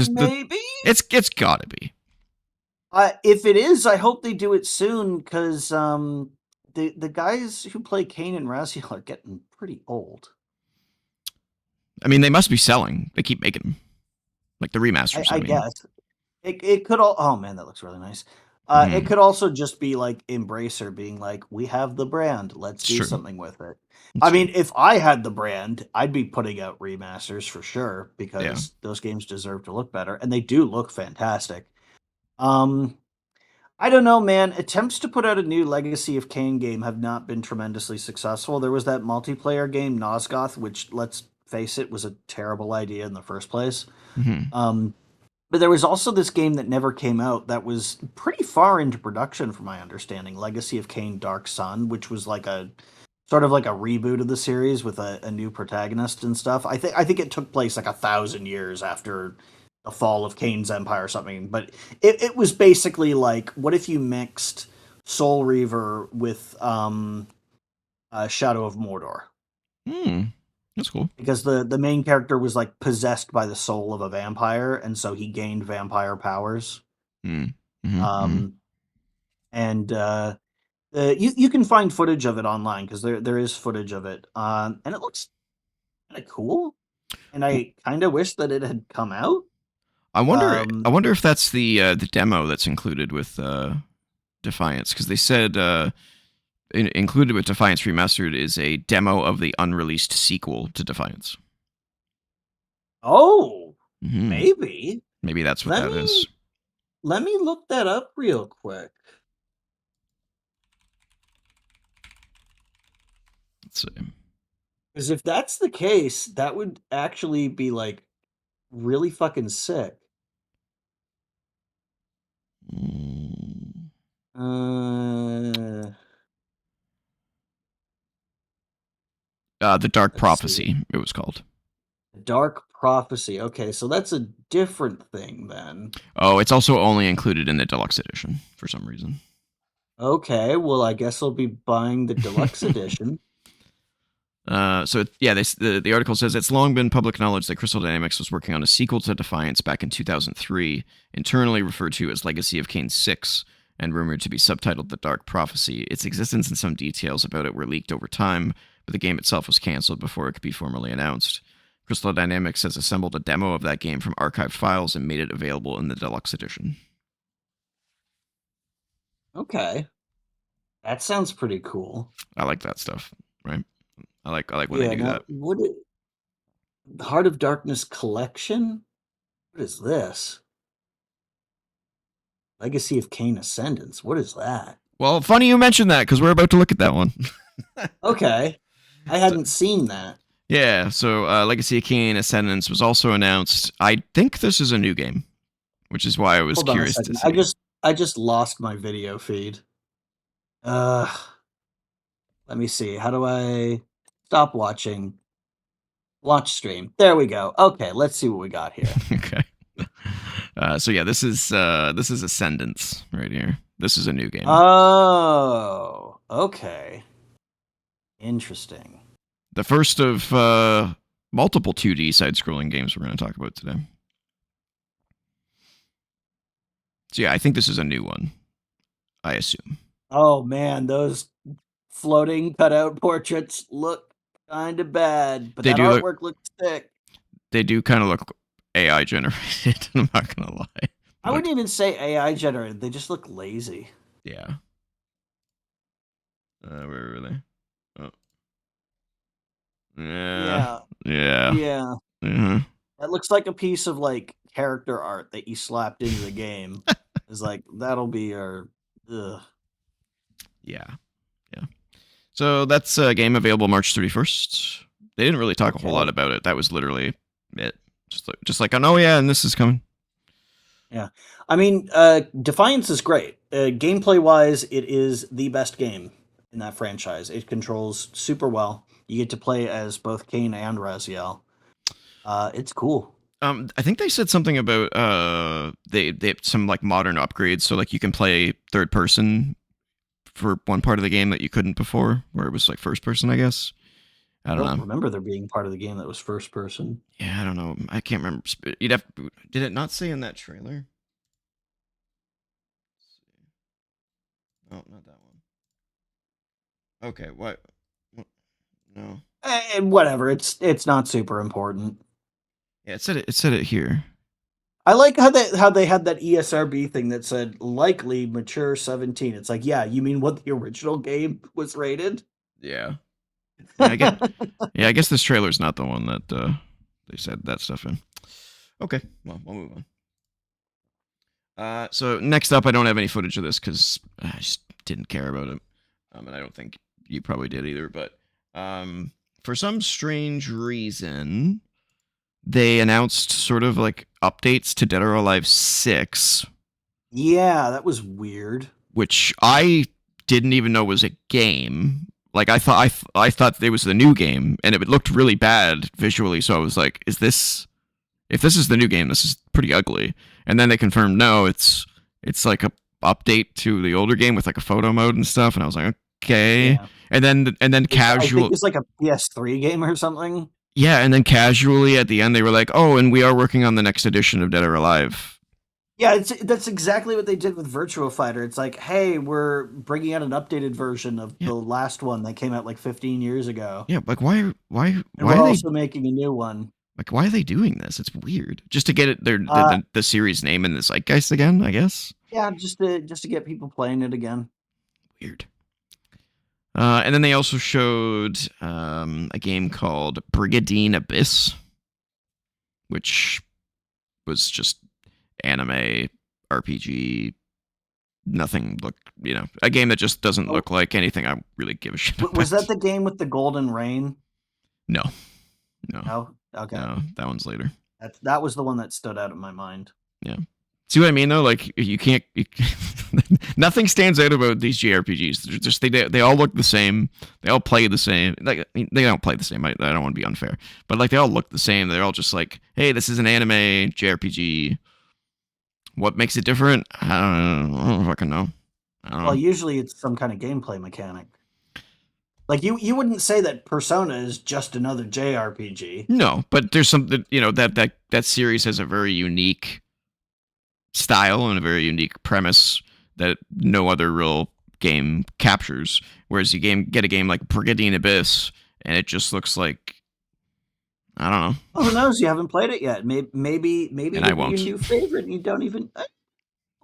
maybe. it's got to be. If it is, I hope they do it soon because the guys who play Kane and Raziel are getting pretty old. I mean, they must be selling. They keep making them, like the remasters. I I mean, guess it could all. Oh man, that looks really nice. It mm-hmm. could also just be like Embracer being like, we have the brand, let's It's do true. something with it. It's I true. mean, if I had the brand, I'd be putting out remasters for sure Yeah. because those games deserve to look better, and they do look fantastic. Um, I don't know, man. Attempts to put out a new Legacy of Kain game have not been tremendously successful. There was that multiplayer game Nosgoth, which, let's face it, was a terrible idea in the first place. Mm-hmm. But there was also this game that never came out that was pretty far into production, from my understanding, Legacy of Kain Dark Sun, which was like a sort of like a reboot of the series with a new protagonist and stuff. I think it took place like 1,000 years after the fall of Kain's empire or something. But it was basically like, what if you mixed Soul Reaver with Shadow of Mordor? Hmm. That's cool. Because the main character was like possessed by the soul of a vampire, and so he gained vampire powers. Mm. Mm-hmm. Mm-hmm. Um, and you can find footage of it online because there is footage of it, and it looks kind of cool. And I kind of wish that it had come out. I wonder. I Um, wonder if that's the demo that's included with Defiance, because they said included with Defiance Remastered is a demo of the unreleased sequel to Defiance. oh, Mm-hmm. maybe. Maybe that's what Let that is. me let me look that up real quick. Let's see. Because if that's the case, that would actually be like really fucking sick. Mm. Uh, The Dark let's see. Prophecy. It was called. Dark Prophecy. Okay, so that's a different thing then. Oh, it's also only included in the deluxe edition for some reason. Okay, well, I guess I'll be buying the deluxe edition. The article says it's long been public knowledge that Crystal Dynamics was working on a sequel to Defiance back in 2003, internally referred to as Legacy of Kain 6, and rumored to be subtitled The Dark Prophecy. Its existence and some details about it were leaked over time, but the game itself was cancelled before it could be formally announced. Crystal Dynamics has assembled a demo of that game from archived files and made it available in the deluxe edition. Okay, that sounds pretty cool. I like that stuff, right? I like when they Yeah. do Now, that. Heart of Darkness collection? What is this? Legacy of Kain Ascendance. What is that? Well, funny you mentioned that because we're about to look at that one. Okay, I So, hadn't seen that. yeah, so Legacy of Kain Ascendance was also announced. I think this is a new game, which is why I was Hold on a curious to second. see. I just lost my video feed. Uh, let me see. How do I stop watching? Watch stream. There we go. Okay, let's see what we got here. Okay. This is Ascendance right here. This is a new game. Oh, okay. Interesting. The first of multiple 2D side-scrolling games we're going to talk about today. So yeah, I think this is a new one. I assume. Oh man, those floating cutout portraits look kind of bad, but They that do look. artwork looks sick. They do kind of look AI generated. I'm not gonna lie. I wouldn't even say AI generated. They just look lazy. Yeah. Where were they? Oh. Yeah. Yeah. Yeah. Yeah. Uh-huh. That looks like a piece of like character art that you slapped into the game. It's like that'll be our ugh. Yeah. Yeah. So that's a game available March 31st. They didn't really talk a whole lot about it. That was literally it. Just like, oh yeah, and this is coming. Yeah. I mean, Defiance is great. Gameplay wise, it is the best game in that franchise. It controls super well. You get to play as both Kain and Raziel. It's cool. I think they said something about they some like modern upgrades, so like you can play third person for one part of the game that you couldn't before, where it was like first person, I guess. I don't know. Remember there being part of the game that was first person. Yeah, I don't know. I can't remember. You'd have. Did it not say in that trailer? Oh, not that one. Okay, what? No. And whatever, it's not super important. Yeah, it said it here. I like how they had that ESRB thing that said likely mature 17. It's like, yeah, you mean what the original game was rated? Yeah. Yeah, I guess this trailer's not the one that they said that stuff in. Okay, well, we'll move on. So next up, I don't have any footage of this because I just didn't care about it, and I don't think you probably did either. But for some strange reason, they announced sort of like updates to Dead or Alive 6. Yeah, that was weird. Which I didn't even know was a game. Like I thought it was the new game, and it looked really bad visually. So I was like, "Is this? If this is the new game, this is pretty ugly." And then they confirmed, no, it's like a update to the older game with like a photo mode and stuff. And I was like, okay. Yeah. And then casual. I think it's like a PS3 game or something. Yeah, and then casually at the end, they were like, "Oh, and we are working on the next edition of Dead or Alive." Yeah, that's exactly what they did with Virtua Fighter. It's like, hey, we're bringing out an updated version of the last one that came out like 15 years ago. Yeah, like why and we're also making a new one. Like, why are they doing this? It's weird. Just to get it the series name in the zeitgeist again, I guess. Yeah, just to get people playing it again. Weird. And then they also showed a game called Brigadine Abyss, which was just anime RPG. Nothing looked, a game that just doesn't look like anything I really give a shit about. Was that the game with the golden rain? No. No? Okay. No, that one's later. That was the one that stood out in my mind. Yeah. See what I mean though? Like you can't. Nothing stands out about these JRPGs. They're just they all look the same. They all play the same. Like I mean, they don't play the same. I don't want to be unfair, but like they all look the same. They're all just like, hey, this is an anime JRPG. What makes it different? I don't fucking know. I don't know. Well, usually it's some kind of gameplay mechanic. Like you wouldn't say that Persona is just another JRPG. No, but there's something, that series has a very unique style and a very unique premise that no other real game captures. Whereas you get a game like Brigandine Abyss, and it just looks like, I don't know. Well, who knows? You haven't played it yet. Maybe And it'll I be won't. your new favorite, and you don't even.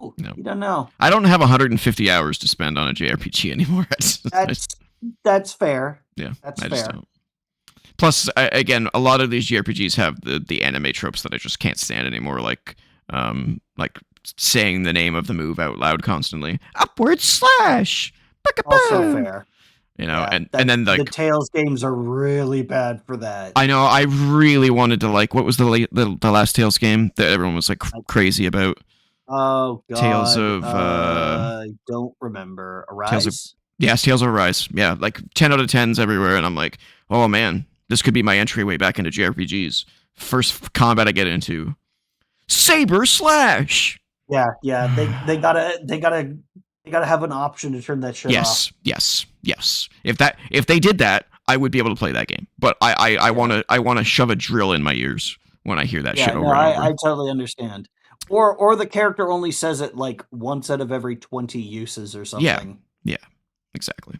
No. You don't know. I don't have 150 hours to spend on a JRPG anymore. That's fair. Yeah, That's I fair. just don't. Plus, again, a lot of these JRPGs have the anime tropes that I just can't stand anymore, like saying the name of the move out loud constantly. Upward slash. Also fair. Yeah, and then like the Tales games are really bad for that. I know. I really wanted to like, what was the last Tales game that everyone was like crazy about? Oh God, Tales of I don't remember. Arise. Tales of Arise. Yeah, like 10 out of 10s everywhere, and I'm like, oh man, this could be my entryway back into JRPGs. First combat I get into, Saber Slash. Yeah. They gotta have an option to turn that shit off. Yes. If they did that, I would be able to play that game. But I want to shove a drill in my ears when I hear that shit over and over. I totally understand. Or the character only says it like once out of every 20 uses or something. Yeah, exactly.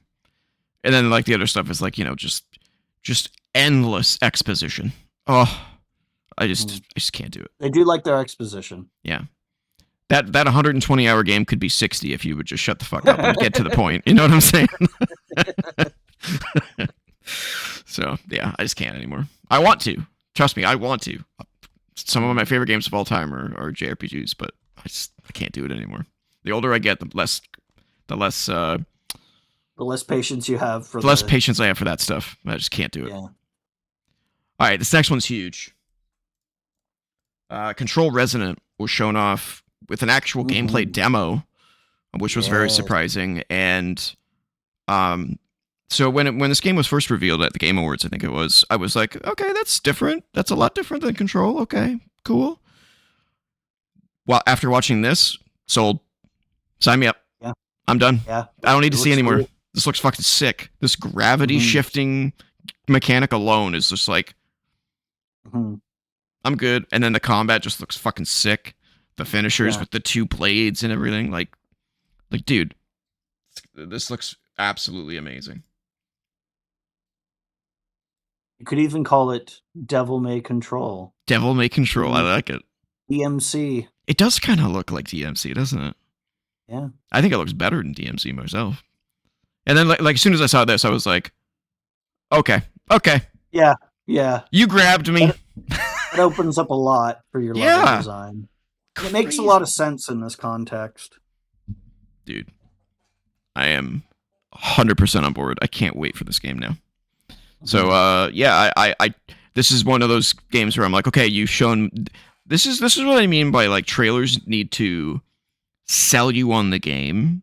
And then like the other stuff is like, just endless exposition. Oh, I just can't do it. They do like their exposition. Yeah. That 120-hour game could be 60 if you would just shut the fuck up and get to the point. You know what I'm saying? So, yeah, I just can't anymore. I want to. Trust me, I want to. Some of my favorite games of all time are JRPGs, but I can't do it anymore. The older I get, the less patience you have for the less patience I have for that stuff. I just can't do it. Yeah. All right, this next one's huge. Control Resonant was shown off with an actual gameplay demo, which was very surprising. And so when this game was first revealed at the Game Awards, I think it was, I was like, okay, that's different. That's a lot different than Control. Okay, cool. Well, after watching this, sold. Sign me up. Yeah. I'm done. Yeah. I don't need to see anymore. Cool. This looks fucking sick. This gravity shifting mechanic alone is just like, I'm good. And then the combat just looks fucking sick. The finishers with the two blades and everything. Like, dude, this looks absolutely amazing. You could even call it Devil May Control. Devil May Control. I like it. DMC. It does kind of look like DMC, doesn't it? Yeah. I think it looks better than DMC myself. And then, like as soon as I saw this, I was like, okay. Yeah. You grabbed me. It opens up a lot for your level design. It makes a lot of sense in this context. Dude, I am 100% on board. I can't wait for this game now. So, I this is one of those games where I'm like, okay, you've shown. This is what I mean by like trailers need to sell you on the game,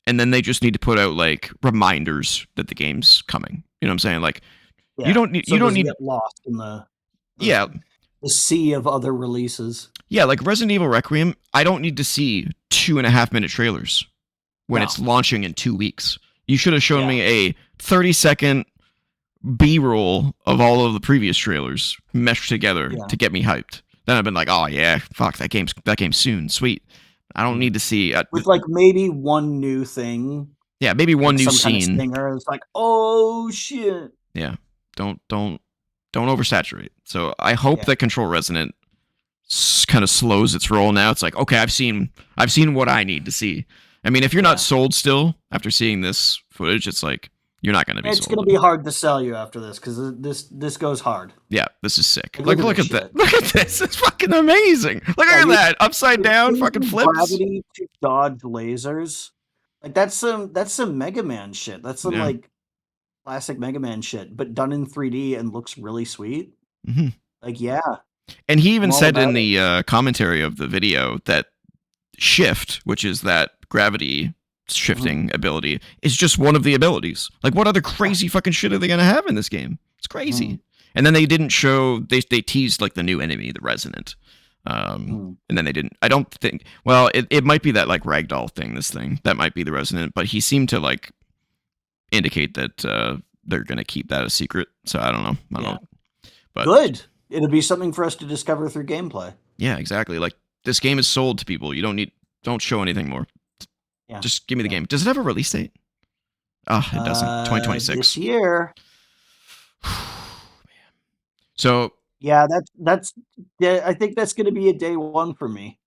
and then they just need to put out like reminders that the game's coming. You know what I'm saying? Like, you don't need get lost in the the sea of other releases. Yeah, like Resident Evil Requiem, I don't need to see 2.5-minute trailers when it's launching in 2 weeks. You should have shown me a 30-second B-roll of all of the previous trailers meshed together to get me hyped. Then I've been like, oh yeah, fuck, that game's soon, sweet. I don't need to see with like maybe one new thing. Yeah, maybe one new some scene. Kind of stinger. It's like, oh shit. Yeah, don't oversaturate. So I hope that Control Resonant kind of slows its roll now. It's like, okay, I've seen what I need to see. I mean, if you're not sold still after seeing this footage, it's like you're not going to be sold. It's going to be hard to sell you after this because this goes hard. Yeah, this is sick. Like look at that. Look at this. It's fucking amazing. Look at that. Upside down fucking flips. Gravity to dodge lasers. Like that's some Mega Man shit. That's some like classic Mega Man shit, but done in 3D and looks really sweet. Mm-hmm. Like, yeah. And he even said in the commentary of the video that shift, which is that gravity shifting ability, is just one of the abilities. Like, what other crazy fucking shit are they gonna have in this game? It's crazy. And then they didn't show. They teased like the new enemy, the Resonant. And then they didn't. I don't think. Well, it might be that like ragdoll thing. This thing that might be the Resonant, but he seemed to like indicate that they're gonna keep that a secret. So I don't know. I don't know. But good. It'll be something for us to discover through gameplay. Yeah, exactly. Like, this game is sold to people. You don't show anything more. Yeah. Just give me the game. Does it have a release date? Oh, it doesn't. 2026. This year. So yeah, that's. I think that's going to be a day one for me.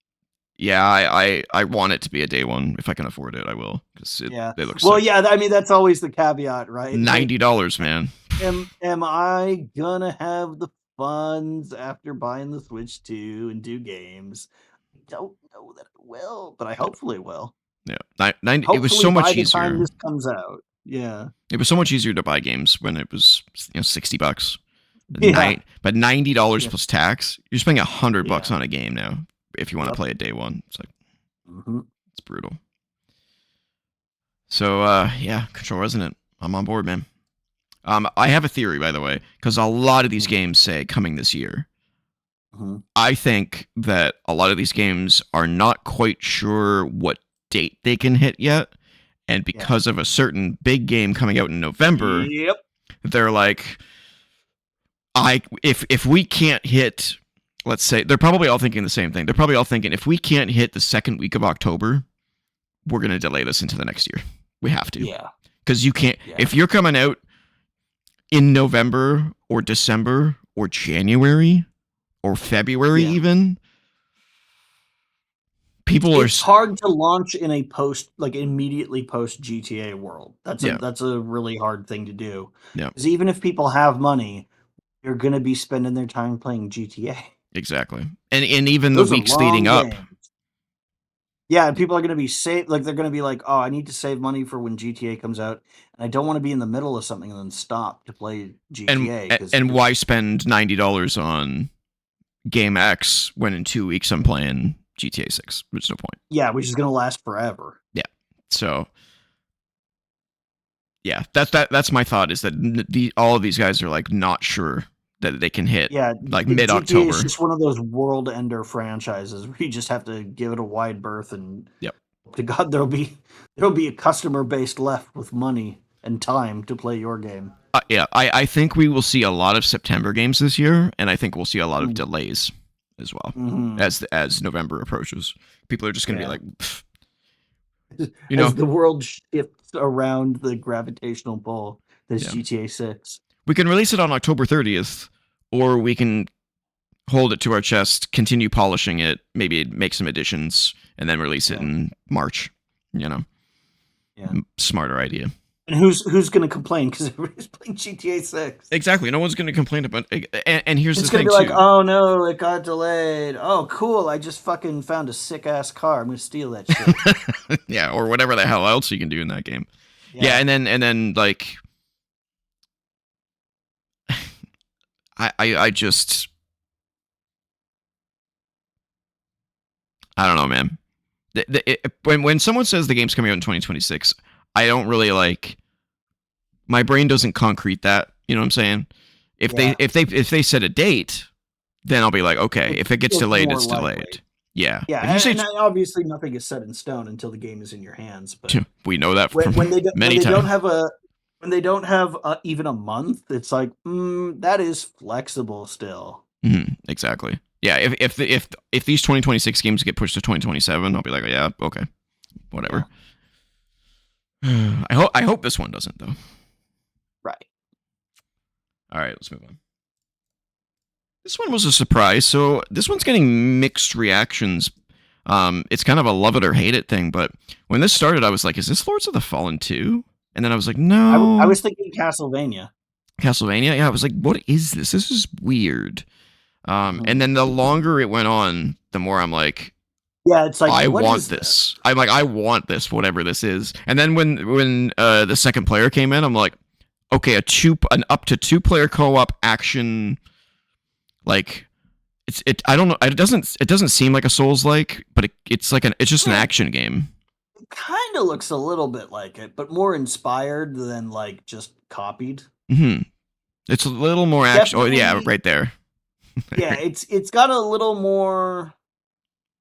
Yeah, I want it to be a day one. If I can afford it, I will. Because it looks. Well, yeah. I mean, that's always the caveat, right? $90, man. Am I gonna have the funds after buying the Switch 2 and do games? I don't know that I will, but I hopefully will. Yeah, it was so much easier. By the time this comes out, yeah, it was so much easier to buy games when it was $60. Yeah. But $90 plus tax, you're spending $100 on a game now if you want to play it day one. It's like it's brutal. So Control Resonant, I'm on board, man. I have a theory, by the way, because a lot of these games say coming this year. I think that a lot of these games are not quite sure what date they can hit yet, and because of a certain big game coming out in November, they're like, if we can't hit, let's say, they're probably all thinking the same thing. They're probably all thinking, if we can't hit the second week of October, we're going to delay this into the next year. We have to. Yeah. Because you can't, if you're coming out in November or December or January or February even, it's hard to launch in a immediately post GTA world. That's a really hard thing to do. Yeah. Because even if people have money, they're going to be spending their time playing GTA. Exactly. And even the weeks leading up. Yeah, and people are going to be they're going to be like, oh, I need to save money for when GTA comes out, and I don't want to be in the middle of something and then stop to play GTA. And why spend $90 on Game X when in 2 weeks I'm playing GTA 6? There's no point. Yeah, which is going to last forever. Yeah. So, yeah, that's my thought, is that all of these guys are like not sure that they can hit like mid-October. It's just one of those world ender franchises where you just have to give it a wide berth, and to God there'll be a customer base left with money and time to play your game. I think we will see a lot of September games this year, and I think we'll see a lot of delays as well as November approaches. People are just going to be like, as the world shifts around the gravitational pull, there's GTA 6. We can release it on October 30th, or we can hold it to our chest, continue polishing it, maybe make some additions, and then release it in March. Smarter idea. And who's going to complain? Because everybody's playing GTA 6. Exactly. No one's going to complain about it. And here's the thing, too. It's going to be like, oh no, it got delayed. Oh, cool. I just fucking found a sick-ass car. I'm going to steal that shit. Yeah, or whatever the hell else you can do in that game. Yeah, and then like... I just... I don't know, man. When someone says the game's coming out in 2026, I don't really like... My brain doesn't concrete that. You know what I'm saying? If they set a date, then I'll be like, okay. If it gets delayed, it's delayed. Yeah. Yeah. And obviously, nothing is set in stone until the game is in your hands. But we know that from when they many times. When they don't have even a month, it's like that is flexible still. Exactly. Yeah. If these 2026 games get pushed to 2027, I'll be like, yeah, okay, whatever. Yeah. I hope this one doesn't, though. Right. All right, let's move on. This one was a surprise. So this one's getting mixed reactions. It's kind of a love it or hate it thing. But when this started, I was like, is this Lords of the Fallen 2? And then I was like, no. I was thinking Castlevania. Castlevania? Yeah, I was like, what is this? This is weird. And then the longer it went on, the more I'm like, yeah, it's like, I want this. I'm like, I want this, whatever this is. And then when the second player came in, I'm like, okay, an up to 2-player co-op action, like I don't know. It doesn't seem like a Souls-like, but it's just an action game. It kind of looks a little bit like it, but more inspired than like just copied. It's a little more action. Oh yeah, right there. Yeah, it's got a little more.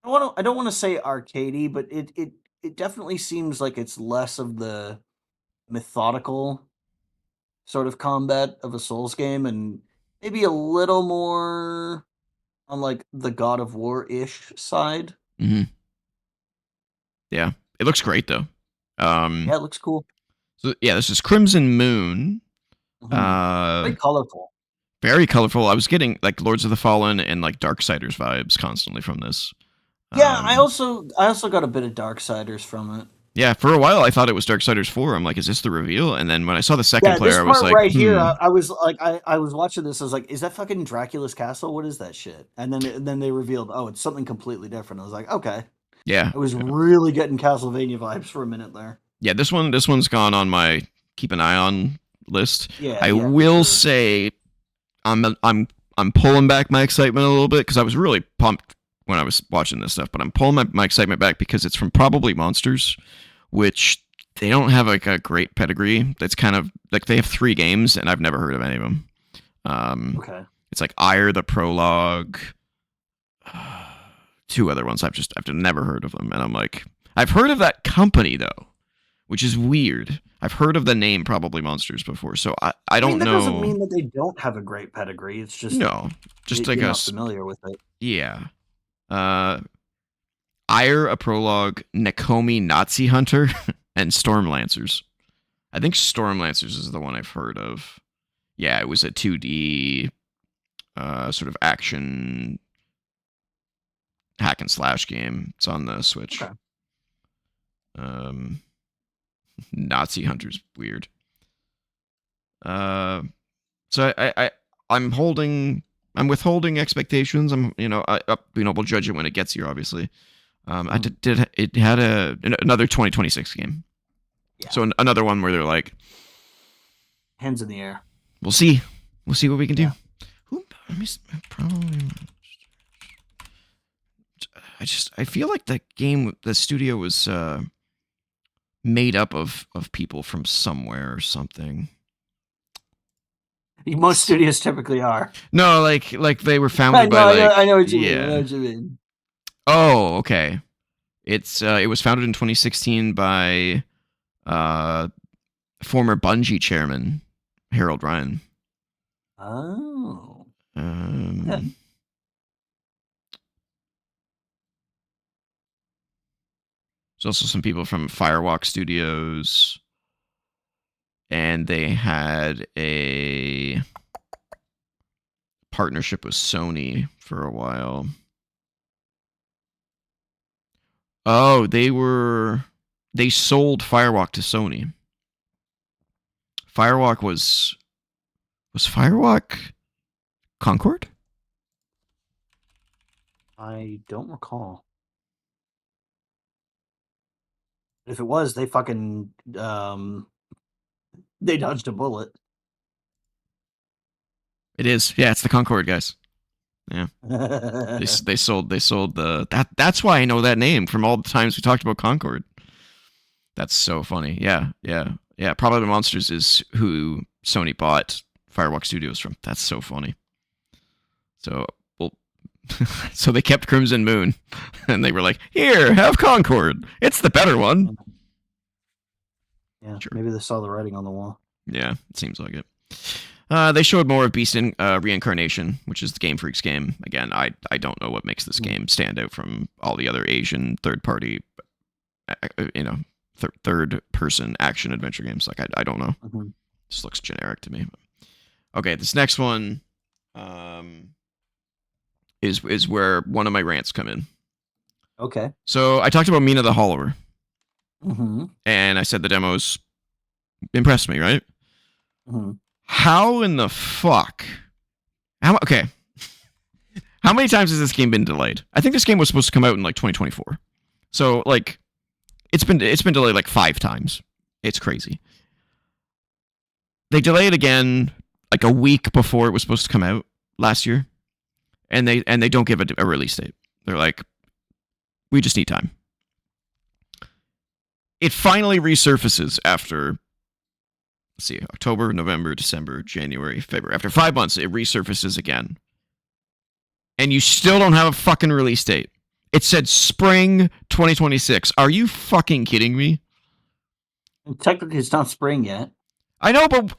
I don't want to say arcadey, but it definitely seems like it's less of the methodical sort of combat of a Souls game, and maybe a little more on like the God of War ish side. Yeah, it looks great though. Yeah, it looks cool. So yeah, this is Crimson Moon. Very colorful. Very colorful. I was getting like Lords of the Fallen and like Darksiders vibes constantly from this. Yeah, I also got a bit of Darksiders from it. Yeah, for a while I thought it was Darksiders 4. I'm like, is this the reveal? And then when I saw the second player, this I was part like, right here, I was like, I was watching this. I was like, is that fucking Dracula's castle? What is that shit? And then they revealed, oh, it's something completely different. I was like, okay. Yeah, I was really getting Castlevania vibes for a minute there. Yeah, this one's gone on my keep an eye on list. Yeah, I will say, I'm pulling back my excitement a little bit because I was really pumped when I was watching this stuff, but I'm pulling my excitement back because it's from Probably Monsters, which they don't have like a great pedigree. That's kind of like they have 3 games and I've never heard of any of them. Okay. It's like Ire the Prologue, 2 other ones I've never heard of them, and I'm like, I've heard of that company though, which is weird. I've heard of the name Probably Monsters before, so I don't know. That doesn't mean that they don't have a great pedigree. It's just like you're not familiar with it. Yeah. Ire a Prologue, Nakomi Nazi Hunter, and Stormlancers. I think Stormlancers is the one I've heard of. Yeah, it was a 2D sort of action hack and slash game. It's on the Switch. Okay. Nazi Hunter's weird. So I'm withholding expectations. We'll judge it when it gets here, obviously. It had another 2026 game. Yeah. So another one where they're like, hands in the air. We'll see what we can do. Probably. I feel like the studio was made up of people from somewhere or something. Most studios typically are. No, like they were founded by I know what you mean. I know what you mean. Oh, okay. It was founded in 2016 by former Bungie chairman Harold Ryan. Oh. Yeah. There's also some people from Firewalk Studios, and they had a partnership with Sony for a while. Oh, they sold Firewalk to Sony. Firewalk was Firewalk Concord? I don't recall. If it was, they fucking they dodged a bullet. It is. Yeah, it's the Concord guys. Yeah. they sold the that's why I know that name from all the times we talked about Concord. That's so funny. Yeah. Probably the Monsters is who Sony bought Firewalk Studios from. That's so funny. So so they kept Crimson Moon, and they were like, "Here, have Concord. It's the better one." Yeah, sure. Maybe they saw the writing on the wall. Yeah, it seems like it. They showed more of Beast Reincarnation, which is the Game Freak's game. Again, I don't know what makes this game stand out from all the other Asian third-party, third-person action adventure games. Like, I don't know. Mm-hmm. Just looks generic to me. Okay, this next one is where one of my rants come in. Okay. So I talked about Mina the Hollower. Mm-hmm. And I said the demos impressed me, right? Mm-hmm. How in the fuck? Okay. How many times has this game been delayed? I think this game was supposed to come out in like 2024. So like it's been delayed like 5 times. It's crazy. They delayed again like a week before it was supposed to come out last year. and they don't give a release date. They're like, we just need time. It finally resurfaces after, let's see, October, November, December, January, February. After 5 months, it resurfaces again. And you still don't have a fucking release date. It said spring 2026. Are you fucking kidding me? Technically, it's not spring yet. I know, but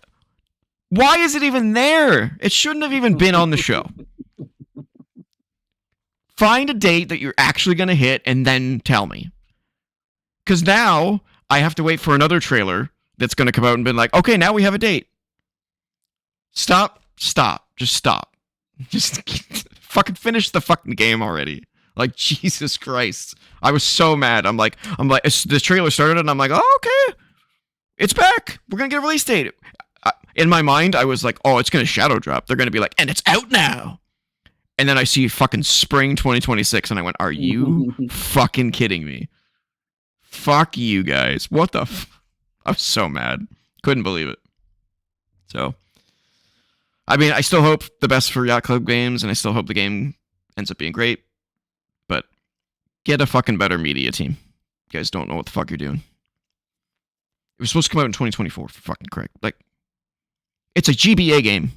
why is it even there? It shouldn't have even been on the show. Find a date that you're actually going to hit and then tell me. Because now I have to wait for another trailer that's going to come out and be like, okay, now we have a date. Stop. Just stop. Just fucking finish the fucking game already. Like, Jesus Christ. I was so mad. I'm like, the trailer started and I'm like, oh, okay. It's back. We're going to get a release date. In my mind, I was like, oh, it's going to shadow drop. They're going to be like, and it's out now. And then I see fucking spring 2026 and I went, are you fucking kidding me? Fuck you guys. What the I was so mad. Couldn't believe it. So, I mean, I still hope the best for Yacht Club games, and I still hope the game ends up being great. But get a fucking better media team. You guys don't know what the fuck you're doing. It was supposed to come out in 2024, for fucking correct. Like, it's a GBA game.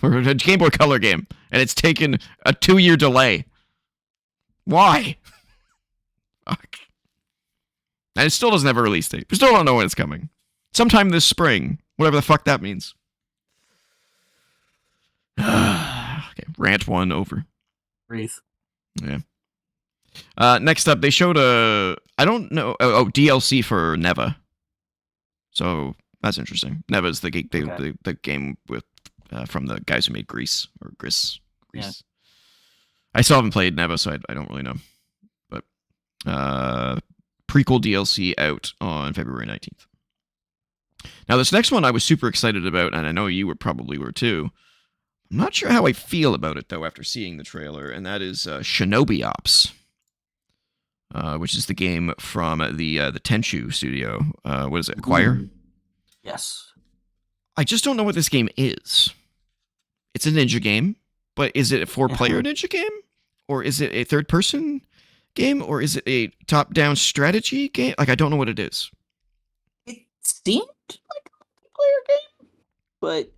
Or a Game Boy Color game. And it's taken a 2-year delay. Why? Fuck. And it still doesn't have a release date. We still don't know when it's coming. Sometime this spring. Whatever the fuck that means. Okay, rant 1 over. Breathe. Yeah. Next up, they showed I don't know. DLC for Neva. So that's interesting. Neva is the game with from the guys who made Grease or Gris. Yeah. I still haven't played Neva, so I don't really know. But prequel DLC out on February 19th. Now, this next one I was super excited about, and I know you probably were too. I'm not sure how I feel about it, though, after seeing the trailer, and that is Shinobi Ops, which is the game from the Tenchu studio. What is it, Acquire? Yes. I just don't know what this game is. It's a ninja game, but is it a 4-player ninja game? Or is it a third-person game? Or is it a top-down strategy game? Like, I don't know what it is. It seemed like a multiplayer game, but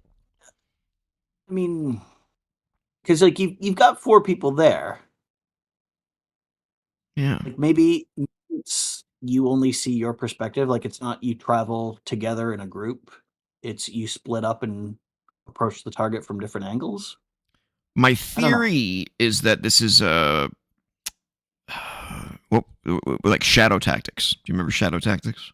I mean, because like you've got 4 people there. Yeah. Like maybe it's you only see your perspective. Like it's not you travel together in a group. It's you split up and approach the target from different angles. My theory is that this is like Shadow Tactics. Do you remember Shadow Tactics?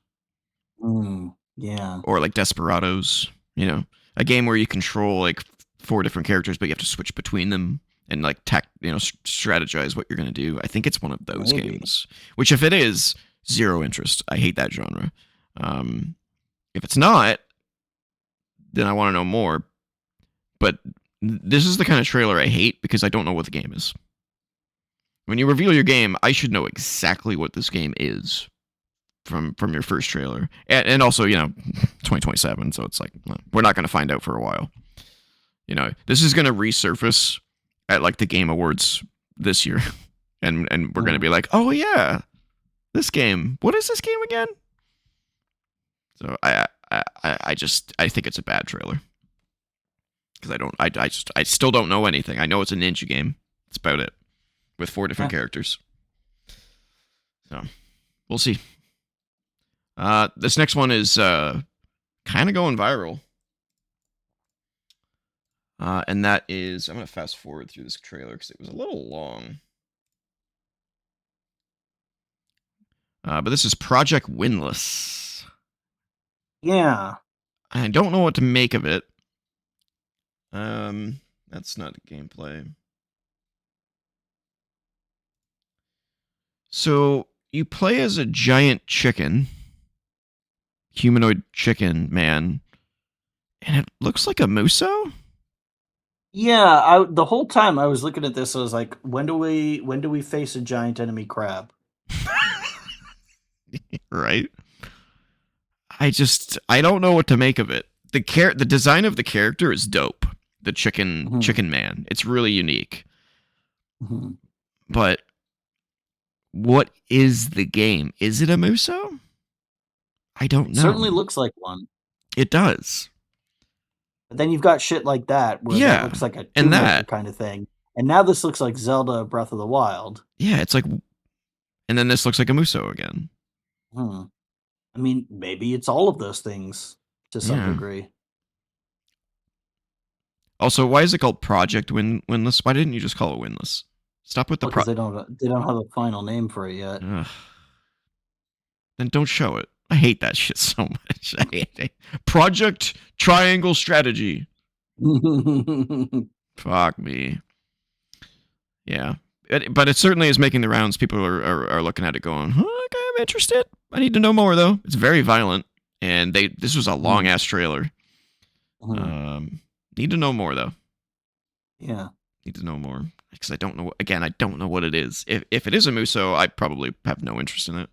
Yeah. Or like Desperados, you know, a game where you control like 4 different characters, but you have to switch between them and like strategize what you're gonna do. I think it's one of those games. Which, if it is, zero interest. I hate that genre. If it's not, then I want to know more. But this is the kind of trailer I hate because I don't know what the game is. When you reveal your game, I should know exactly what this game is from your first trailer. And also, 2027, so it's like, we're not going to find out for a while. This is going to resurface at like the Game Awards this year. And we're going to be like, oh yeah, this game. What is this game again? So I think it's a bad trailer. Because I still don't know anything. I know it's a ninja game. That's about it. With 4 different characters. So, we'll see. This next one is kind of going viral. And that is, I'm going to fast forward through this trailer because it was a little long. But this is Project Windless. Yeah. I don't know what to make of it. That's not the gameplay. So you play as a giant chicken, humanoid chicken man, and it looks like a muso. Yeah, the whole time I was looking at this, I was like, when do we face a giant enemy crab? Right. I don't know what to make of it. The design of the character is dope. The chicken man. It's really unique. Mhm. But what is the game? Is it a Muso? I don't It know. certainly looks like one. It does. But then you've got shit like that where that Yeah. looks like a And Tomb Raider that. kind of thing. And now this looks like Zelda Breath of the Wild. Yeah, it's like, and then this looks like a Muso again. Hmm. I mean, maybe it's all of those things to some Yeah. degree. Also, why is it called Project Winless? Why didn't you just call it Winless? Stop with the Because they don't have a final name for it yet. Ugh. Then don't show it. I hate that shit so much. I hate it. Project Triangle Strategy. Fuck me. Yeah. But it certainly is making the rounds. People are looking at it going, huh, okay, I'm interested. I need to know more, though. It's very violent. And this was a long ass trailer. Need to know more, though. Yeah. Need to know more. Because I don't know. Again, I don't know what it is. If it is a Muso, I probably have no interest in it.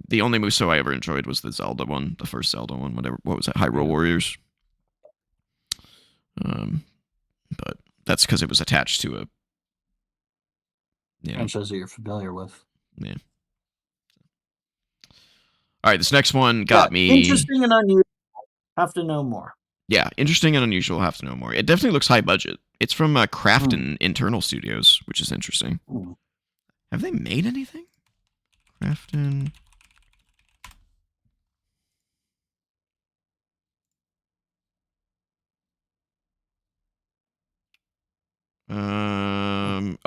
The only Muso I ever enjoyed was the Zelda one, the first Zelda one, whatever. What was that? Hyrule Warriors. But that's because it was attached to a franchise that you're familiar with. Yeah. All right, this next one got me interesting and unusual. Have to know more. Yeah, interesting and unusual. Have to know more. It definitely looks high budget. It's from Crafton Internal Studios, which is interesting. Have they made anything? Crafton.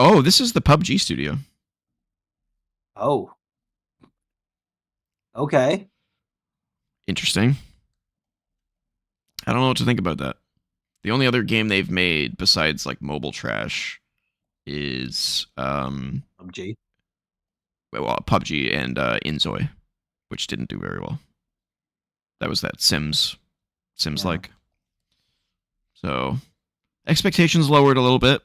Oh, this is the PUBG studio. Oh. Okay. Interesting. I don't know what to think about that. The only other game they've made besides like mobile trash is PUBG. Well, PUBG and Inzoi, which didn't do very well. That was that Sims like. So expectations lowered a little bit,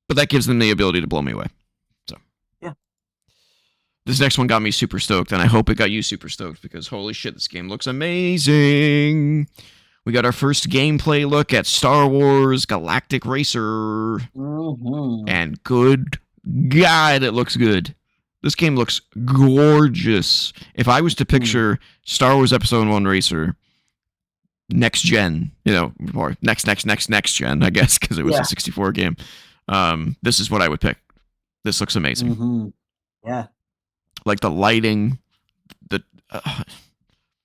but that gives them the ability to blow me away. So yeah, this next one got me super stoked, and I hope it got you super stoked because holy shit, this game looks amazing. We got our first gameplay look at Star Wars Galactic Racer, and good God, it looks good. This game looks gorgeous. If I was to picture Star Wars Episode 1 Racer, next gen, or next gen, I guess, because it was a 64 game, this is what I would pick. This looks amazing. Yeah. Like the lighting, the...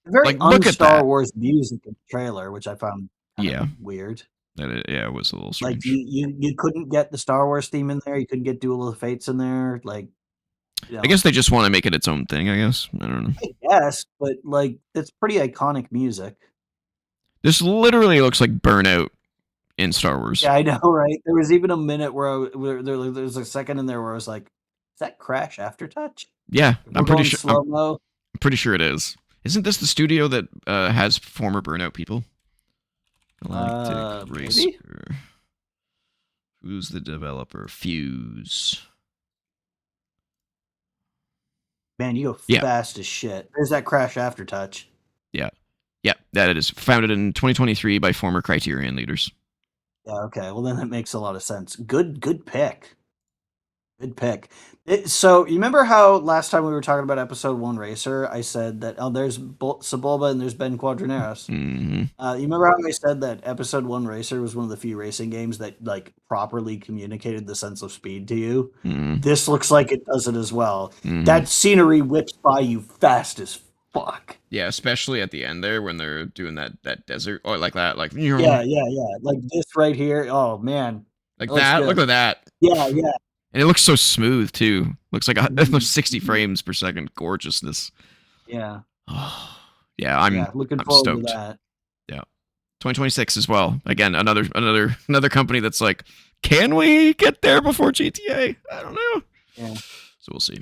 very un-Star Wars music in the trailer, which I found kind of weird. It was a little strange. Like, you couldn't get the Star Wars theme in there. You couldn't get Duel of the Fates in there. Like, I guess they just want to make it its own thing, I guess. I don't know. I guess, but, like, it's pretty iconic music. This literally looks like Burnout in Star Wars. Yeah, I know, right? There was even a minute where there was a second in there where I was like, is that Crash Aftertouch? Yeah, I'm pretty sure. Slow-mo? I'm pretty sure it is. Isn't this the studio that has former Burnout people? Galactic Racer. Maybe? Who's the developer? Fuse. Man, you go fast as shit. There's that Crash Aftertouch. Yeah. Yeah, that it is. Founded in 2023 by former Criterion leaders. Yeah, okay. Well, then that makes a lot of sense. Good pick. Good pick. So, you remember how last time we were talking about Episode 1 Racer, I said that, there's Sebulba and there's Ben Quadraneros. You remember how I said that Episode 1 Racer was one of the few racing games that, like, properly communicated the sense of speed to you? This looks like it does it as well. That scenery whips by you fast as fuck. Yeah, especially at the end there when they're doing that desert, or like that, like... Yeah. Like this right here. Oh, man. Like that. Look at that. Yeah. And it looks so smooth too. Looks like 60 frames per second gorgeousness. Yeah. Oh, yeah, I'm looking forward stoked. to that. Yeah. 2026 as well. Again, another company that's like, can we get there before GTA? I don't know. Yeah. So we'll see.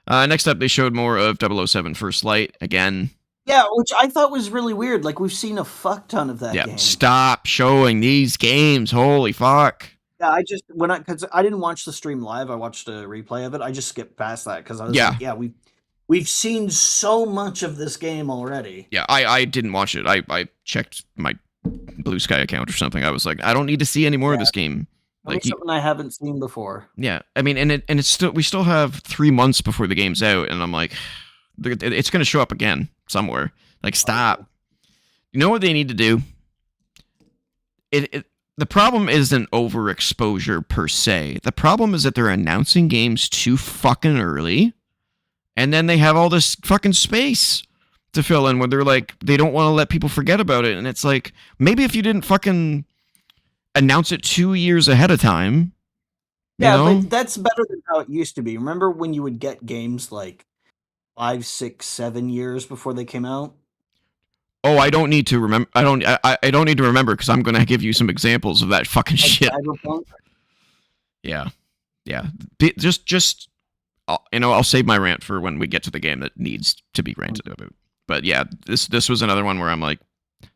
Next up, they showed more of 007 First Light again. Yeah, which I thought was really weird. Like, we've seen a fuck ton of that game. Yeah, stop showing these games. Holy fuck. Yeah, because I didn't watch the stream live. I watched a replay of it. I just skipped past that because I was like, yeah, we've seen so much of this game already. Yeah, I didn't watch it. I checked my BlueSky account or something. I was like, I don't need to see any more of this game. Tell me Like you, something I haven't seen before. yeah. I mean, and it's still we still have 3 months before the game's out, and I'm like, it's going to show up again somewhere. Like, Oh, stop. You know what they need to do? It the problem isn't overexposure per se. The problem is that they're announcing games too fucking early, and then they have all this fucking space to fill in where they're like they don't want to let people forget about it, and it's like maybe if you didn't fucking announce it 2 years ahead of time, you yeah, know. but that's better than how it used to be. Remember when you would get games like 5, 6, 7 years before they came out? Oh, I don't need to remember. I don't need to remember because I'm gonna give you some examples of that fucking Like shit. Cyberpunk? Yeah, yeah. Just I'll save my rant for when we get to the game that needs to be ranted about. But yeah, this was another one where I'm like,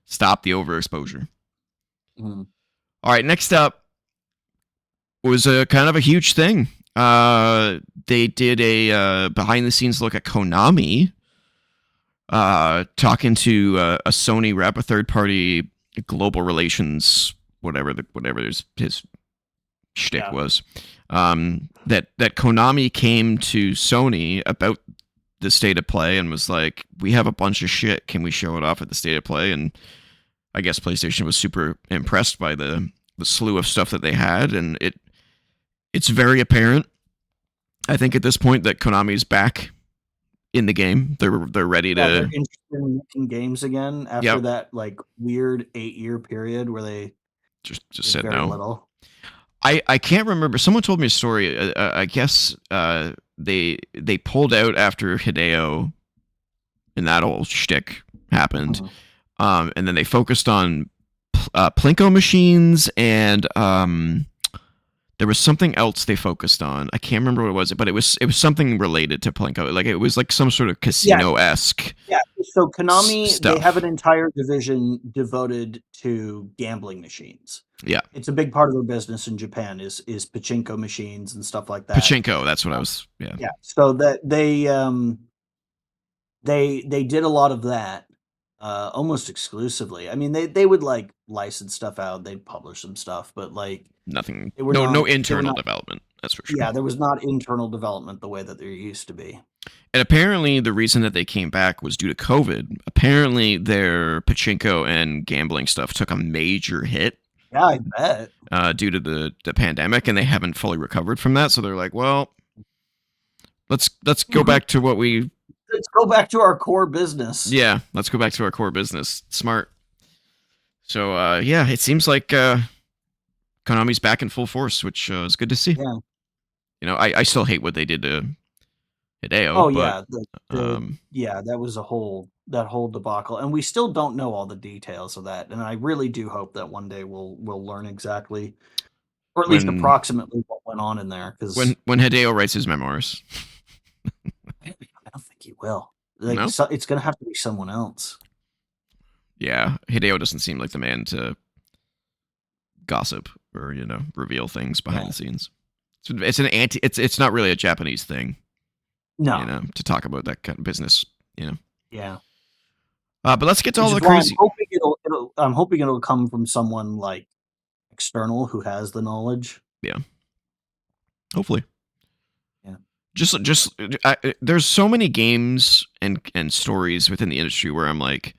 stop the overexposure. Mm-hmm. All right, next up was a kind of a huge thing. They did a behind the scenes look at Konami, talking to a Sony rep, a third party global relations, whatever his shtick was. That Konami came to Sony about the state of play and was like, "We have a bunch of shit. Can we show it off at the state of play?" And I guess PlayStation was super impressed by the slew of stuff that they had, and it's very apparent, I think, at this point that Konami's back in the game. They're ready Yeah, they're to. interested in making games again after Yep. that like weird 8-year period where they Just did said very no. little. I can't remember. Someone told me a story. I guess they pulled out after Hideo and that whole shtick happened, and then they focused on Plinko machines, and there was something else they focused on. I can't remember what it was, but it was something related to Plinko. Like it was like some sort of casino esque. Yeah. So Konami, they have Stuff. an entire division devoted to gambling machines. Yeah, It's a big part of their business in Japan is pachinko machines and stuff like that. Pachinko. That's what I was. Yeah. Yeah. So that they did a lot of that almost exclusively. I mean, they would like license stuff out, they'd publish some stuff, but like Nothing. they were No not they were internal not development. That's for sure. yeah, there was not internal development the way that there used to be. And apparently, the reason that they came back was due to COVID. Apparently, their pachinko and gambling stuff took a major hit Yeah, I bet. due to the pandemic, and they haven't fully recovered from that. So they're like, well, let's go back to what we. Let's go back to our core business. Yeah, let's go back to our core business. Smart. So yeah, it seems like Konami's back in full force, which is good to see. Yeah. You know, I still hate what they did to Oh Hideo, but yeah, yeah, that was that whole debacle, and we still don't know all the details of that. And I really do hope that one day we'll learn exactly, or at least when approximately, what went on in there. Because when Hideo writes his memoirs, I don't think he will. Like, no, it's gonna have to be someone else. yeah, Hideo doesn't seem like the man to gossip or reveal things behind Yeah. the scenes. It's an anti. It's not really a Japanese thing, No. to talk about that kind of business. Yeah. But let's get to all Which the is why crazy. I'm hoping it'll come from someone like external who has the knowledge. Yeah, hopefully. Yeah. Just there's so many games and stories within the industry where I'm like,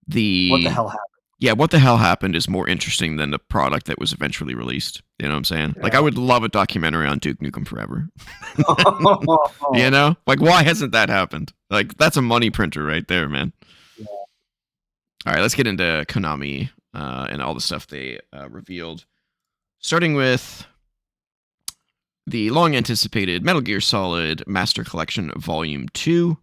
What the hell happened? yeah, what the hell happened is more interesting than the product that was eventually released. You know what I'm saying? Like, I Yeah. would love a documentary on Duke Nukem Forever. Like, why hasn't that happened? Like, that's a money printer right there, man. Yeah. All right, let's get into Konami and all the stuff they revealed. Starting with the long anticipated Metal Gear Solid Master Collection Volume 2,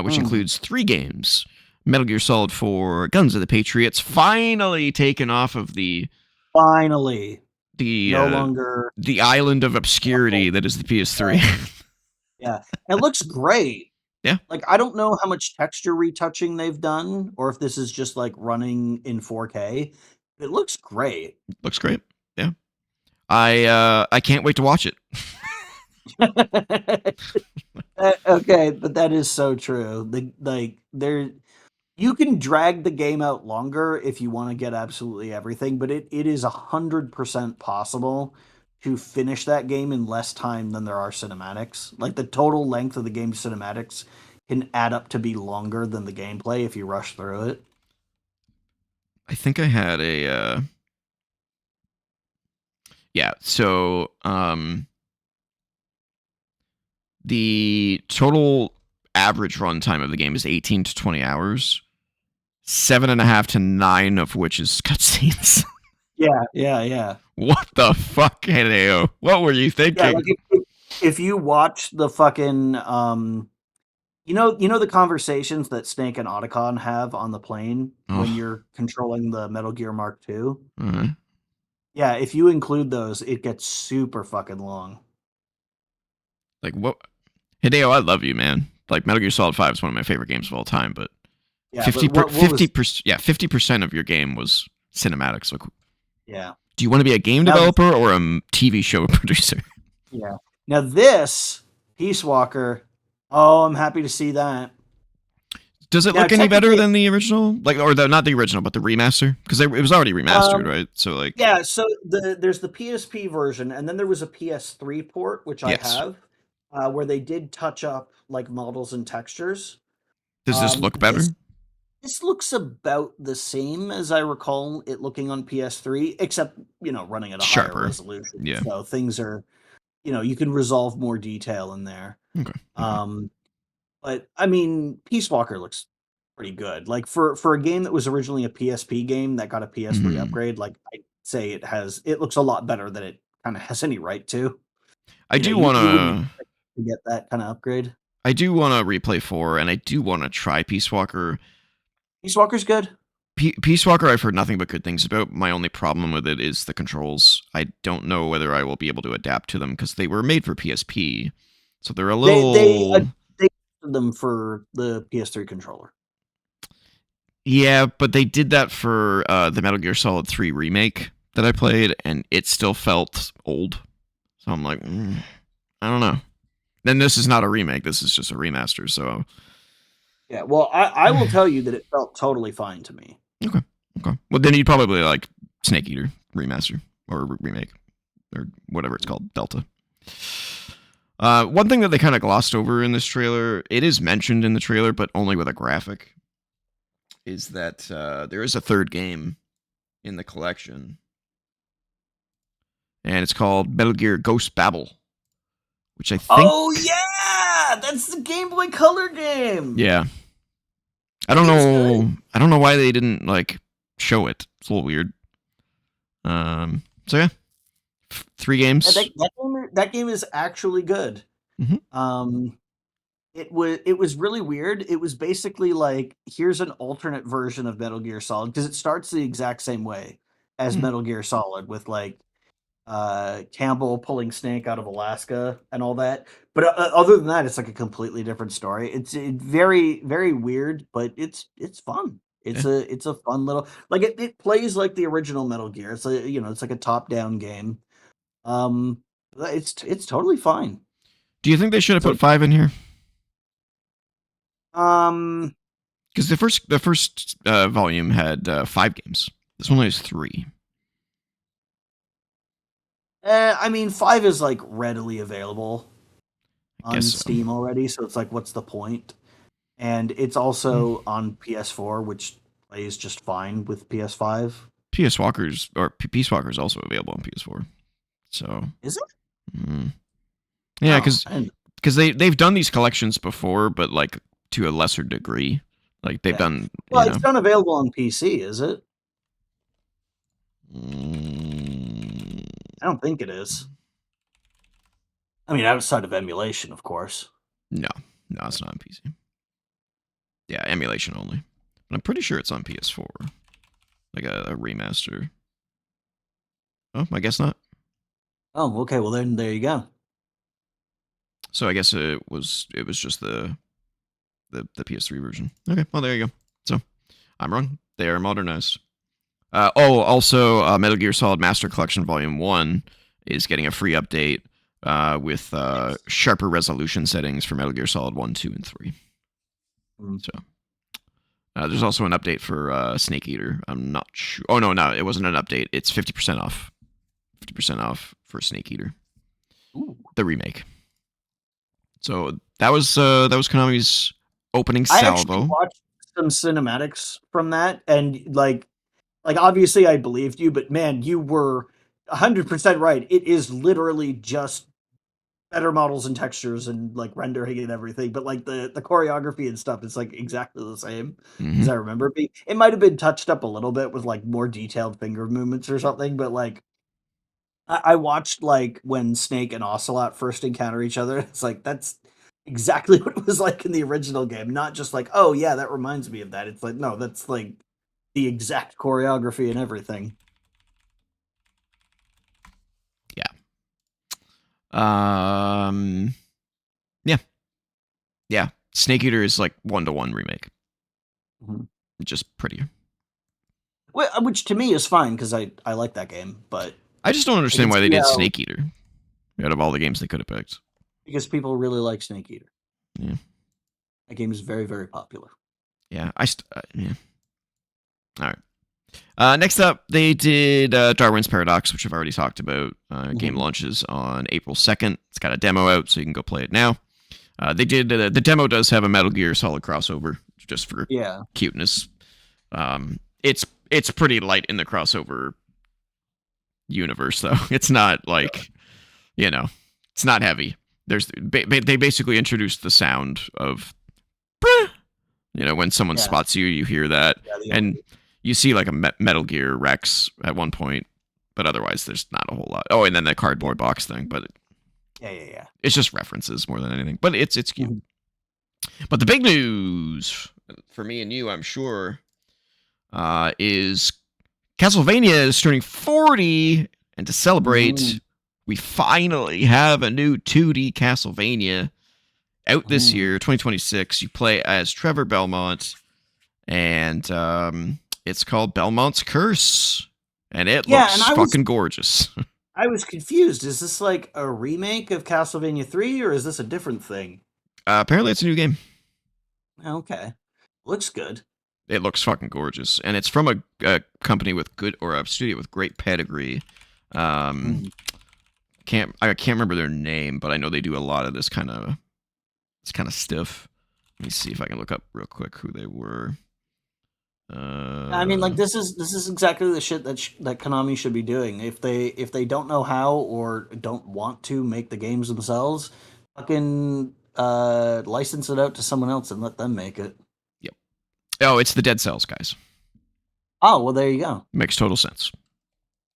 which includes 3 games. Metal Gear Solid 4, Guns of the Patriots, finally taken off of the Finally. the No longer. the island of obscurity that is the PS3. Yeah. It looks great. Yeah. Like, I don't know how much texture retouching they've done, or if this is just like running in 4K. It looks great. Looks great. Yeah. I can't wait to watch it. Okay, but that is so true. You can drag the game out longer if you want to get absolutely everything, but it is 100% possible to finish that game in less time than there are cinematics. Like the total length of the game's cinematics can add up to be longer than the gameplay if you rush through it. I think I had a yeah, so the total average runtime of the game is 18 to 20 hours, 7.5 to 9 of which is cutscenes. Yeah. What the fuck, Hideo? What were you thinking? Yeah, like if you watch the fucking you know the conversations that Snake and Otacon have on the plane when you're controlling the Metal Gear Mark II? Yeah, if you include those, it gets super fucking long. Like what? Hideo, I love you, man. Like Metal Gear Solid 5 is one of my favorite games of all time, but yeah, 50% of your game was cinematics. Like, yeah. Do you want to be a game developer or a TV show producer? Yeah. Now this Peace Walker, oh, I'm happy to see that. Does it look any better than the original? Like, or not the original, but the remaster? Because it was already remastered, right? So like, yeah. So there's the PSP version, and then there was a PS3 port, which I have, where they did touch up like models and textures. Does this look better? This looks about the same as I recall it looking on PS3, except running at a higher resolution. Yeah. So things are, you can resolve more detail in there. Okay. But I mean, Peace Walker looks pretty good. Like for a game that was originally a PSP game that got a PS3 upgrade, like I'd say it looks a lot better than it kind of has any right to. I do want to get that kind of upgrade. I do want to replay 4, and I do want to try Peace Walker. Peace Walker's good. Peace Walker, I've heard nothing but good things about. My only problem with it is the controls. I don't know whether I will be able to adapt to them because they were made for PSP, so they're a little. They did them for the PS3 controller. Yeah, but they did that for the Metal Gear Solid 3 remake that I played, and it still felt old. So I'm like, I don't know. Then this is not a remake. This is just a remaster. So. Yeah, well, I will tell you that it felt totally fine to me. Okay. Well, then you'd probably like Snake Eater remaster or remake or whatever it's called, Delta. One thing that they kind of glossed over in this trailer, it is mentioned in the trailer, but only with a graphic, is that there is a third game in the collection, and it's called Metal Gear Ghost Babel, which I think. Oh yeah, that's the Game Boy Color game. Yeah. I don't know. I don't know why they didn't like show it. It's a little weird. So yeah, 3 games. That game is actually good. Mm-hmm. It was really weird. It was basically like, here's an alternate version of Metal Gear Solid because it starts the exact same way as Metal Gear Solid with like Campbell pulling Snake out of Alaska and all that. But other than that, it's like a completely different story. It's very, very weird, but it's fun. It's a fun little, like it plays like the original Metal Gear. It's it's like a top down game. It's totally fine. Do you think they should have put 5 in here? Because the first volume had 5 games. This one has 3. I mean, 5 is like readily available on Steam already, so it's like, what's the point? And it's also on PS4, which plays just fine with PS5. Peace Walker is also available on PS4. So is it? Yeah, because they've done these collections before, but like to a lesser degree. Like they've done. Well, it's not available on PC, is it? I don't think it is. I mean, outside of emulation, of course. No, it's not on PC. Yeah, emulation only. But I'm pretty sure it's on PS4. Like a remaster. Oh, I guess not. Oh, okay. Well, then there you go. So I guess it was just the PS3 version. Okay, well there you go. So I'm wrong. They are modernized. Also, Metal Gear Solid Master Collection Volume 1 is getting a free update with sharper resolution settings for Metal Gear Solid 1, 2, and 3. So there's also an update for Snake Eater. I'm not sure. Oh, no, it wasn't an update. It's 50% off. 50% off for Snake Eater, Ooh. the remake. So that was Konami's opening I actually salvo. watched some cinematics from that, and like obviously I believed you, but man, you were 100% right. It is literally just better models and textures and like rendering and everything, but like the choreography and stuff is like exactly the same as I remember it being. It might have been touched up a little bit with like more detailed finger movements or something, but like I watched like when Snake and Ocelot first encounter each other. It's like that's exactly what it was like in the original game. Not just like, oh yeah, that reminds me of that. It's like, no, that's like the exact choreography and everything. Yeah. Yeah. Yeah. Snake Eater is like 1-to-1 remake. Mhm. Just prettier. Which to me is fine because I like that game, but I just don't I understand can why they see did how Snake Eater out of all the games they could have picked. because people really like Snake Eater. Yeah. That game is very, very popular. Yeah. Yeah. All right. Next up, they did Darwin's Paradox, which I've already talked about. Game launches on April 2nd. It's got a demo out, so you can go play it now. They did the demo does have a Metal Gear Solid crossover, just for cuteness. It's pretty light in the crossover universe, though. It's not like, it's not heavy. They basically introduced the sound of, when someone spots you, you hear that, and you see like a Metal Gear Rex at one point, but otherwise there's not a whole lot. Oh, and then the cardboard box thing, but yeah. It's just references more than anything, but it's cute. But the big news for me and you, I'm sure, is Castlevania is turning 40, and to celebrate, we finally have a new 2D Castlevania out this year, 2026. You play as Trevor Belmont, and it's called Belmont's Curse, and it looks fucking gorgeous. I was confused. Is this like a remake of Castlevania 3, or is this a different thing? Apparently, it's a new game. Okay. Looks good. It looks fucking gorgeous, and it's from a company with good, or a studio with great pedigree. I can't remember their name, but I know they do a lot of this kind of stuff. Let me see if I can look up real quick who they were. I mean, like this is exactly the shit that Konami should be doing. If they don't know how or don't want to make the games themselves, fucking license it out to someone else and let them make it. Yep. Oh, it's the Dead Cells guys. Oh, well, there you go. Makes total sense.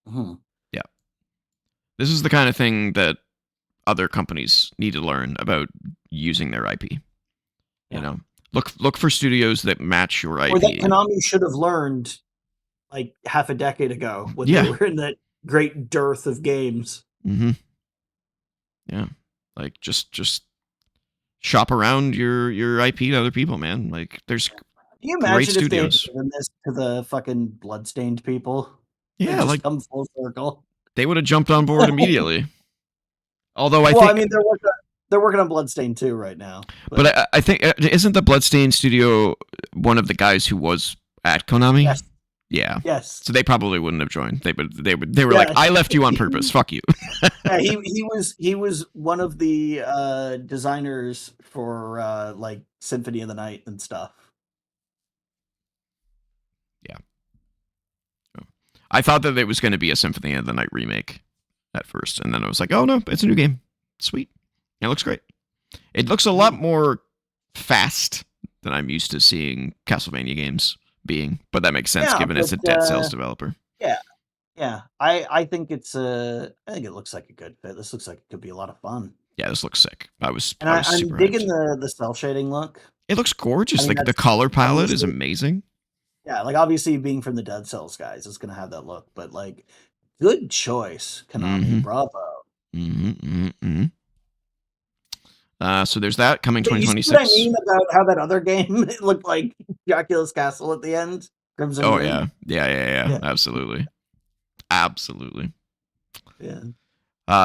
Mm-hmm. Yeah. This is the kind of thing that other companies need to learn about using their IP. You know, look for studios that match your IP. Or that Konami should have learned like half a decade ago when they were in that great dearth of games. Mm-hmm. Yeah. Like just shop around your IP to other people, man. Like there's Can you great imagine if they had studios. given this to the fucking Bloodstained people? Yeah, just come full circle. They would have jumped on board immediately. Although I mean, they're working on Bloodstained 2 right now. But I think isn't the Bloodstained studio one of the guys who was at Konami? Yes. Yeah. Yes. So they probably wouldn't have joined. They were like, I left you on purpose. Fuck you. Yeah, he was one of the designers for like Symphony of the Night and stuff. Yeah. I thought that it was going to be a Symphony of the Night remake at first, and then I was like, oh no, it's a new game. Sweet. It looks great. It looks a lot more fast than I'm used to seeing Castlevania games being, but that makes sense given it's a Dead Cells developer. Yeah. I think I think it looks like a good fit. This looks like it could be a lot of fun. Yeah, this looks sick. I'm super digging the cell shading look. It looks gorgeous. Like the color palette is amazing. Yeah, like obviously being from the Dead Cells guys, it's gonna have that look, but like good choice, Konami. Bravo. So there's that coming 2026. You see what I mean about how that other game it looked like Dracula's Castle at the end? Crimson Reign? Yeah. Absolutely. Yeah.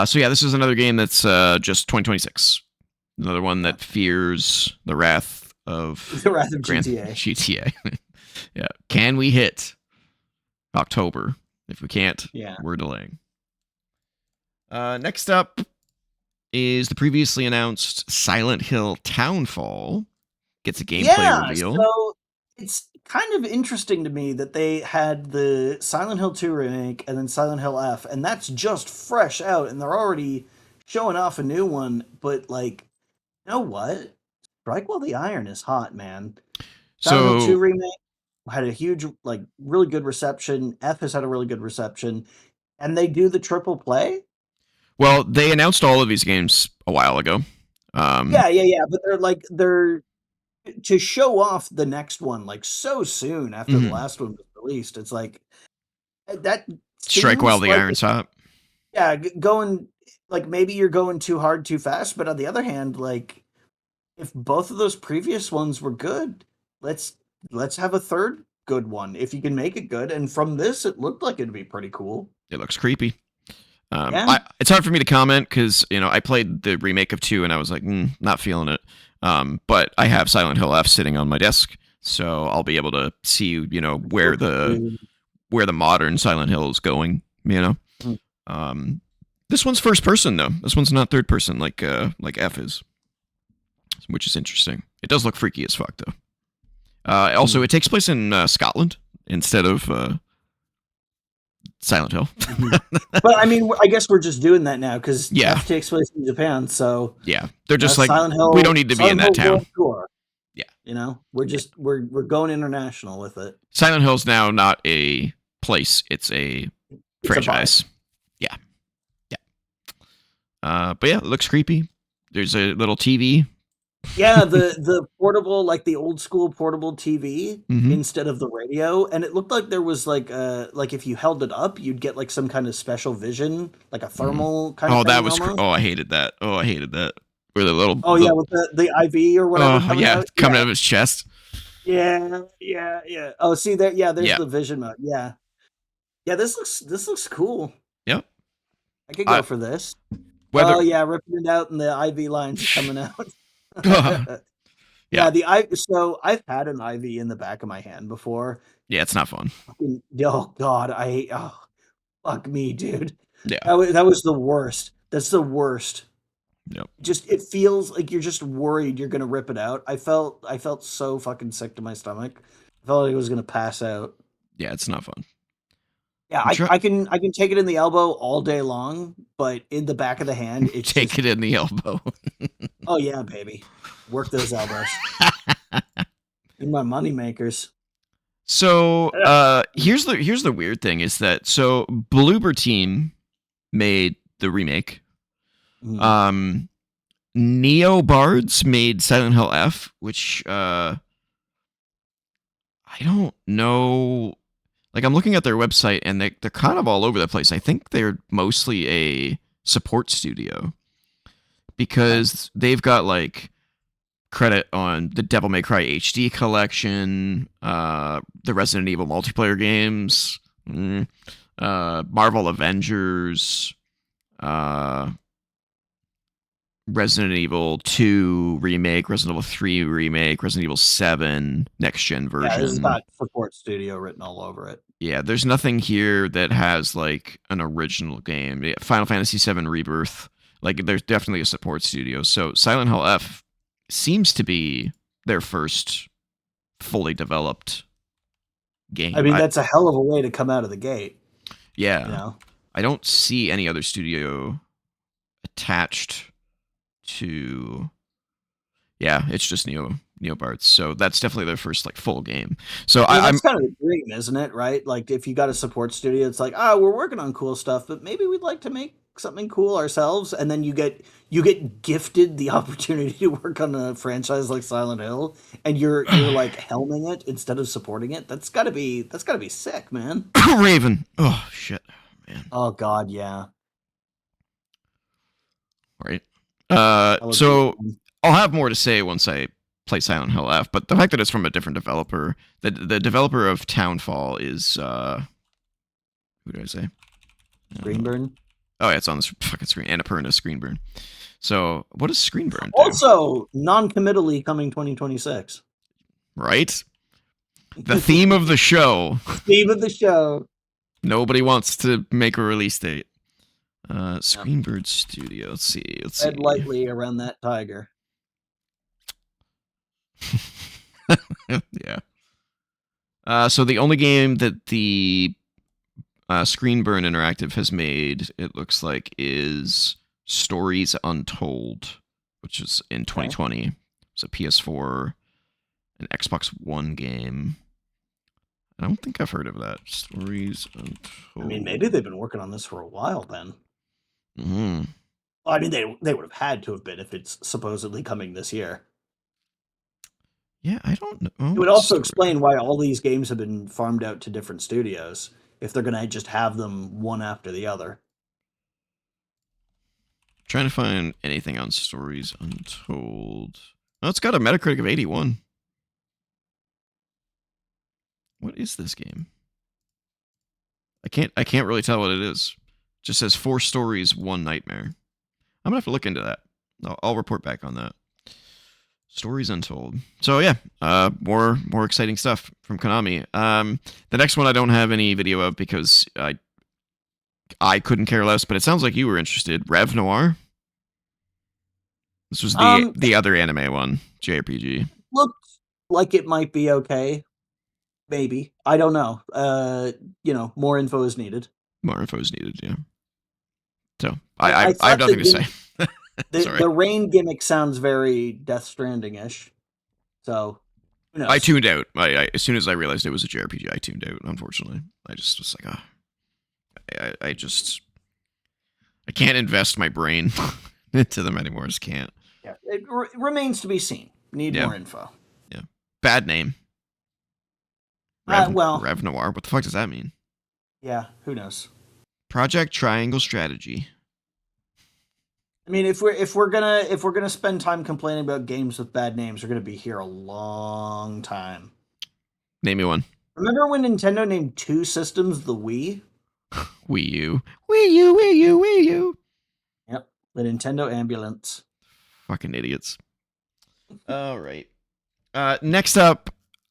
So yeah, this is another game that's just 2026. Another one that fears the wrath of GTA. Yeah. Can we hit October? If we can't, we're delaying. Next up is the previously announced Silent Hill Townfall. Gets a gameplay Yeah, reveal. so it's kind of interesting to me that they had the Silent Hill 2 remake and then Silent Hill F, and that's just fresh out, and they're already showing off a new one. But like, you know what? Strike while the iron is hot, man. Silent Hill 2 So, remake had a huge, like, really good reception. F has had a really good reception, and they do the triple play. well, they announced all of these games a while ago. Yeah. But they're to show off the next one like so soon after the Mhm. last one was released. It's like that Strike while seems the like iron's hot. yeah, going like maybe you're going too hard too fast. But on the other hand, like if both of those previous ones were good, let's let's have a third good one if you can make it good. And from this, it looked like it'd be pretty cool. It looks creepy. Yeah. It's hard for me to comment because I played the remake of 2 and I was like, not feeling it. But I have Silent Hill F sitting on my desk, so I'll be able to see where the modern Silent Hill is going. Mm. Um, this one's first person though. This one's not third person like F is, which is interesting. It does look freaky as fuck though. Also, it takes place in Scotland instead of Silent Hill. But I mean, I guess we're just doing that now because Yeah. F takes place in Japan. So Yeah, they're just like, Silent Hill, we don't need to be in that town. World Tour. Yeah. You know, we're going international with it. Silent Hill's now not a place; it's a It's franchise. Yeah. But yeah, it looks creepy. There's a little TV. Yeah, the portable, like the old school portable TV Mhm. instead of the radio, and it looked like there was like if you held it up, you'd get like some kind of special vision, like a thermal kind of Oh, that thing was. almost. I hated that. Oh, I hated that. Where the little. Oh yeah, with the IV or whatever Oh coming yeah, out. coming out of his chest. Yeah. Oh, see there. Yeah, there's Yeah. the vision mode. Yeah. This looks cool. Yep. I could I, go for this. whether. Oh yeah, ripping it out and the IV lines coming out. Yeah. So I've had an IV in the back of my hand before. Yeah, it's not fun. Oh God, fuck me, dude. Yeah. That was the worst. That's the worst. Yep. Just it feels like you're just worried you're gonna rip it out. I felt so fucking sick to my stomach. I felt like I was gonna pass out. Yeah, it's not fun. Yeah, I can take it in the elbow all day long, but in the back of the hand, it's Take it in the elbow. oh yeah, baby, work those elbows. In my money makers. So here's the weird thing is that Bloober Team made the remake. Mm. Neo Bards made Silent Hill F, which I don't know. Like I'm looking at their website and they're kind of all over the place. I think they're mostly a support studio because they've got like credit on the Devil May Cry HD collection, the Resident Evil multiplayer games, Marvel Avengers, Resident Evil 2 remake, Resident Evil 3 remake, Resident Evil 7 next gen version. Yeah, it's got support studio written all over it. Yeah, there's nothing here that has like an original game. Final Fantasy 7 Rebirth, like there's definitely a support studio. So Silent Hill F seems to be their first fully developed game. I mean, that's a hell of a way to come out of the gate. Yeah. You know? I don't see any other studio attached to. Yeah, it's just Neobards. So that's definitely their first like full game. So that's kind of the dream, isn't it? Right? Like if you got a support studio, it's like, we're working on cool stuff, but maybe we'd like to make something cool ourselves. And then you get gifted the opportunity to work on a franchise like Silent Hill, and you're like helming it instead of supporting it. That's gotta be sick, man. Raven. Oh shit, man. Oh God, yeah. Right. So I'll have more to say once I play Silent Hill F, but the fact that it's from a different developer, the developer of Townfall is who did I say? Screenburn. Oh yeah, it's on this fucking screen. Annapurna Screenburn. So what does Screenburn do? Also, non-committally coming 2026. Right? The theme of the show. Theme of the show. Nobody wants to make a release date. Screenbird Studio. Let's see. Tread lightly around that tiger. Yeah. So the only game that the Screenburn Interactive has made, it looks like, is Stories Untold, which is in 2020. It's a PS4 and Xbox One game. I don't think I've heard of that. Stories Untold. I mean, maybe they've been working on this for a while then. Mm-hmm. I mean, they would have had to have been if it's supposedly coming this year. Yeah, I don't know. It would also explain why all these games have been farmed out to different studios if they're going to just have them one after the other. Trying to find anything on Stories Untold. Oh, it's got a Metacritic of 81. What is this game? I can't really tell what it is. It just says 4 stories, 1 nightmare. I'm gonna have to look into that. I'll report back on that. Stories Untold. So yeah, more exciting stuff from Konami. The next one I don't have any video of because I couldn't care less, but it sounds like you were interested. Rev Noir. This was the other anime one, JRPG. Looked like it might be okay. Maybe. I don't know. More info is needed. More info is needed, yeah. So I have nothing to say. The rain gimmick sounds very Death Stranding-ish. So who knows? I tuned out. As soon as I realized it was a JRPG, I tuned out, unfortunately. I just was like, I can't invest my brain into them anymore. I just can't. Yeah, it remains to be seen. Need more info. Yeah. Bad name. Rev Noir. What the fuck does that mean? Yeah, who knows? Project Triangle Strategy. I mean, if we're gonna spend time complaining about games with bad names, we're gonna be here a long time. Name me one. Remember when Nintendo named 2 systems the Wii? Wii U. Wii U, Wii U, Wii U. Yep, the Nintendo ambulance. Fucking idiots. All right. Next up,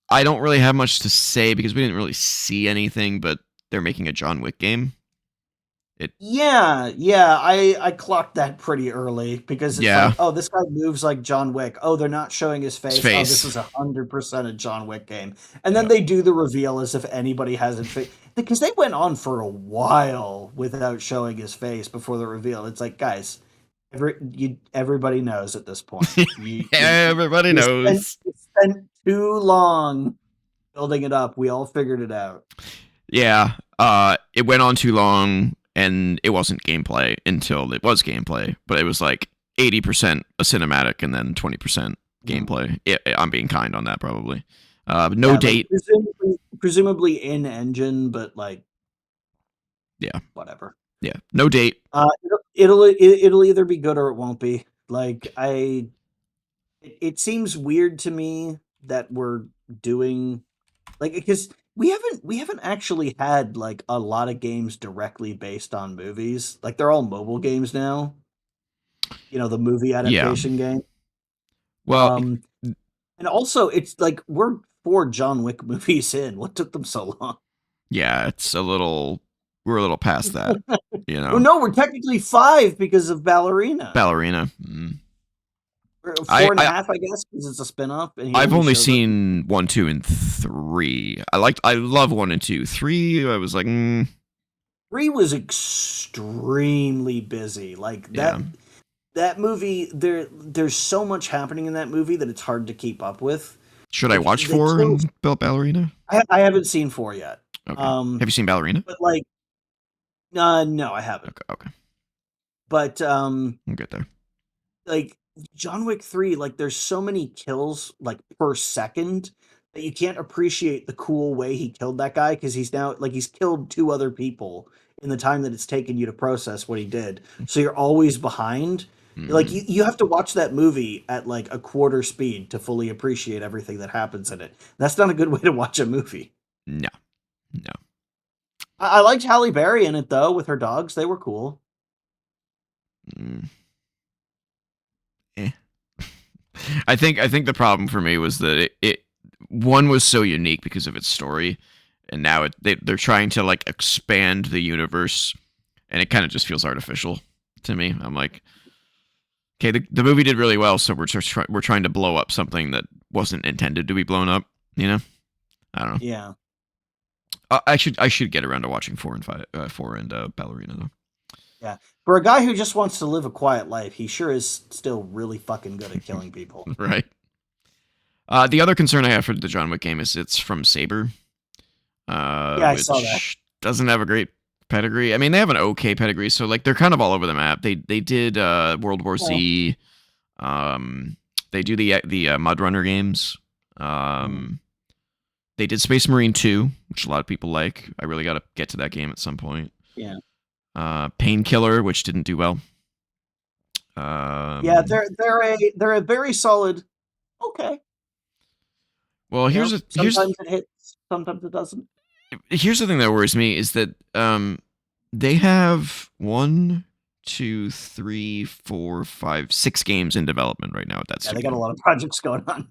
I don't really have much to say because we didn't really see anything, but they're making a John Wick game. I clocked that pretty early because it's like, oh, this guy moves like John Wick. Oh, they're not showing his face. Oh, this is 100% a John Wick game. And then they do the reveal as if anybody hasn't because they went on for a while without showing his face before the reveal. It's like, guys, everybody knows at this point. Everybody knows. You spent too long building it up. We all figured it out. Yeah, it went on too long. And it wasn't gameplay until it was gameplay, but it was like 80% a cinematic and then 20% gameplay. I'm being kind on that, probably. No date. Like presumably in engine, but like, whatever. Yeah, no date. It'll either be good or it won't be. Like it seems weird to me that we're doing because. We haven't actually had like a lot of games directly based on movies. Like they're all mobile games now. The movie adaptation game. Well, and also it's like we're 4 John Wick movies in. What took them so long? Yeah, we're a little past that. Well, no, we're technically 5 because of Ballerina. Mm. 4.5, I guess, because it's a spin-off. I've only seen 1, 2, and 3. I love 1 and 2. 3, I was like, 3 was extremely busy. Like that movie, there's so much happening in that movie that it's hard to keep up with. Should I watch 4 and Ballerina? I haven't seen 4 yet. Okay. Have you seen Ballerina? But like, no, I haven't. Okay. But we'll get there. Like John Wick 3, like there's so many kills like per second that you can't appreciate the cool way he killed that guy because he's killed 2 other people in the time that it's taken you to process what he did. So you're always behind. Like you have to watch that movie at like a quarter speed to fully appreciate everything that happens in it. That's not a good way to watch a movie. No. I liked Halle Berry in it though with her dogs. They were cool. I think the problem for me was that it one was so unique because of its story, and now they're trying to like expand the universe and it kind of just feels artificial to me. I'm like, okay, the movie did really well, so we're trying to blow up something that wasn't intended to be blown up. You know, I don't know. Yeah. I should get around to watching 4 and Ballerina though. Yeah. For a guy who just wants to live a quiet life, he sure is still really fucking good at killing people. Right. The other concern I have for the John Wick game is it's from Saber, Yeah, I saw that. which doesn't have a great pedigree. I mean, they have an okay pedigree, so like they're kind of all over the map. They did World War Z. They do the Mud Runner games. They did Space Marine 2, which a lot of people like. I really got to get to that game at some point. Yeah. Painkiller, which didn't do well. Yeah, they're a very solid. Okay. Well, sometimes it hits, sometimes it doesn't. Here's the thing that worries me is that they have 1, 2, 3, 4, 5, 6 games in development right now at that studio. They got a lot of projects going on.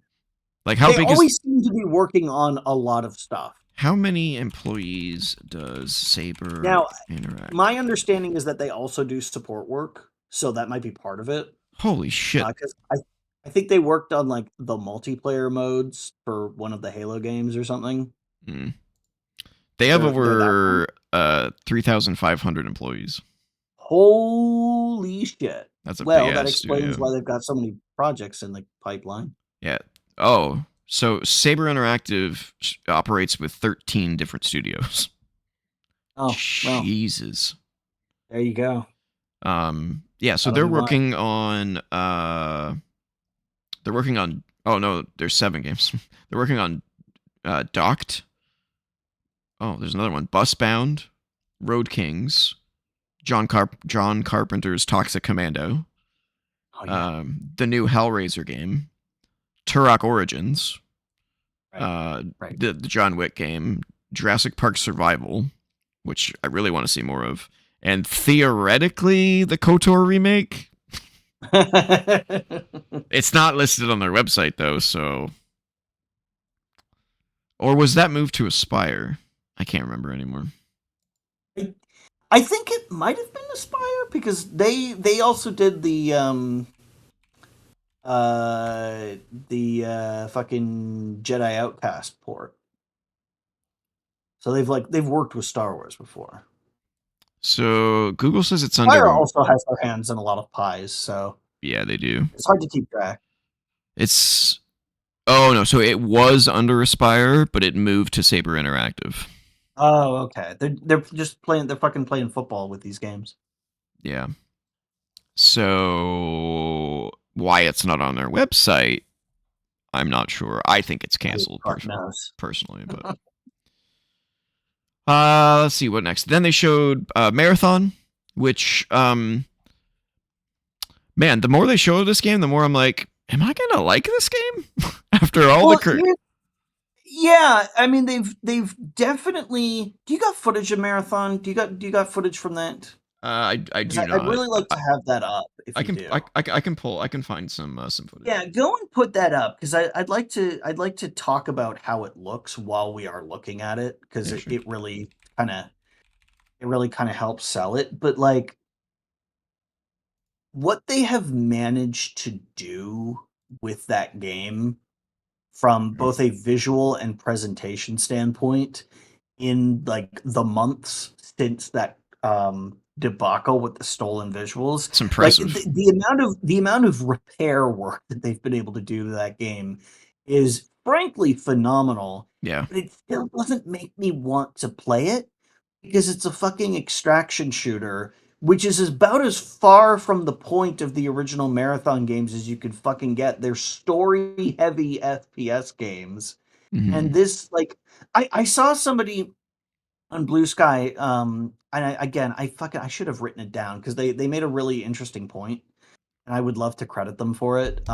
Like how they big always seem to be working on a lot of stuff. How many employees does Saber now interact? My understanding is that they also do support work, so that might be part of it. Holy shit. Because I think they worked on like the multiplayer modes for one of the Halo games or something. They have over 3,500 employees. Holy shit. That's a big that explains studio. why they've got so many projects in the pipeline. Yeah. Oh, so Saber Interactive operates with 13 different studios. Oh, Jesus. Well, there you go. Yeah, so they're working on oh no, there's 7 games. They're working on Docked. Oh, there's another one. Busbound, Road Kings, John Carpenter's Toxic Commando. Oh, yeah. The new Hellraiser game, Turok Origins, the John Wick game, Jurassic Park Survival, which I really want to see more of, and theoretically the KOTOR remake. It's not listed on their website though, so. Or was that moved to Aspire? I can't remember anymore. I think it might have been Aspire because they also did the fucking Jedi Outcast port. So they've worked with Star Wars before. So Google says it's Aspire under. also has their hands in a lot of pies, so yeah, they do. It's hard to keep track. Oh no, so it was under Aspire, but it moved to Saber Interactive. Oh, okay. They're just playing. They're fucking playing football with these games. Yeah. So why it's not on their website, I'm not sure. I think it's canceled personally, but let's see what next. Then they showed Marathon, which man, the more they show this game, the more I'm like, am I gonna like this game after all the? Yeah, I mean they've definitely. Do you got footage of Marathon? Do you got footage from that? I do not. I'd really like to have that up. If I can do. I can find some footage. Yeah, go and put that up because I'd like to talk about how it looks while we are looking at it because it really kind of helps sell it. But like what they have managed to do with that game from both a visual and presentation standpoint in like the months since that debacle with the stolen visuals. It's impressive. Like, the amount of repair work that they've been able to do to that game is frankly phenomenal. Yeah. But it still doesn't make me want to play it because it's a fucking extraction shooter, which is about as far from the point of the original Marathon games as you could fucking get. They're story-heavy FPS games. Mm-hmm. And this, like, I saw somebody on BlueSky, and I should have written it down because they made a really interesting point, and I would love to credit them for it.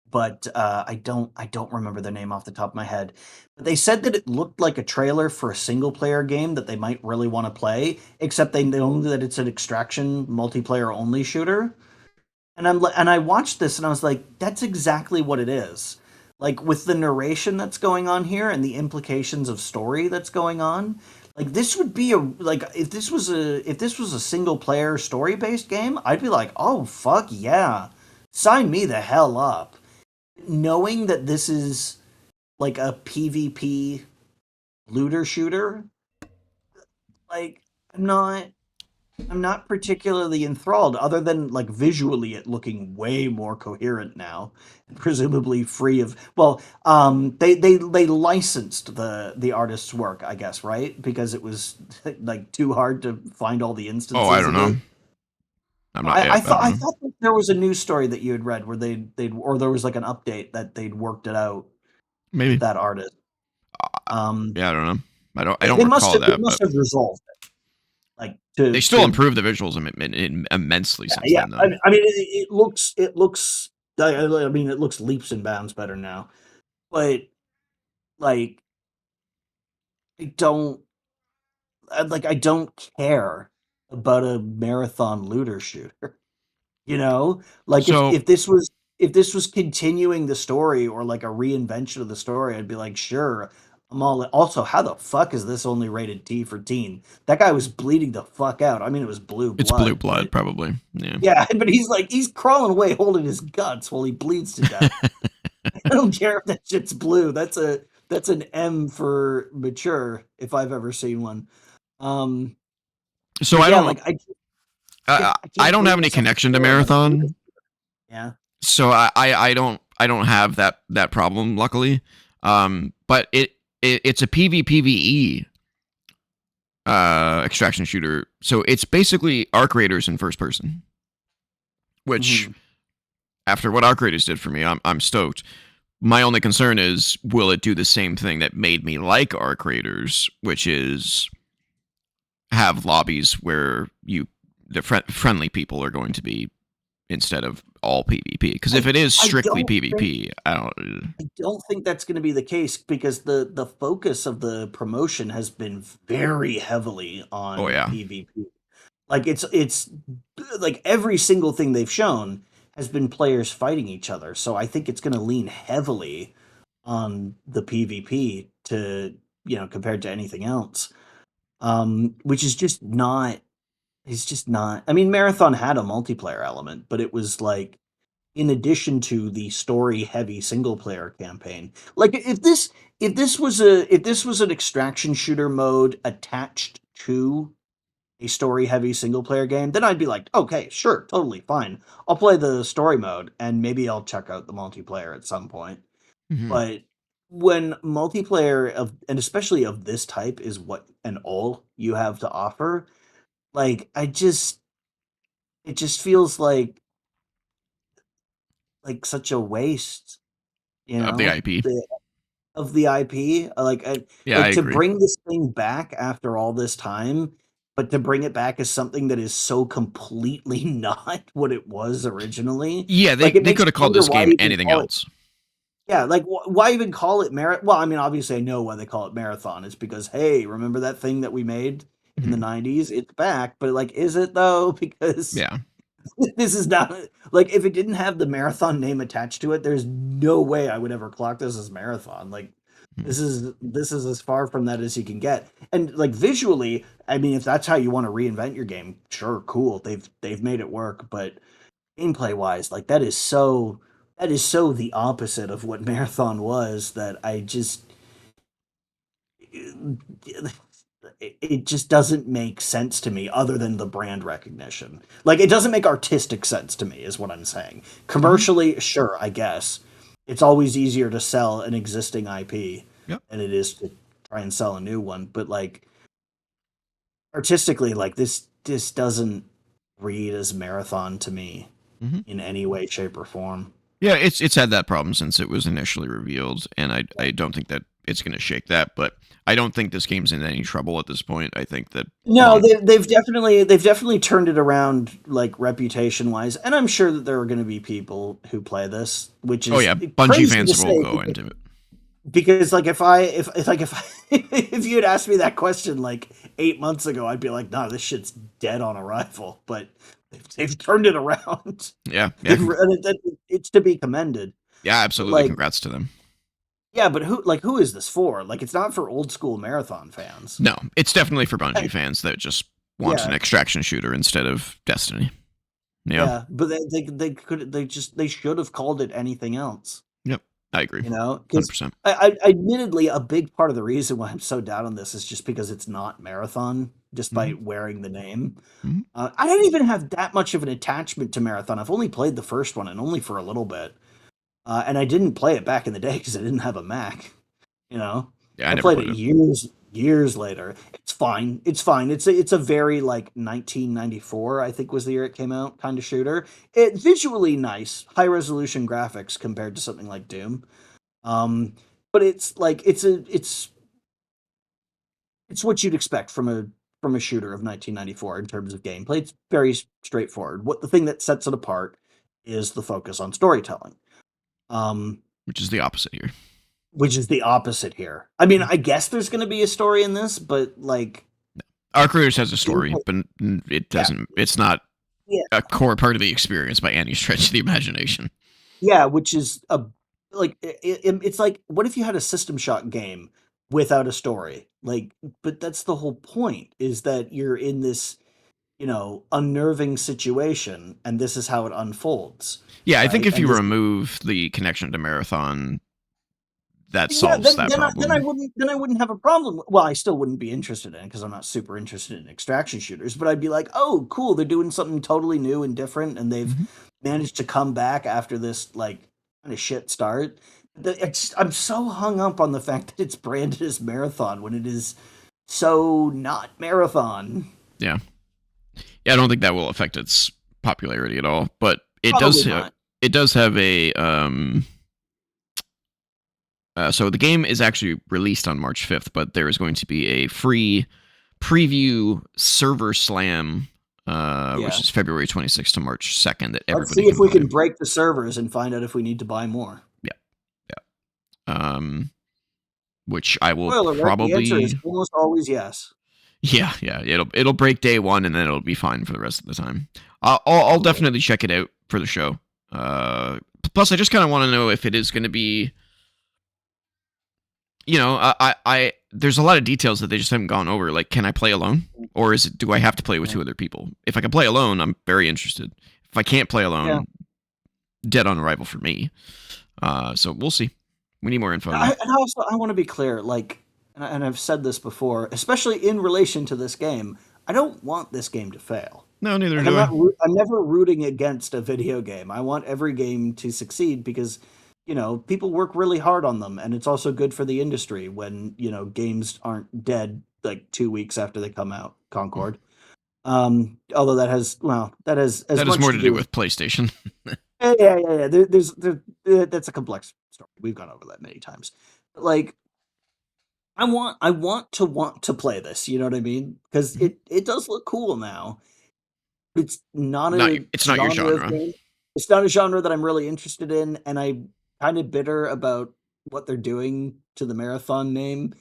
But I don't remember their name off the top of my head. But they said that it looked like a trailer for a single player game that they might really want to play, except they know that it's an extraction multiplayer only shooter. And I watched this and I was like, that's exactly what it is. Like with the narration that's going on here and the implications of story that's going on, Like this would be a like if this was a single player story based game, I'd be like, oh fuck yeah, sign me the hell up. Knowing that this is like a PvP looter shooter, like I'm not I'm not particularly enthralled, other than like visually it looking way more coherent now, presumably free of. Well, they licensed the artist's work, I guess, right? Because it was like too hard to find all the Oh, I instances don't of know. it. I'm not. Yeah, I don't I know. thought that there was a news story that you had read where they'd or there was like an update that they'd worked it out with Maybe. that artist. Um, Yeah, I don't know. I they, don't they must recall have they that, must but have resolved it, like they still to improved the visuals immensely since yeah, then, though. I mean, it looks. I mean, it looks leaps and bounds better now. But like, I don't I don't care about a marathon looter shooter. You know, like So, if this was continuing the story or like a reinvention of the story, I'd be like, sure. I'm all in. Also, how the fuck is this only rated T for teen? That guy was bleeding the fuck out. I mean, it was blue it's blue blood, blood, but probably. Yeah. yeah, but he's crawling away holding his guts while he bleeds to death. I don't care if that shit's blue. That's an M for mature if I've ever seen one. Um, So but I yeah, don't. like I I can't don't have bring any myself to connection to play like a Buddhist. Marathon, Yeah. so I don't have that problem. Luckily, but it's a PvPvE extraction shooter, so it's basically Arc Raiders in first person. Which, Hmm. after what Arc Raiders did for me, I'm stoked. My only concern is, will it do the same thing that made me like Arc Raiders, which is have lobbies where friendly people are going to be instead of all PvP? Because if I it is I strictly don't think PvP, I don't. I don't think that's going to be the case because the focus of the promotion has been very heavily Oh on yeah. PvP. Like it's like every single thing they've shown has been players fighting each other. So I think it's going to lean heavily on the PvP to, compared to anything else. Which is just not it's just not. I mean, Marathon had a multiplayer element, but it was like in addition to the story heavy single player campaign. Like if this was an extraction shooter mode attached to a story heavy single player game, then I'd be like, okay, sure, totally fine. I'll play the story mode and maybe I'll check out the multiplayer at some point. Mhm. But when multiplayer of and especially of this type is what and all you have to offer, like it just feels like such a waste, Of the IP. of the IP. Yeah, I Like to agree. bring this thing back after all this time, but to bring it back as something that is so completely not what it was originally. Yeah, Like it they makes could have me called wonder this why game even anything call it. else. Yeah, like why even call it Well, I mean, obviously I know why they call it Marathon. It's because hey, remember that thing that we made in the Mhm. '90s? It's back, but like, is it though? Because Yeah. this is not like if it didn't have the marathon name attached to it, there's no way I would ever clock this as marathon. Like Mhm. this is as far from that as you can get. And like visually, I mean, if that's how you want to reinvent your game, sure, cool. They've made it work, but gameplay wise, like that is so the opposite of what marathon was that I just it just doesn't make sense to me other than the brand recognition. Like it doesn't make artistic sense to me is what I'm saying. Mhm. Commercially, sure, I guess. It's always easier to sell an existing IP Yep. than it is to try and sell a new one, but like artistically like this doesn't read as marathon to me Mhm. in any way shape or form. Yeah, it's had that problem since it was initially revealed, and I don't think that it's going to shake that. But I don't think this game's in any trouble at this point. I think that No, long. they've definitely turned it around like reputation wise, and I'm sure that there are going to be people who play this, which Oh is yeah, Bungie crazy to fans will say go into it. because like if if you had asked me that question like 8 months ago, I'd be like, nah, this shit's dead on arrival. But they've turned it around. Yeah, yeah, They've it's to be commended. yeah. But Absolutely, like congrats to them. Yeah, but who is this for? Like, it's not for old school Marathon fans. No, it's definitely for Bungie fans that just want an Yeah, extraction shooter instead of Destiny. Yeah. yeah, but they should have called it anything else. Yep. I agree. You know, because 100%. admittedly, a big part of the reason why I'm so down on this is just because it's not Marathon, despite wearing the name. Mm-hmm. I don't even have that much of an attachment to Marathon. I've only played the first one and only for a little bit. And I didn't play it back in the day because I didn't have a Mac. You know, Yeah, I I never played played it it. years later. It's fine. It's fine. It's a very like 1994, I think was the year it came out, kind of shooter. It visually nice, high resolution graphics compared to something like Doom. Um, but it's like it's what you'd expect from a shooter of 1994 in terms of gameplay. It's very straightforward. What the thing that sets it apart is the focus on storytelling. Which is the opposite here. Which is the opposite here. I mean, I guess there's going to be a story in this, but like, Arc Raiders has a story, but it doesn't. Yeah. It's not Yeah. a core part of the experience by any stretch of the imagination. Yeah, which is a like it's like, what if you had a System Shock game without a story? Like, but that's the whole point, is that you're in this, unnerving situation, and this is how it unfolds. Yeah, I think Right? if And you this remove the connection to Marathon, that Yeah, solves that then I problem. wouldn't have a problem. Well, I still wouldn't be interested in it because I'm not super interested in extraction shooters. But I'd be like, oh, cool, they're doing something totally new and different, and they've managed to come back after this like kind of shit start. I'm so hung up on the fact that it's branded as Marathon when it is so not Marathon. Yeah, yeah. I don't think that will affect its popularity at all. But it Probably does. not. It does have a. So the game is actually released on March 5th, but there is going to be a free preview server slam, which is February 26th to March 2nd. That everybody Let's see if we play. can break the servers and find out if we need to buy more. Yeah. Which I will Spoiler alert, the answer is probably. almost always yes. Yeah. It'll break day one, and then it'll be fine for the rest of the time. I'll definitely check it out for the show. Plus, I just kind of want to know if it is going to be. I there's a lot of details that they just haven't gone over. Like, can I play alone, or do I have to play with two other people? If I can play alone, I'm very interested. If I can't play alone, dead on arrival for me. So we'll see. We need more info. And also, I want to be clear, like, and I've said this before, especially in relation to this game. I don't want this game to fail. No, neither Like, do I. I'm never rooting against a video game. I want every game to succeed because, people work really hard on them, and it's also good for the industry when, games aren't dead like 2 weeks after they come out. Concord. Although that has as that much has more to do with with PlayStation. yeah. That's a complex story. We've gone over that many times. But like, I want to play this. You know what I mean? Because it does look cool now. It's not It's not your genre of genre. game. It's not a genre that I'm really interested in, and I'm kind of bitter about what they're doing to the Marathon name.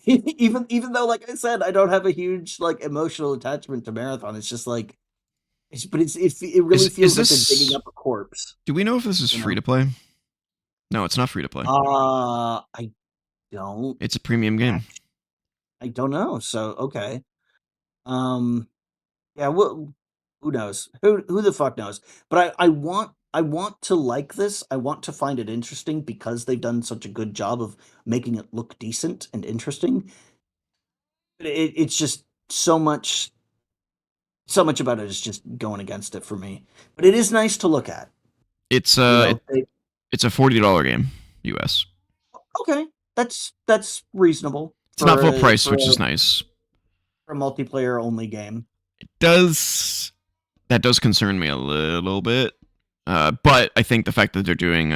even though, like I said, I don't have a huge like emotional attachment to Marathon. It's just like, it really feels like they're digging up a corpse. Do we know if this is free to play? No, it's not free to play. I don't. It's a premium game. I don't know. So okay. Yeah. Well, who knows? Who the fuck knows? But I want to like this. I want to find it interesting because they've done such a good job of making it look decent and interesting. It's just so much. So much about it is just going against it for me. But it is nice to look at. It's it's a $40 game, US. Okay, that's reasonable. It's not full price, which is nice. For a multiplayer only game. That does concern me a little bit. But I think the fact that they're doing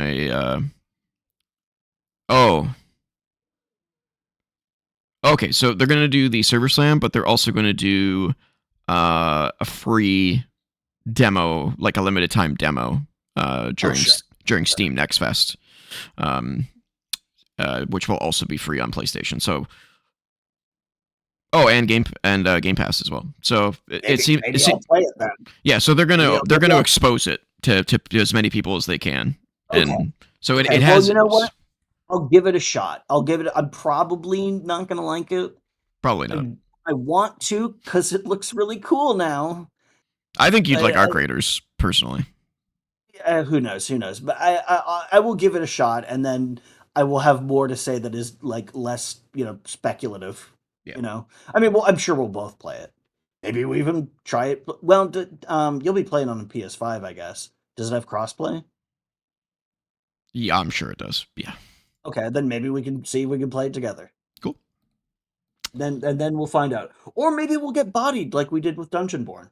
okay, so they're gonna do the server slam, but they're also gonna do a free demo, like a limited time demo, during Steam Next Fest, which will also be free on PlayStation. So, and Game Pass as well. So it seems play it then. Yeah, so they're gonna expose it to as many people as they can, and so it has. Well, you know what? I'll give it a shot. I'm probably not gonna like it. Probably not. I want to because it looks really cool now. I think you'd like Arc Raiders personally. Who knows? Who knows? But I will give it a shot, and then I will have more to say that is like less speculative. Yeah. I mean, well, I'm sure we'll both play it. Maybe we even try it. Well, you'll be playing on a PS5, I guess. Does it have crossplay? Yeah, I'm sure it does. Yeah. Okay, then maybe we can see if we can play it together. Cool. Then we'll find out. Or maybe we'll get bodied like we did with Dungeonborn.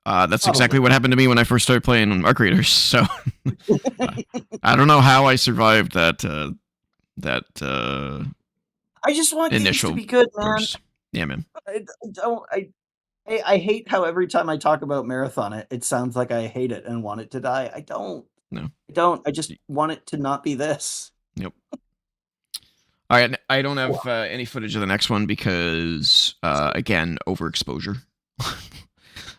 That's exactly what happened to me when I first started playing Arc Raiders. So I don't know how I survived that. I just want initial games to be good, man. burst. Yeah, man. I hate how every time I talk about Marathon, it sounds like I hate it and want it to die. I don't. No. I don't. I just want it to not be this. Yep. All right. I don't have any footage of the next one because, again, overexposure.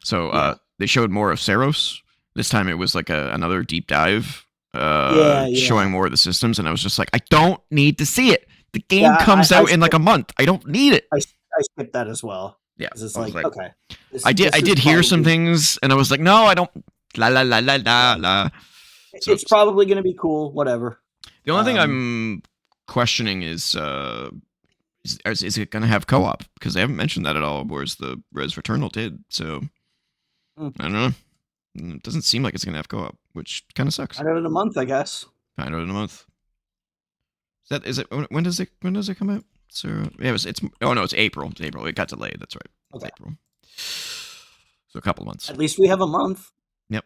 So they showed more of Saros. This time it was like another deep dive showing more of the systems. And I was just like, I don't need to see it. The game comes out in like a month. I don't need it. I skipped that as well. Yeah. It's like, okay. I did hear some things and I was like, no, I don't. La la la la la la. So, it's probably going to be cool. Whatever. The only thing I'm questioning is it going to have co-op? Because they haven't mentioned that at all, whereas the Res Returnal did. So I don't know. It doesn't seem like it's going to have co-op, which kind of sucks. Find out in a month, I guess. Find out in a month. Is it? When does it come out? So yeah, it's April. It's April. It got delayed. That's right. Okay. It's April. So a couple months. At least we have a month. Yep.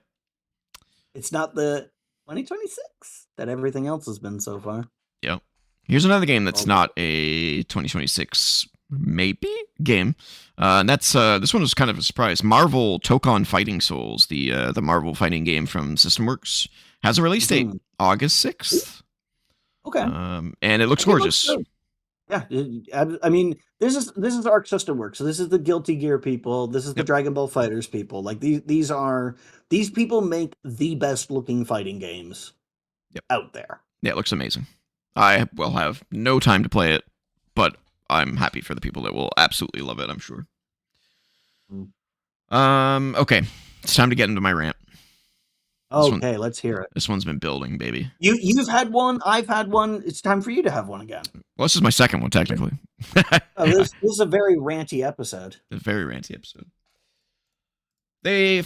It's not the 2026 that everything else has been so far. Yep. Here's another game that's not a 2026 maybe game. And that's this one was kind of a surprise. Marvel Tokon Fighting Souls, the Marvel fighting game from SystemWorks, has a release date, August 6th. Okay. And it looks gorgeous. Yeah, I mean, this is Arc System Works. So this is the Guilty Gear people. This is the Dragon Ball Fighters people. Like these people make the best looking fighting games out there. Yeah, it looks amazing. I will have no time to play it, but I'm happy for the people that will absolutely love it, I'm sure. Okay, it's time to get into my rant. Okay, let's hear it. This one's been building, baby. You've had one, I've had one. It's time for you to have one again. Well, this is my second one, technically. This is a very ranty episode. A very ranty episode.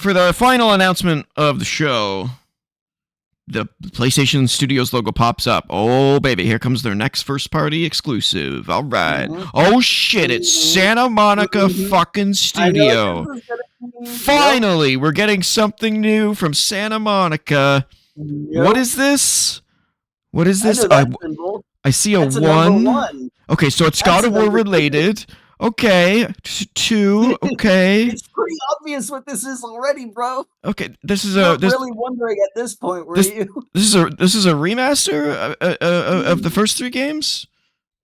For the final announcement of the show, the PlayStation Studios logo pops up. Oh, baby, here comes their next first-party exclusive. All right. Oh, shit, it's Santa Monica fucking Studio. Finally, we're getting something new from Santa Monica. Yep. What is this? What is this? I see a 1. Okay, so it's God of War related. Okay, 2. Okay, it's pretty obvious what this is already, bro. Okay, this is really wondering at this point, were you? This is a remaster of the first 3 games.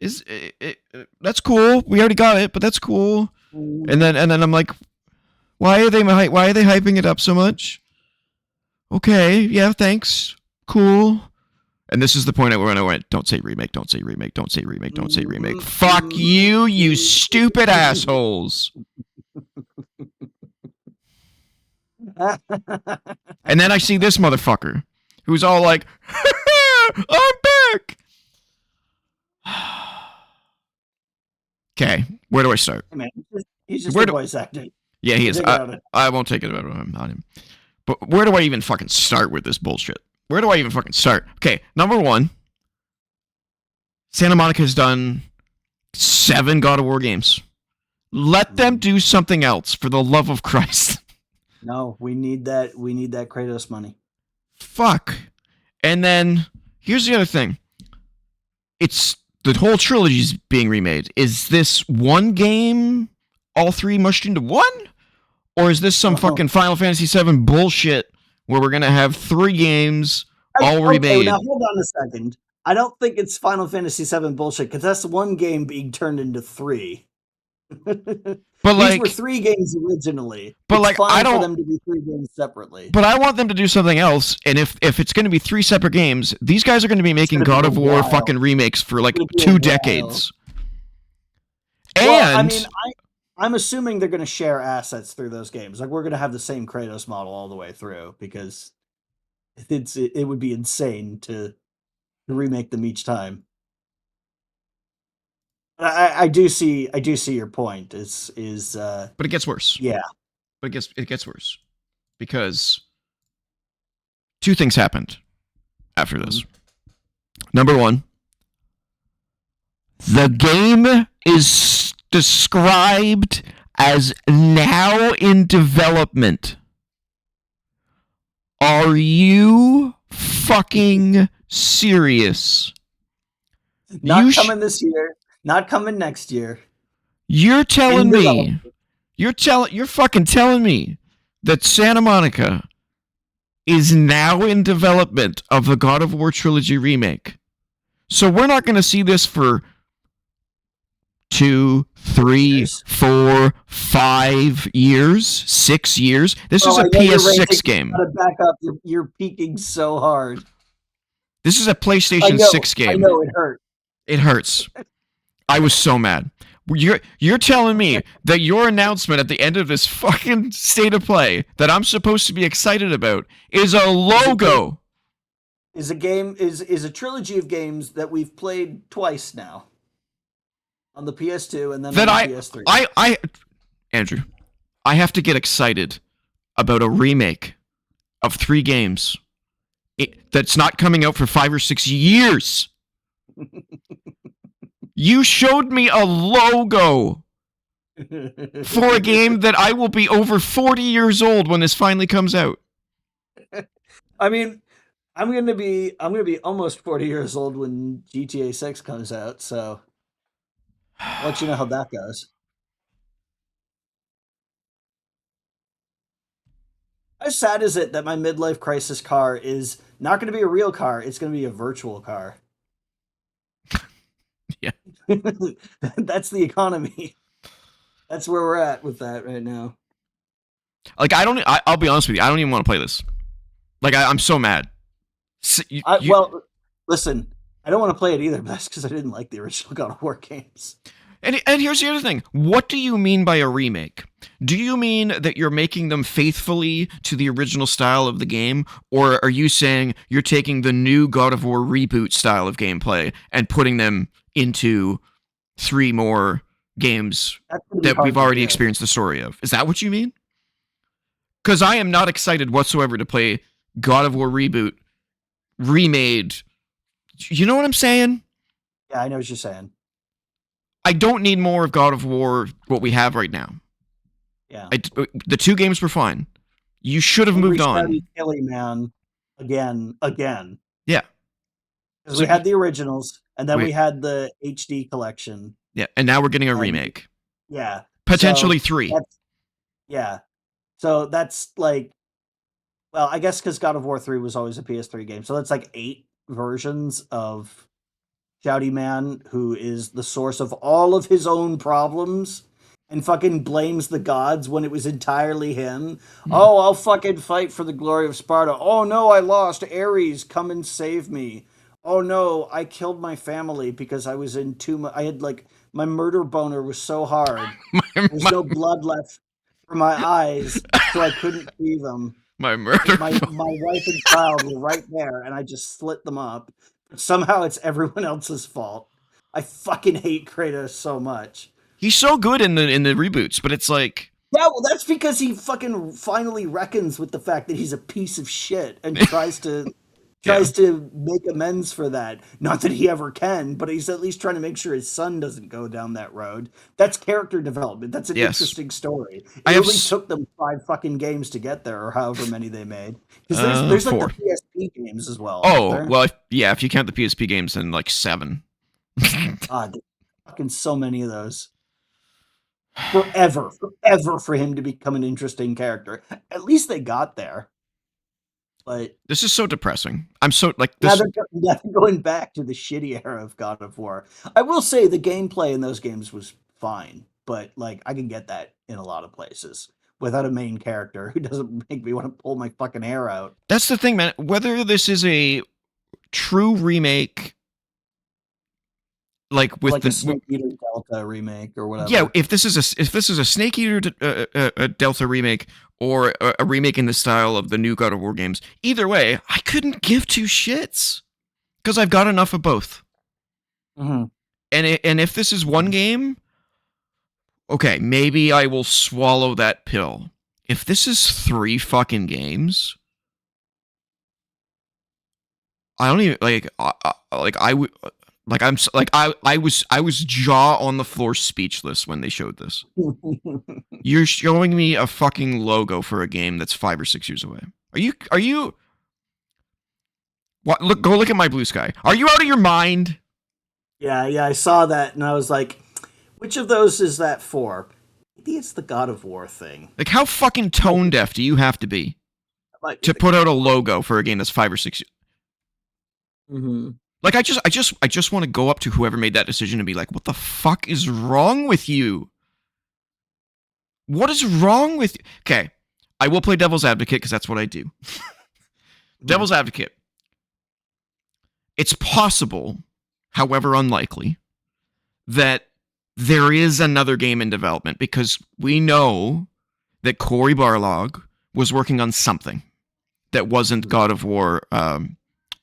That's cool. We already got it, but that's cool. And then I'm like, why are they hyping it up so much? Okay, yeah, thanks, cool. And this is the point when I went, don't say remake, don't say remake, don't say remake, don't say remake. Fuck you, you stupid assholes. And then I see this motherfucker who's all like, I'm back. Okay, where do I start? Hey man, he's just a voice acting. Yeah, he is. I won't take it out on him. But where do I even fucking start with this bullshit? Where do I even fucking start? Okay, number 1, Santa Monica has done 7 God of War games. Let them do something else, for the love of Christ. No, we need that. We need that Kratos money. Fuck. And then, here's the other thing. It's the whole trilogy's being remade. Is this one game, all 3 mushed into one? Or is this some fucking Final Fantasy VII bullshit where we're going to have 3 games all remade? Now, hold on a second. I don't think it's Final Fantasy VII bullshit, because that's one game being turned into 3. But These were like, 3 games originally. but It's like, I fine for don't. them to be 3 games separately. But I want them to do something else. And if it's going to be 3 separate games, these guys are going to be It's making gonna be God a of War while. fucking remakes for It's like gonna be a 2 while. decades. Well, I mean, And I'm assuming they're gonna share assets through those games. Like we're gonna have the same Kratos model all the way through because it would be insane to remake them each time. I do see your point. Is but it gets worse. yeah. But it gets worse because 2 things happened after this. Mhm. Number 1, the game is described as now in development. Are you fucking serious? Not coming this year. Not coming next year. You're In telling me, development. you're fucking telling me that Santa Monica is now in development of the God of War trilogy remake. So we're not going to see this for 2, 3, Years. 4, 5 years, 6 years. This is Oh, a I know you're ranting. PS6 game. Gotta back up. You're peaking so hard. This is a I PlayStation know. 6 I game. know it hurt. It hurts. I was so mad. You're telling me that your announcement at the end of this fucking state of play that I'm supposed to be excited about is a logo. Is a trilogy of games that we've played twice now. On the PS2 and then That on the PS3. Andrew, I have to get excited about a remake of 3 games that's not coming out for 5 or 6 years. You showed me a logo for a game that I will be over 40 years old when this finally comes out. I mean, I'm gonna be almost 40 years old when GTA 6 comes out, so I'll let you know how that goes. How sad is it that my midlife crisis car is not going to be a real car? It's going to be a virtual car. Yeah. That's the economy. That's where we're at with that right now. Like, I'll be honest with you. I don't even want to play this. Like, I'm so mad. Well, listen, I don't want to play it either, but that's because I didn't like the original God of War games. And here's the other thing. What do you mean by a remake? Do you mean that you're making them faithfully to the original style of the game? Or are you saying you're taking the new God of War reboot style of gameplay and putting them into 3 more games that we've already experienced the story of? Is that what you mean? Because I am not excited whatsoever to play God of War reboot remade. You know what I'm saying? Yeah, I know what you're saying. I don't need more of God of War, what we have right now. Yeah. The 2 games were fine. You should have moved on. Killy Man again. Yeah. Because we had the originals, and then we had the HD collection. Yeah, and now we're getting a remake. Yeah. Potentially 3. Yeah. So that's like, well, I guess because God of War 3 was always a PS3 game. So that's like 8 versions of Shouty Man, who is the source of all of his own problems and fucking blames the gods when it was entirely him. Oh, I'll fucking fight for the glory of Sparta. Oh no, I lost. Ares, come and save me. Oh no, I killed my family because I was in too much. I had like, my murder boner was so hard. There's no blood left for my eyes, so I couldn't see them. My murder. My wife and child were right there, and I just slit them up. But somehow it's everyone else's fault. I fucking hate Kratos so much. He's so good in the reboots, but it's like, yeah, well, that's because he fucking finally reckons with the fact that he's a piece of shit and tries to make amends for that. Not that he ever can, but he's at least trying to make sure his son doesn't go down that road. That's character development. That's an interesting story. It only took them 5 fucking games to get there, or however many they made. Because there's like 4. The PSP games as well. Oh, well, if you count the PSP games, then like 7. God, fucking so many of those. Forever for him to become an interesting character. At least they got there. But this is so depressing. I'm so like this. Now they're going back to the shitty era of God of War. I will say the gameplay in those games was fine. but like I can get that in a lot of places without a main character who doesn't make me want to pull my fucking hair out. That's the thing, man. Whether this is a true remake, like with Like a Snake Eater Delta remake or whatever. yeah, if this is a Snake Eater a Delta remake or a remake in the style of the new God of War games, either way, I couldn't give two shits because I've got enough of both. Mm-hmm. And if this is one game, okay, maybe I will swallow that pill. If this is 3 fucking games, I don't even I was jaw on the floor speechless when they showed this. You're showing me a fucking logo for a game that's 5 or 6 years away. Are you what go look at my BlueSky. Are you out of your mind? Yeah, I saw that and I was like, which of those is that for? Maybe it's the God of War thing. Like how fucking tone deaf do you have to be to put out a logo for a game that's 5 or 6 years? Mm-hmm. Like I just want to go up to whoever made that decision and be like, "What the fuck is wrong with you? What is wrong with you?" Okay, I will play devil's advocate because that's what I do. Devil's advocate. It's possible, however unlikely, that there is another game in development because we know that Cory Barlog was working on something that wasn't God of War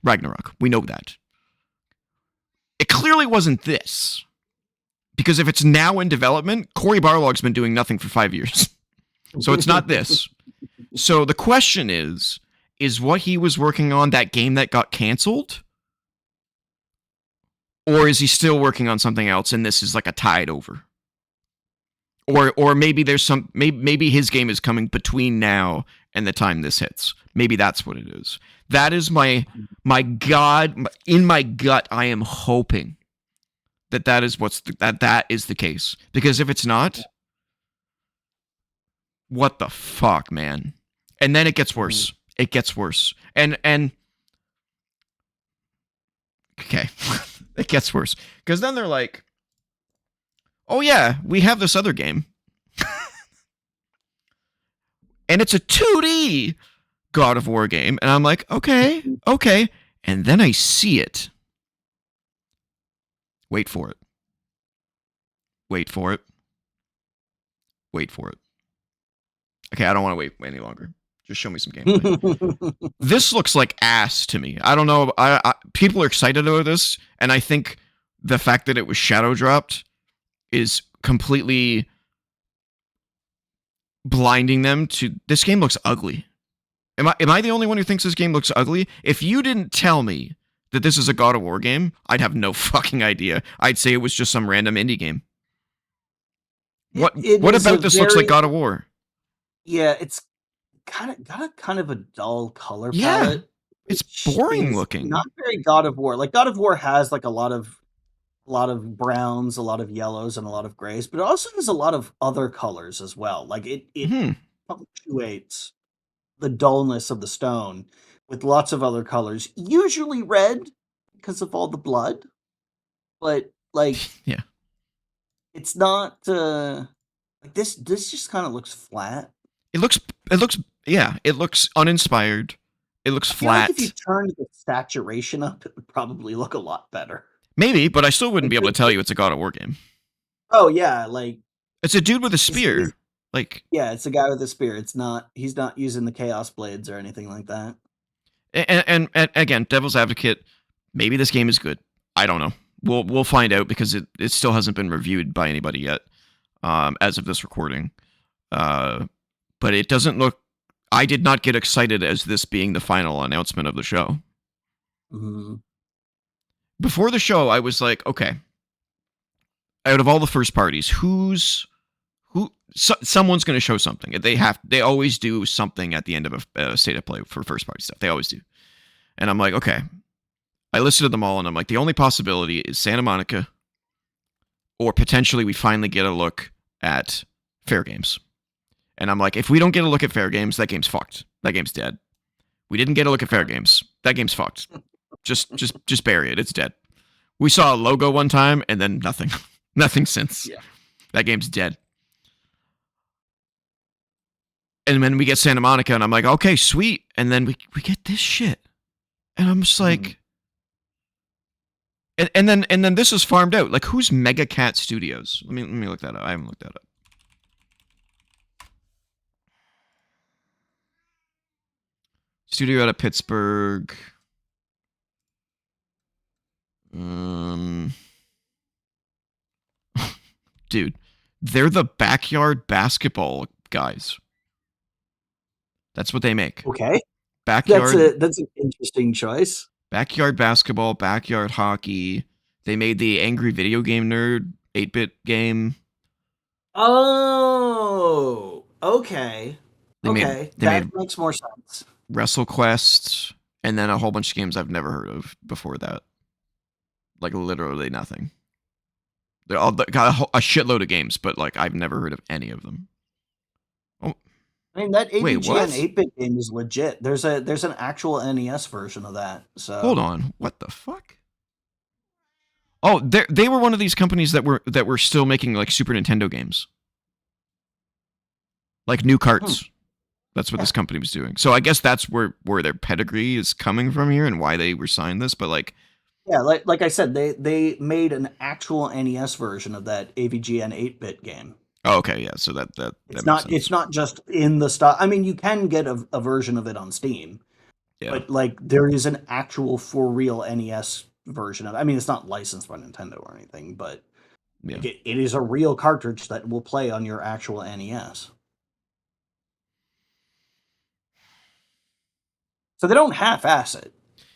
Ragnarok. We know that. It clearly wasn't this. Because if it's now in development, Cory Barlog's been doing nothing for 5 years. So it's not this. So the question is what he was working on that game that got canceled? Or is he still working on something else and this is like a tide over? Or maybe there's some maybe his game is coming between now and the time this hits. Maybe that's what it is. That is my God, in my gut, I am hoping that is that is the case. Because if it's not, what the fuck, man? And then it gets worse. It gets worse. And okay, it gets worse because then they're like, "Oh yeah, we have this other game, and it's a 2D." God of War game, and I'm like, okay, and then I see it. Wait for it. Okay, I don't want to wait any longer. Just show me some gameplay. This looks like ass to me. I don't know. People are excited about this, and I think the fact that it was shadow dropped is completely blinding them to this game looks ugly. Am I the only one who thinks this game looks ugly? If you didn't tell me that this is a God of War game, I'd have no fucking idea. I'd say it was just some random indie game. What about this looks like God of War? Yeah, it's got a dull color palette. Yeah, it's boring looking. Not very God of War. Like God of War has like a lot of browns, a lot of yellows, and a lot of grays, but it also has a lot of other colors as well. Like it punctuates the dullness of the stone with lots of other colors, usually red because of all the blood, but like yeah, it's not like this just kind of looks flat. It looks uninspired. It looks flat. Like if you turned the saturation up, it would probably look a lot better. Maybe, but I still wouldn't be able to tell you it's a God of War game. Oh yeah, like it's a dude with a spear. Like it's a guy with a spear. He's not using the chaos blades or anything like that. And again, devil's advocate, maybe this game is good. I don't know. We'll find out because it still hasn't been reviewed by anybody yet, as of this recording. But it doesn't look. I did not get excited as this being the final announcement of the show. Mm-hmm. Before the show, I was like, okay, out of all the first parties, someone's going to show something. They always do something at the end of a state of play for first party stuff. They always do. And I'm like, okay. I listed them all and I'm like, the only possibility is Santa Monica or potentially we finally get a look at Fair Games. And I'm like, if we don't get a look at Fair Games, that game's fucked. That game's dead. We didn't get a look at Fair Games. That game's fucked. Just bury it. It's dead. We saw a logo one time and then nothing. Nothing since. Yeah. That game's dead. And then we get Santa Monica, and I'm like, okay, sweet. And then we get this shit, and I'm just like, and then this is farmed out. Like, who's Mega Cat Studios? Let me look that up. I haven't looked that up. Studio out of Pittsburgh. Dude, they're the backyard basketball guys. That's what they make. Okay. Backyard. That's an interesting choice. Backyard basketball, backyard hockey. They made the Angry Video Game Nerd 8-bit game. Oh, okay. They That makes more sense. WrestleQuest, and then a whole bunch of games I've never heard of before that. Like, literally nothing. They all got a shitload of games, but like I've never heard of any of them. Oh, I mean that AVGN 8-bit game is legit. There's an actual NES version of that. So hold on, what the fuck? Oh, they were one of these companies that were still making like Super Nintendo games, like new carts. That's what this company was doing. So I guess that's where their pedigree is coming from here and why they were signed this. But like, yeah, like I said, they made an actual NES version of that AVGN 8-bit game. Oh, okay, yeah. So that it's not just in the stock. I mean, you can get a version of it on Steam, but like there is an actual for real NES version of it. I mean, it's not licensed by Nintendo or anything, but like it is a real cartridge that will play on your actual NES. So they don't half-ass it.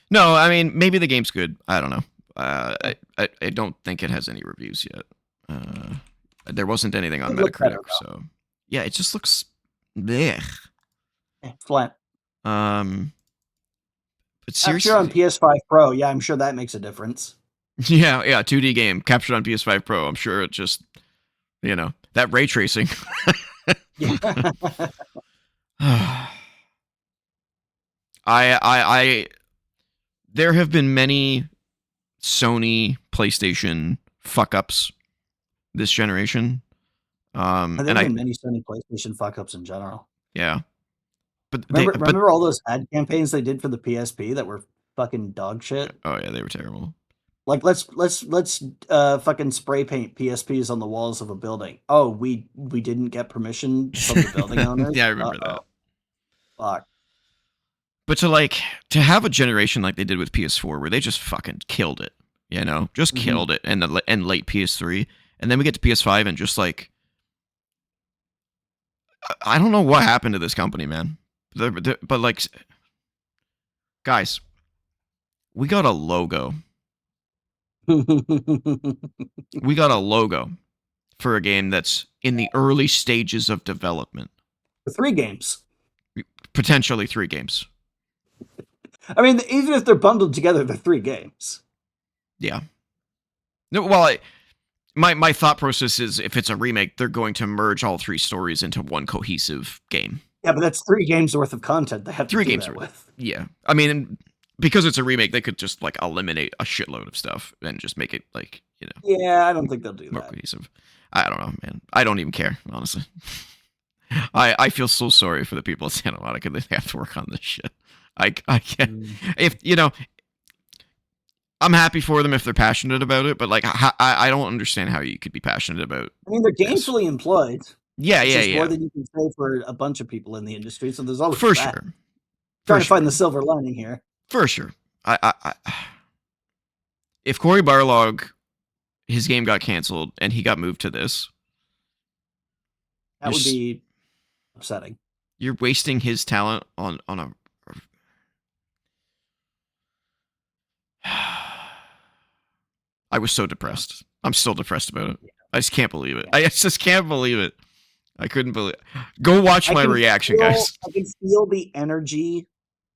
No, I mean, maybe the game's good. I don't know. I don't think it has any reviews yet. There wasn't anything on Metacritic, better, so yeah, it just looks blech. Flat. But seriously, captured on PS5 Pro, yeah, I'm sure that makes a difference. Yeah, 2D game captured on PS5 Pro. I'm sure it just, that ray tracing. There have been many Sony PlayStation fuck ups this generation. There have been many Sony PlayStation fuck ups in general. Yeah, but remember all those ad campaigns they did for the PSP that were fucking dog shit? Oh yeah, they were terrible. Like let's fucking spray paint PSPs on the walls of a building. Oh, we didn't get permission from the building owners. Yeah, I remember that. Fuck. But to have a generation like they did with PS4, where they just fucking killed it, killed it, and late PS3, and then we get to PS5 and just like, I don't know what happened to this company, man. But like, guys, we got a logo. We got a logo for a game that's in the early stages of development. 3 games. Potentially 3 games. I mean, even if they're bundled together, they're 3 games. Yeah. No, well, my thought process is if it's a remake, they're going to merge all 3 stories into one cohesive game. Yeah, but that's 3 games worth of content they have to 3 do games that worth. With. Yeah. I mean, because it's a remake, they could just like eliminate a shitload of stuff and just make it like, Yeah, I don't think they'll do more that. cohesive. I don't know, man. I don't even care, honestly. I feel so sorry for the people at Santa Monica that they have to work on this shit. I can't. If I'm happy for them if they're passionate about it, but like I don't understand how you could be passionate about. I mean, they're gainfully employed. Yeah. More than you can say for a bunch of people in the industry. So there's always for that. sure. Trying to find the silver lining here. For sure. If Cory Barlog, his game got canceled and he got moved to this, that would be upsetting. You're wasting his talent on a. I was so depressed. I'm still depressed about it. I just can't believe it. I just can't believe it. I couldn't believe it. Go watch my reaction, guys. I can feel the energy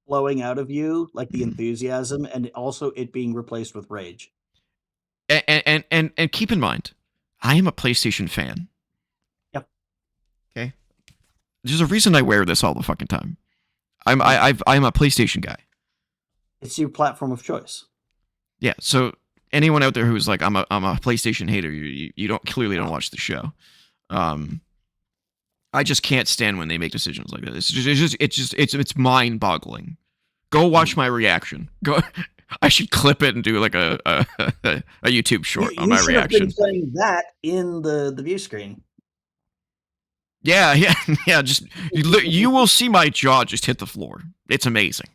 flowing out of you, like the enthusiasm, and also it being replaced with rage. And keep in mind, I am a PlayStation fan. Yep. Okay. There's a reason I wear this all the fucking time. I'm a PlayStation guy. It's your platform of choice. Yeah. So anyone out there who's like, I'm a PlayStation hater, you don't clearly don't watch the show. I just can't stand when they make decisions like that. It's mind boggling. Go watch my reaction. Go. I should clip it and do like a YouTube short on my reaction. You should have been playing that in the view screen. Yeah. Just you will see my jaw just hit the floor. It's amazing.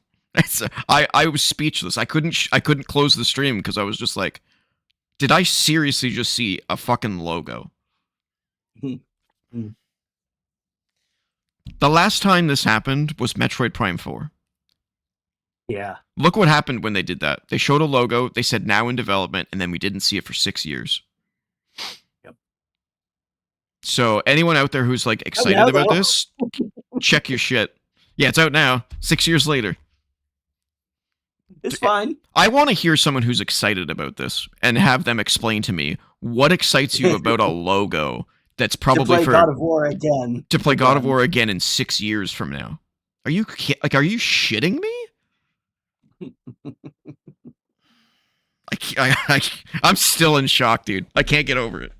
I was speechless. I couldn't close the stream because I was just like, did I seriously just see a fucking logo? The last time this happened was Metroid Prime 4. Yeah. Look what happened when they did that. They showed a logo, they said now in development, and then we didn't see it for 6 years. Yep. So anyone out there who's like excited about this, check your shit. Yeah, it's out now, 6 years later. It's fine. I want to hear someone who's excited about this and have them explain to me what excites you about a logo that's probably for God of War again. To play God of War again in 6 years from now. Are you shitting me? I'm still in shock, dude. I can't get over it.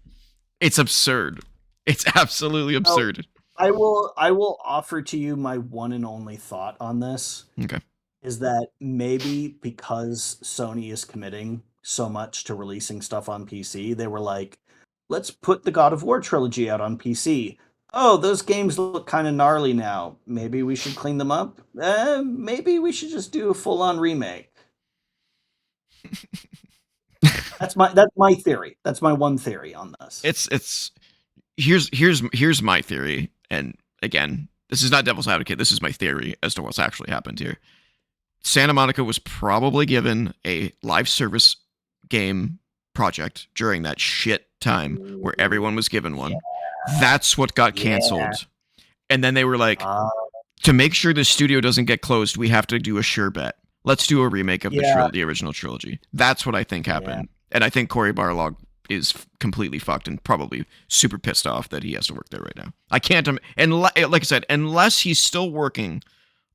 It's absurd. It's absolutely absurd. I will offer to you my one and only thought on this. Okay. Is that maybe because Sony is committing so much to releasing stuff on PC, they were like, let's put the God of War trilogy out on PC. Oh, those games look kind of gnarly now. Maybe we should clean them up. Maybe we should just do a full-on remake. That's my theory. That's my one theory on this. Here's my theory, and again, this is not devil's advocate. This is my theory as to what's actually happened here. Santa Monica was probably given a live service game project during that shit time where everyone was given one. Yeah. That's what got canceled. Yeah. And then they were like, to make sure the studio doesn't get closed, we have to do a sure bet. Let's do a remake of the original trilogy. That's what I think happened. Yeah. And I think Cory Barlog is completely fucked and probably super pissed off that he has to work there right now. I can't, and like I said, unless he's still working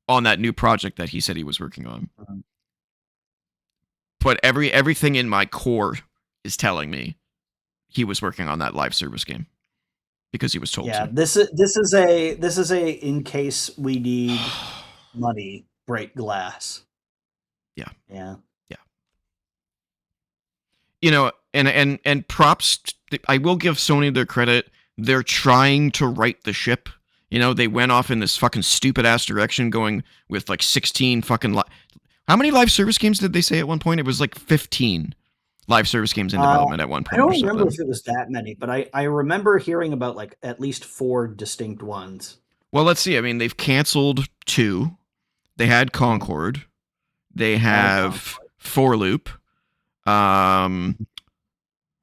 on that new project that he said he was working on. But everything in my core is telling me he was working on that live service game because he was told to. Yeah, this is a in case we need money, break glass. Yeah. You know, and props. I will give Sony their credit. They're trying to right the ship. You know, they went off in this fucking stupid ass direction, going with like 16 fucking. How many live service games did they say at one point? It was like 15 live service games in development at one point. I don't remember if it was that many, but I remember hearing about like at least 4 distinct ones. Well, let's see. I mean, they've canceled 2. They had Concord. They have 4-Loop.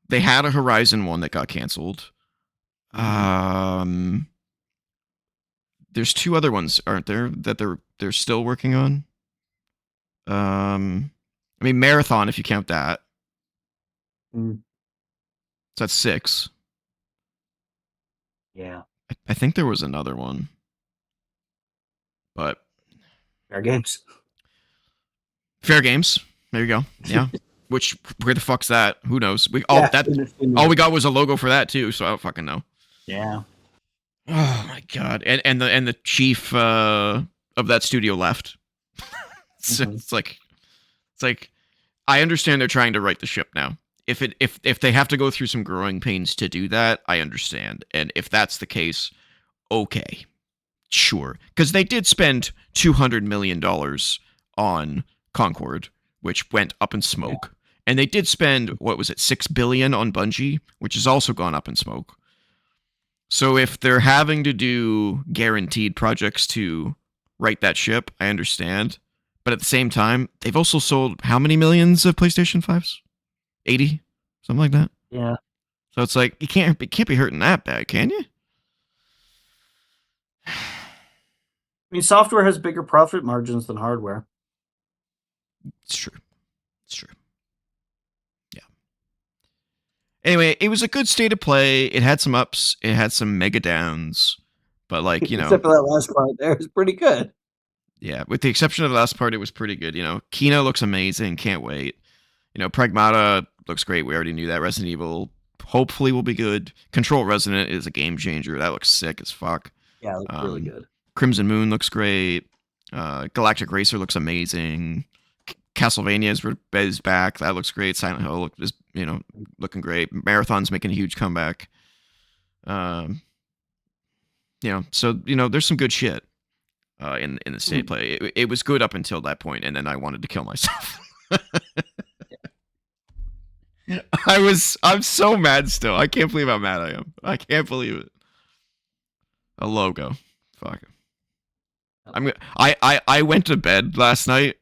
They had a Horizon one that got canceled. There's 2 other ones, aren't there, that they're still working on? I mean, Marathon, if you count that. So that's 6. Yeah. I think there was another one. But Fair Games. Fair Games. There you go. Yeah. Where the fuck's that? Who knows? All we got was a logo for that too, so I don't fucking know. Yeah. Oh my god. And the chief of that studio left. So it's like I understand they're trying to right the ship now. If they have to go through some growing pains to do that, I understand. And if that's the case, okay. Sure. Because they did spend $200 million on Concord, which went up in smoke. Yeah. And they did spend, what was it, $6 billion on Bungie, which has also gone up in smoke. So if they're having to do guaranteed projects to right that ship, I understand. But at the same time, they've also sold how many millions of PlayStation 5s? 80? Something like that? Yeah. So it's like, it can't be hurting that bad, can you? I mean, software has bigger profit margins than hardware. It's true. Yeah. Anyway, it was a good state of play. It had some ups. It had some mega downs. But like, you know. Except for that last part there, it was pretty good. Yeah, with the exception of the last part, it was pretty good. You know, Kina looks amazing. Can't wait. You know, Pragmata looks great. We already knew that. Resident Evil hopefully will be good. Control Resonant is a game changer. That looks sick as fuck. Yeah, it looks really good. Crimson Moon looks great. Galactic Racer looks amazing. Castlevania is back. That looks great. Silent Hill is looking great. Marathon's making a huge comeback. So there's some good shit in the state play. It was good up until that point, and then I wanted to kill myself. I'm so mad still. I can't believe how mad I am. I can't believe it. A logo. Fuck. I went to bed last night,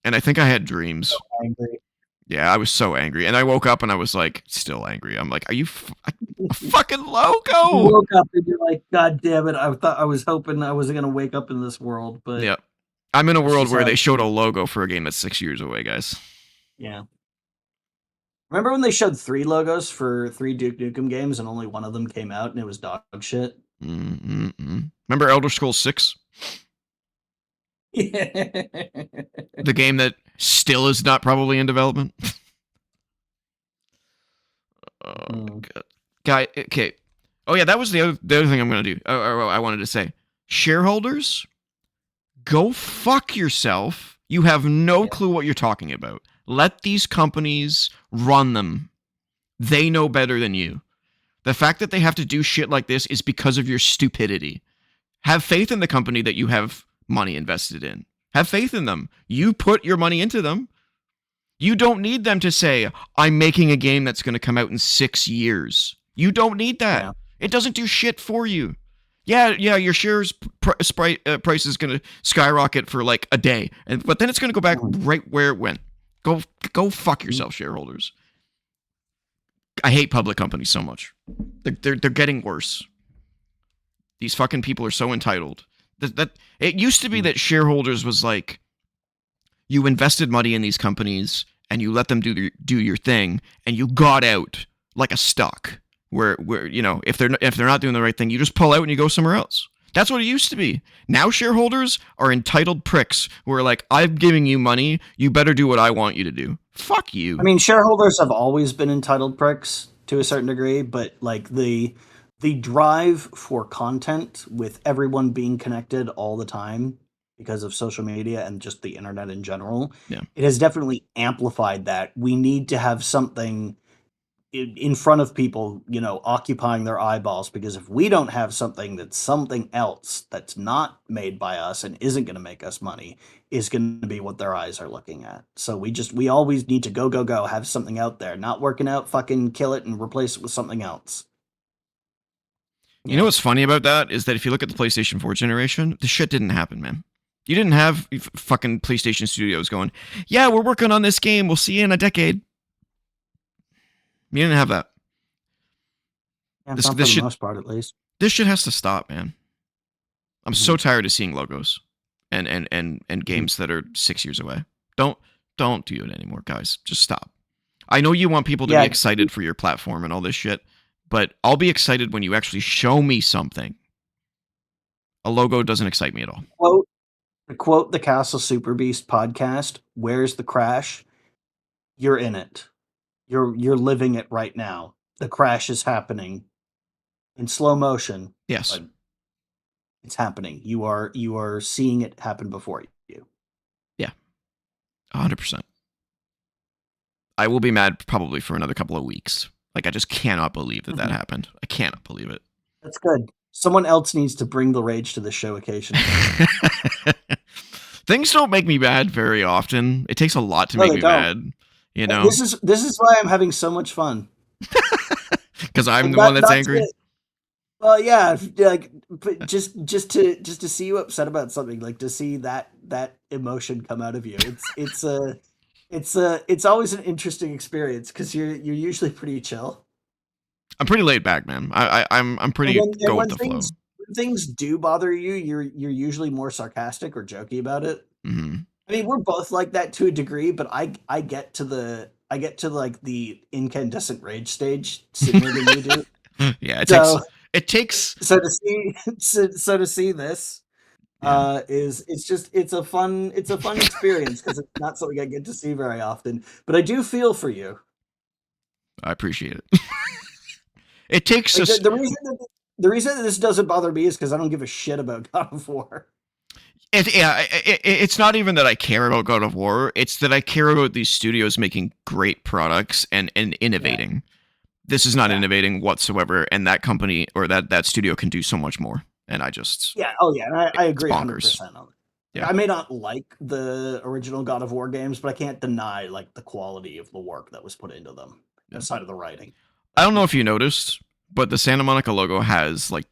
and I think I had dreams. So angry. Yeah, I was so angry, and I woke up and I was like, still angry. I'm like, are you a fucking logo? You woke up and you're like, God damn it! I was hoping I wasn't gonna wake up in this world, but yeah, I'm in a world where they showed a logo for a game that's 6 years away, guys. Yeah. Remember when they showed 3 logos for 3 Duke Nukem games, and only one of them came out, and it was dog shit? Remember Elder Scrolls 6? Yeah. The game that still is not probably in development. God. Guy, okay. Oh yeah, that was the other thing I'm gonna do. I wanted to say, shareholders, go fuck yourself. You have no clue what you're talking about. Let these companies run them. They know better than you. The fact that they have to do shit like this is because of your stupidity. Have faith in the company that you have money invested in. Have faith in them. You put your money into them. You don't need them to say, I'm making a game that's going to come out in 6 years. You don't need that. Yeah. It doesn't do shit for you. Yeah, your shares price is going to skyrocket for like a day, but then it's going to go back right where it went. Go fuck yourself, shareholders. I hate public companies so much. They're getting worse. These fucking people are so entitled. That it used to be that shareholders was like, you invested money in these companies and you let them do your thing, and you got out like a stock where if they're not doing the right thing, you just pull out and you go somewhere else. That's what it used to be. Now shareholders are entitled pricks who are like, I'm giving you money, you better do what I want you to do. Fuck you. I mean, shareholders have always been entitled pricks to a certain degree, but like the drive for content with everyone being connected all the time because of social media and just the internet in general, it has definitely amplified that. We need to have something in front of people, occupying their eyeballs, because if we don't have something that's something else that's not made by us and isn't going to make us money, is going to be what their eyes are looking at. So we always need to go, have something out there. Not working out, fucking kill it and replace it with something else. You know what's funny about that is that if you look at the PlayStation 4 generation, the shit didn't happen, man. You didn't have fucking PlayStation Studios going, yeah, we're working on this game, we'll see you in a decade. You didn't have that. Yeah, this for the most part, at least. This shit has to stop, man. I'm so tired of seeing logos and games that are 6 years away. Don't do it anymore, guys. Just stop. I know you want people to be excited for your platform and all this shit, but I'll be excited when you actually show me something. A logo doesn't excite me at all. Quote the Castle Super Beast podcast, where's the crash? You're in it. You're living it right now. The crash is happening in slow motion. Yes. But it's happening. You are seeing it happen before you. Yeah. 100%. I will be mad probably for another couple of weeks. Like, I just cannot believe that happened. I cannot believe it. That's good. Someone else needs to bring the rage to the show occasionally. Things don't make me mad very often. It takes a lot to make me mad. This is why I'm having so much fun. Because I'm the one that's angry. Well, yeah, like just to see you upset about something, like to see that emotion come out of you. It's always an interesting experience because you're usually pretty chill. I'm pretty laid back, man. I'm pretty go with the flow. When things do bother you, you're usually more sarcastic or jokey about it. Mm-hmm. I mean, we're both like that to a degree, but I get to like the incandescent rage stage sooner than you do. Yeah, it takes. So to see this, it's a fun experience because it's not something I get to see very often. But I do feel for you. I appreciate it. It takes Like, us. the reason that this doesn't bother me is because I don't give a shit about God of War. It's not even that I care about God of War. It's that I care about these studios making great products and innovating. Yeah. This is not innovating whatsoever, and that company or that studio can do so much more. And I just and I agree 100% on it. Yeah. I may not like the original God of War games, but I can't deny like the quality of the work that was put into them outside of the writing. I don't know if you noticed, but the Santa Monica logo has like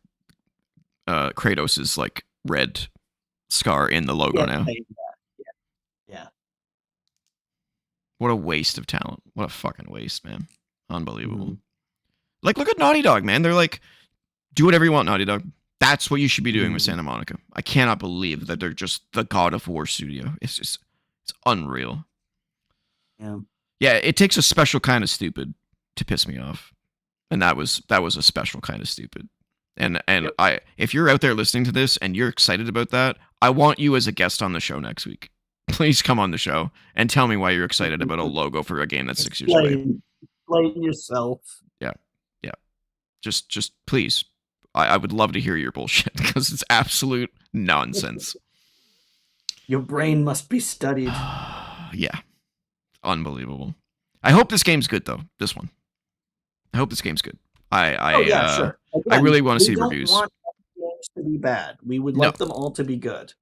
Kratos's like red scar in the logo now. Yeah. What a waste of talent. What a fucking waste, man. Unbelievable. Mm-hmm. Like, look at Naughty Dog, man. They're like, do whatever you want, Naughty Dog. That's what you should be doing with Santa Monica. I cannot believe that they're just the God of War studio. It's unreal. Yeah. Yeah, it takes a special kind of stupid to piss me off. And that was a special kind of stupid. And yep. If you're out there listening to this and you're excited about that, I want you as a guest on the show next week. Please come on the show and tell me why you're excited about a logo for a game that's 6 years away. Explain yourself. Yeah. Just please. I would love to hear your bullshit because it's absolute nonsense. Your brain must be studied. Yeah. Unbelievable. I hope this game's good though. This one. I hope this game's good. Sure. Again, I really want to see reviews. We don't want games to be bad. We would like them all to be good.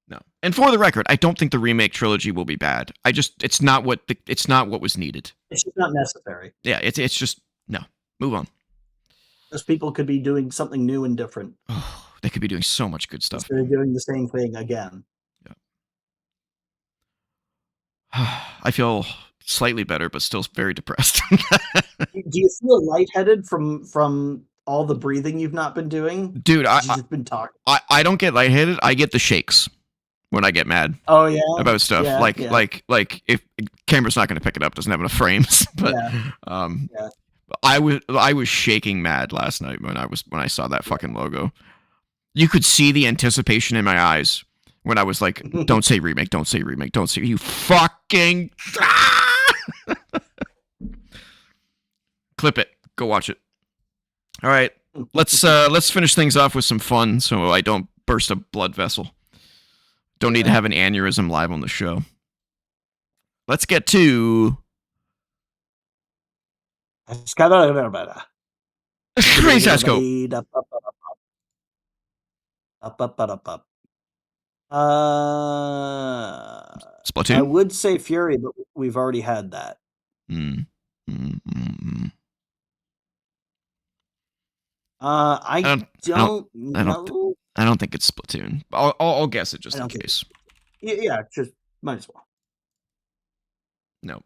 No. And for the record, I don't think the remake trilogy will be bad. It's not what was needed. It's just not necessary. Yeah, it's just no. Move on. Those people could be doing something new and different. Oh, they could be doing so much good stuff. They're doing the same thing again. Yeah. I feel slightly better, but still very depressed. Do you feel lightheaded from all the breathing you've not been doing? Dude, you've just been talking. I don't get lightheaded. I get the shakes when I get mad. Oh yeah, about stuff like if camera's not going to pick it up, doesn't have enough frames. But I was shaking mad last night when I saw that fucking logo. You could see the anticipation in my eyes when I was like, "Don't say remake, don't say remake, don't say you fucking." Clip it. Go watch it. All right, let's finish things off with some fun, so I don't burst a blood vessel. Don't need to have an aneurysm live on the show. Let's get to. Splatoon. I would say Fury, but we've already had that. I don't know. I don't think it's Splatoon. I'll guess it just in case. Yeah, just might as well. No.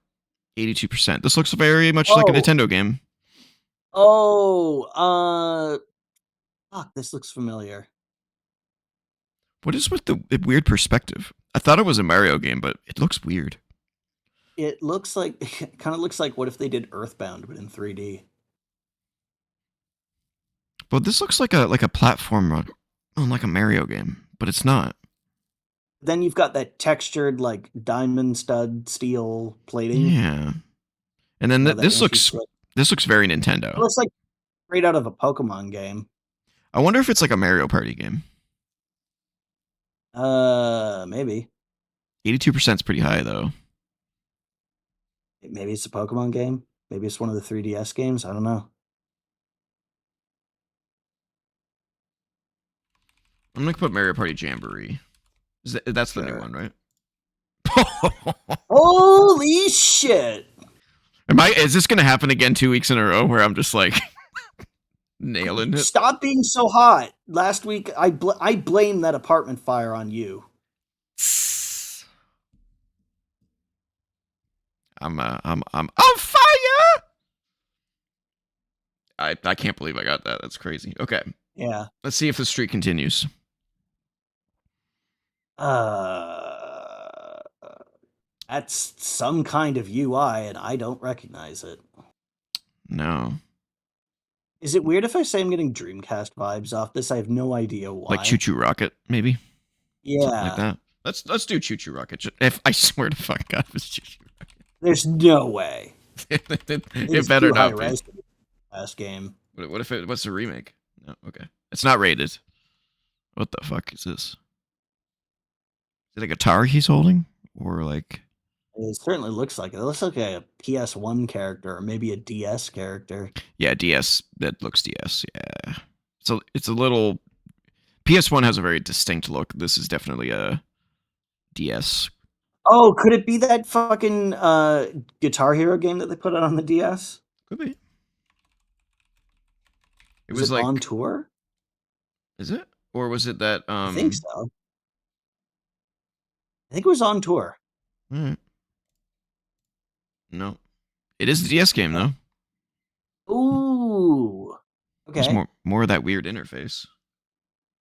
82%. This looks very much like a Nintendo game. Fuck, this looks familiar. What is with the weird perspective? I thought it was a Mario game, but it looks weird. It looks like, it kind of looks like what if they did Earthbound, but in 3D. Well, this looks like a platform, like a Mario game, but it's not. Then you've got that textured, like, diamond stud steel plating. Yeah. And then this looks very Nintendo. It looks like straight out of a Pokemon game. I wonder if it's like a Mario Party game. Maybe. 82% is pretty high, though. Maybe it's a Pokemon game. Maybe it's one of the 3DS games. I don't know. I'm going to put Mario Party Jamboree. That's the new one, right? Holy shit! Is this going to happen again 2 weeks in a row where I'm just like nailing it? Stop being so hot. Last week, I blame that apartment fire on you. I'm on fire. I can't believe I got that. That's crazy. Okay. Yeah. Let's see if the streak continues. That's some kind of UI, and I don't recognize it. No. Is it weird if I say I'm getting Dreamcast vibes off this? I have no idea why. Like Choo Choo Rocket, maybe? Yeah. Something like that. Let's do Choo Choo Rocket. If I swear to fuck God, if it's Choo Choo Rocket. There's no way. I think It it's better too high not be. res for the last game. What if what's the remake? No, okay. It's not rated. What the fuck is this? Is it a guitar he's holding? Or like It certainly looks like it. It looks like a PS1 character or maybe a DS character. yeah, DS. That looks DS. Yeah. So it's a little PS1 has a very distinct look. This is definitely a DS. Oh, could it be that fucking Guitar Hero game that they put out on the DS? Could be. It Was was it On like Tour? is it? Or was it that I think so. I think it was On Tour. mm, no. It is the DS game though. Ooh. There's Okay. more of that weird interface.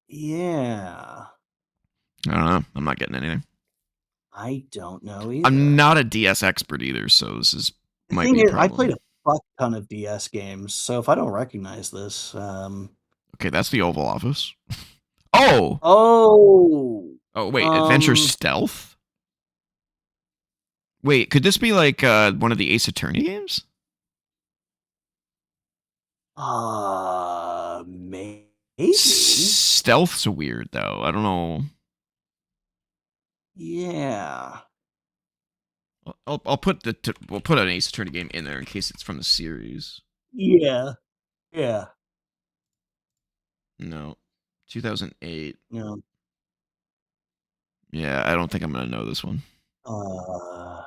Yeah. I don't know. I'm not getting anything. I don't know I'm either. not a DS expert either, so this is The might thing be a is, I played problem. a fuck ton of DS games, so if I don't recognize this, Okay, that's the Oval Office. Oh! oh, Oh, wait, Adventure Stealth? Wait, could this be like one of the Ace Attorney games? maybe. Stealth's weird though. I don't know. Yeah. I'll put we'll put an Ace Attorney game in there in case it's from the series. Yeah. Yeah. No, 2008. Yeah. Yeah, I don't think I'm gonna know this one. Uh,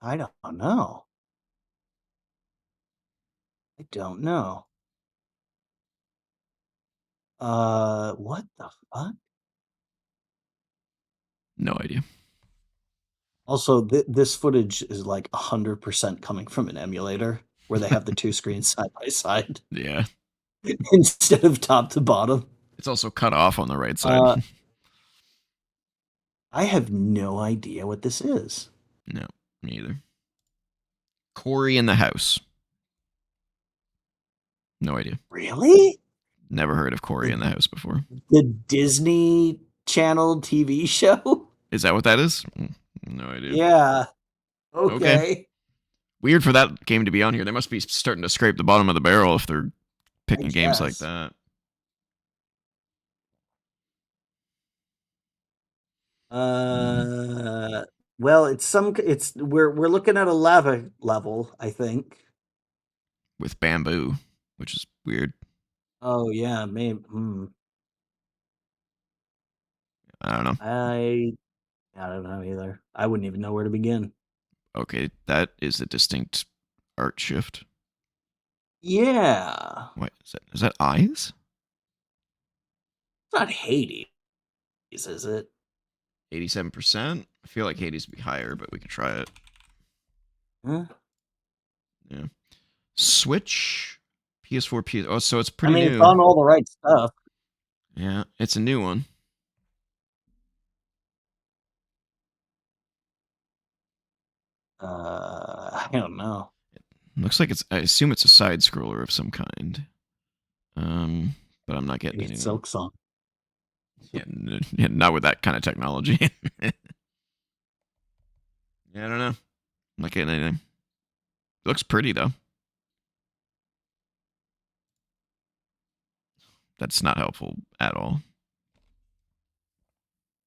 I don't know. I don't know. What the fuck? No idea. Also, this footage is like 100% coming from an emulator where they have the two screens side by side Yeah, instead of top to bottom. it's also cut off on the right side. Uh, I have no idea what this is. No, me either. Corey in the House. No idea. Really? Never heard of Corey in the House before. The Disney Channel TV show? Is that what that is? No idea. Yeah. Okay. Okay. Weird for that game to be on here. They must be starting to scrape the bottom of the barrel if they're I picking games like guess. that. Mm, Uh, well, it's we're looking at a lava level, I think. with bamboo, which is weird. Oh yeah, maybe. I don't know. I don't know either. I wouldn't even know where to begin. Okay, that is a distinct art shift. Yeah. What is that? Is that eyes? It's not Hades, is it? 87%. I feel like Hades would be higher, but we can try it. Huh? Yeah. Switch, PS4, PS. Oh, so it's I pretty mean, it's new. on all the right stuff. Yeah, it's a new one. I don't know. Looks like it's. I assume it's a side scroller of some kind. But I'm not getting Maybe it's anything. Silk Song. Yeah, yeah, not with that kind of technology. Yeah, I don't know. I'm not getting anything. It looks pretty though. That's not helpful at all.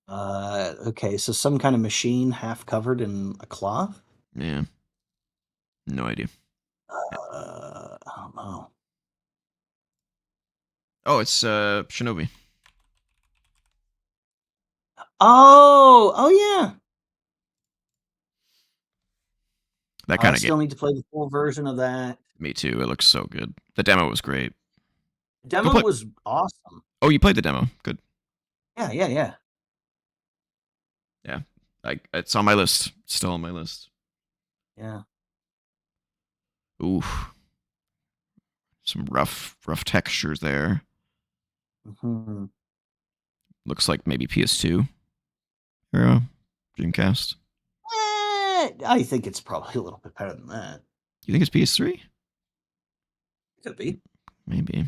Okay, so some kind of machine half covered in a cloth? Yeah, no idea. I don't know. Oh, it's Shinobi. Oh yeah. That I kind of game. still need to play the full version of that. Me too. It looks so good. The demo was great. The Go demo play. was awesome. Oh, you played the demo. Good. Yeah. Yeah, it's on my list. Still on my list. Yeah. Ooh, some rough textures there. Hmm. Looks like maybe PS2 era, Dreamcast. I think it's probably a little bit better than that. You think it's PS3? Could be. Maybe.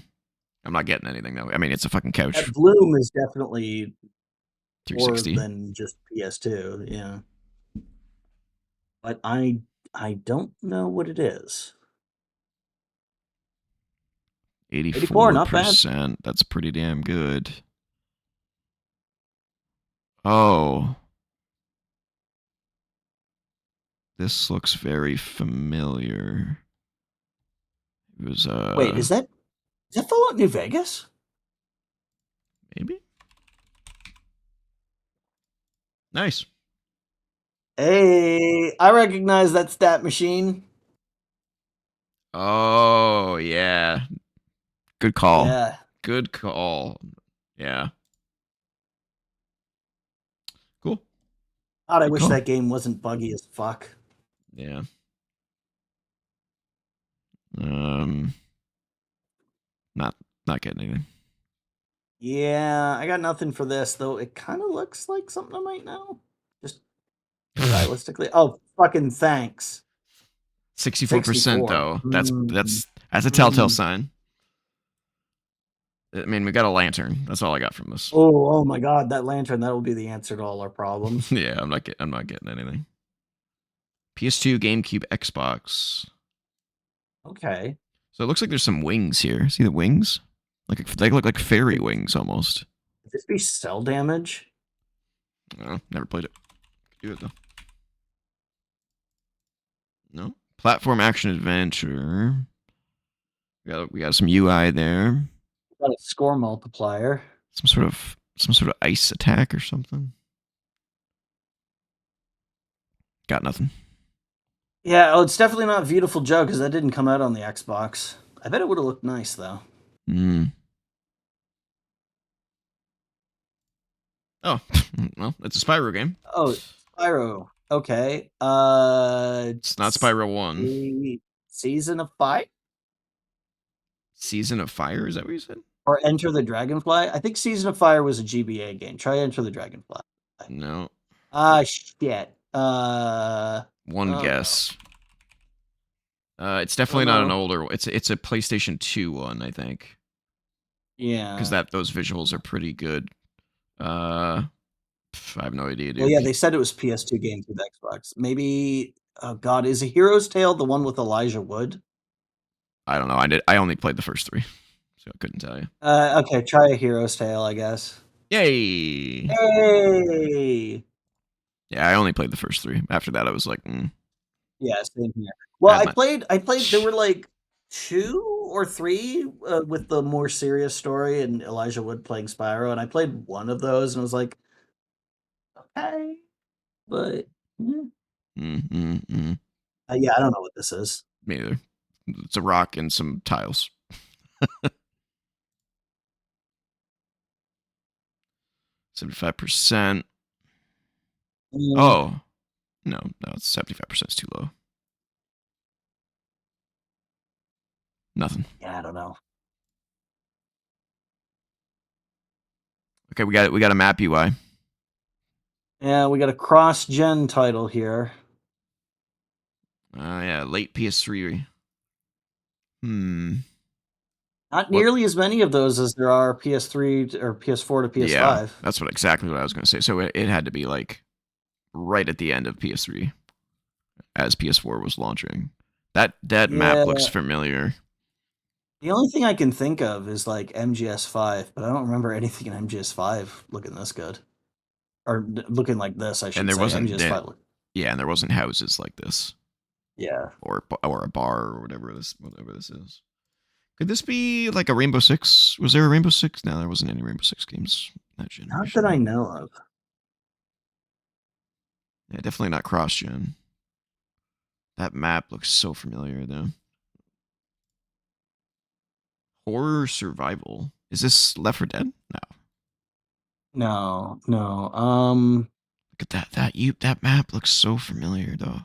I'm not getting anything though. I mean, it's a fucking couch. That Bloom is definitely more 360. than just PS2. Yeah. but I don't know what it is. 84, not bad. 84%. That's pretty damn good. Oh. This looks very familiar. It was, Wait, is that Fallout New Vegas? maybe? Nice. Hey, I recognize that stat machine. Oh, yeah. Good call. Yeah. Good call. Yeah. Cool. God, I Good wish call. that game wasn't buggy as fuck. Yeah. Um, not getting anything. Yeah, I got nothing for this, though it kind of looks like something I might know. Just stylistically. Oh, fucking thanks. 64% 64. though. Mm, That's a telltale mm. sign. I mean, we got a lantern. That's all I got from this. Oh my god, that lantern, that will be the answer to all our problems. Yeah, I'm not getting anything. PS2, GameCube, Xbox. Okay. So it looks like there's some wings here. See the wings? They look like fairy Could wings almost. this be cell damage? Oh, never played it. Do it though. No. Platform action adventure. We got some UI there. Got a score multiplier. Some sort of ice attack or something. Got nothing. Yeah, oh, it's definitely not Beautiful Joe because that didn't come out on the Xbox. I bet it would have looked nice though. Hmm. Oh, well, it's a Spyro game. Oh, Spyro. Okay. It's not Spyro 1. Season of Fire Season of Fire, is that what you said? or Enter the Dragonfly? I think Season of Fire was a GBA game. Try Enter the Dragonfly. No. Ah, shit. One Oh no. guess. It's Oh definitely not an no. older. It's a PlayStation 2 one, I think, because Yeah. those visuals are pretty good. I have no idea, Well, dude. yeah, they said it was PS2 games with Xbox. Maybe. Oh God, is A Hero's Tale the one with Elijah Wood? I don't know. I only played the first three, so I couldn't tell you. Okay, try A Hero's Tale, I guess. Yay! Hey. Yeah, I only played the first three. After that, I was like, Yeah, same here. I Well, had my. I played. There were like two or three with the more serious story and Elijah Wood playing Spyro, and I played one of those, and I was like, okay, but Mm, mm, mm. yeah, I don't know what this is. Me either. It's a rock and some tiles. 75%. Mm, Oh, no, it's 75%. It's too low. Nothing. yeah, I don't know. Okay, we got a map UI. Yeah, we got a cross-gen title here. Yeah, late PS3. Hmm. Not What? nearly as many of those as there are PS3 or PS4 to Yeah, PS5. that's exactly what I was going to say. So it had to be like right at the end of PS3 as PS4 was launching. That map looks Yeah, familiar. the only thing I can think of is like MGS5, but I don't remember anything in MGS5 looking this good. Or looking like this, I And should there say. wasn't MGS5 look. yeah, and there wasn't houses like this Yeah. or a bar or whatever this is. Could this be like a Rainbow Six? Was there a Rainbow Six? No, there wasn't any Rainbow Six games that Not that I generation. know of. Yeah, definitely not cross gen. That map looks so familiar though. Horror survival. Is this Left 4 Dead? No. No, no. Look at that map looks so familiar though.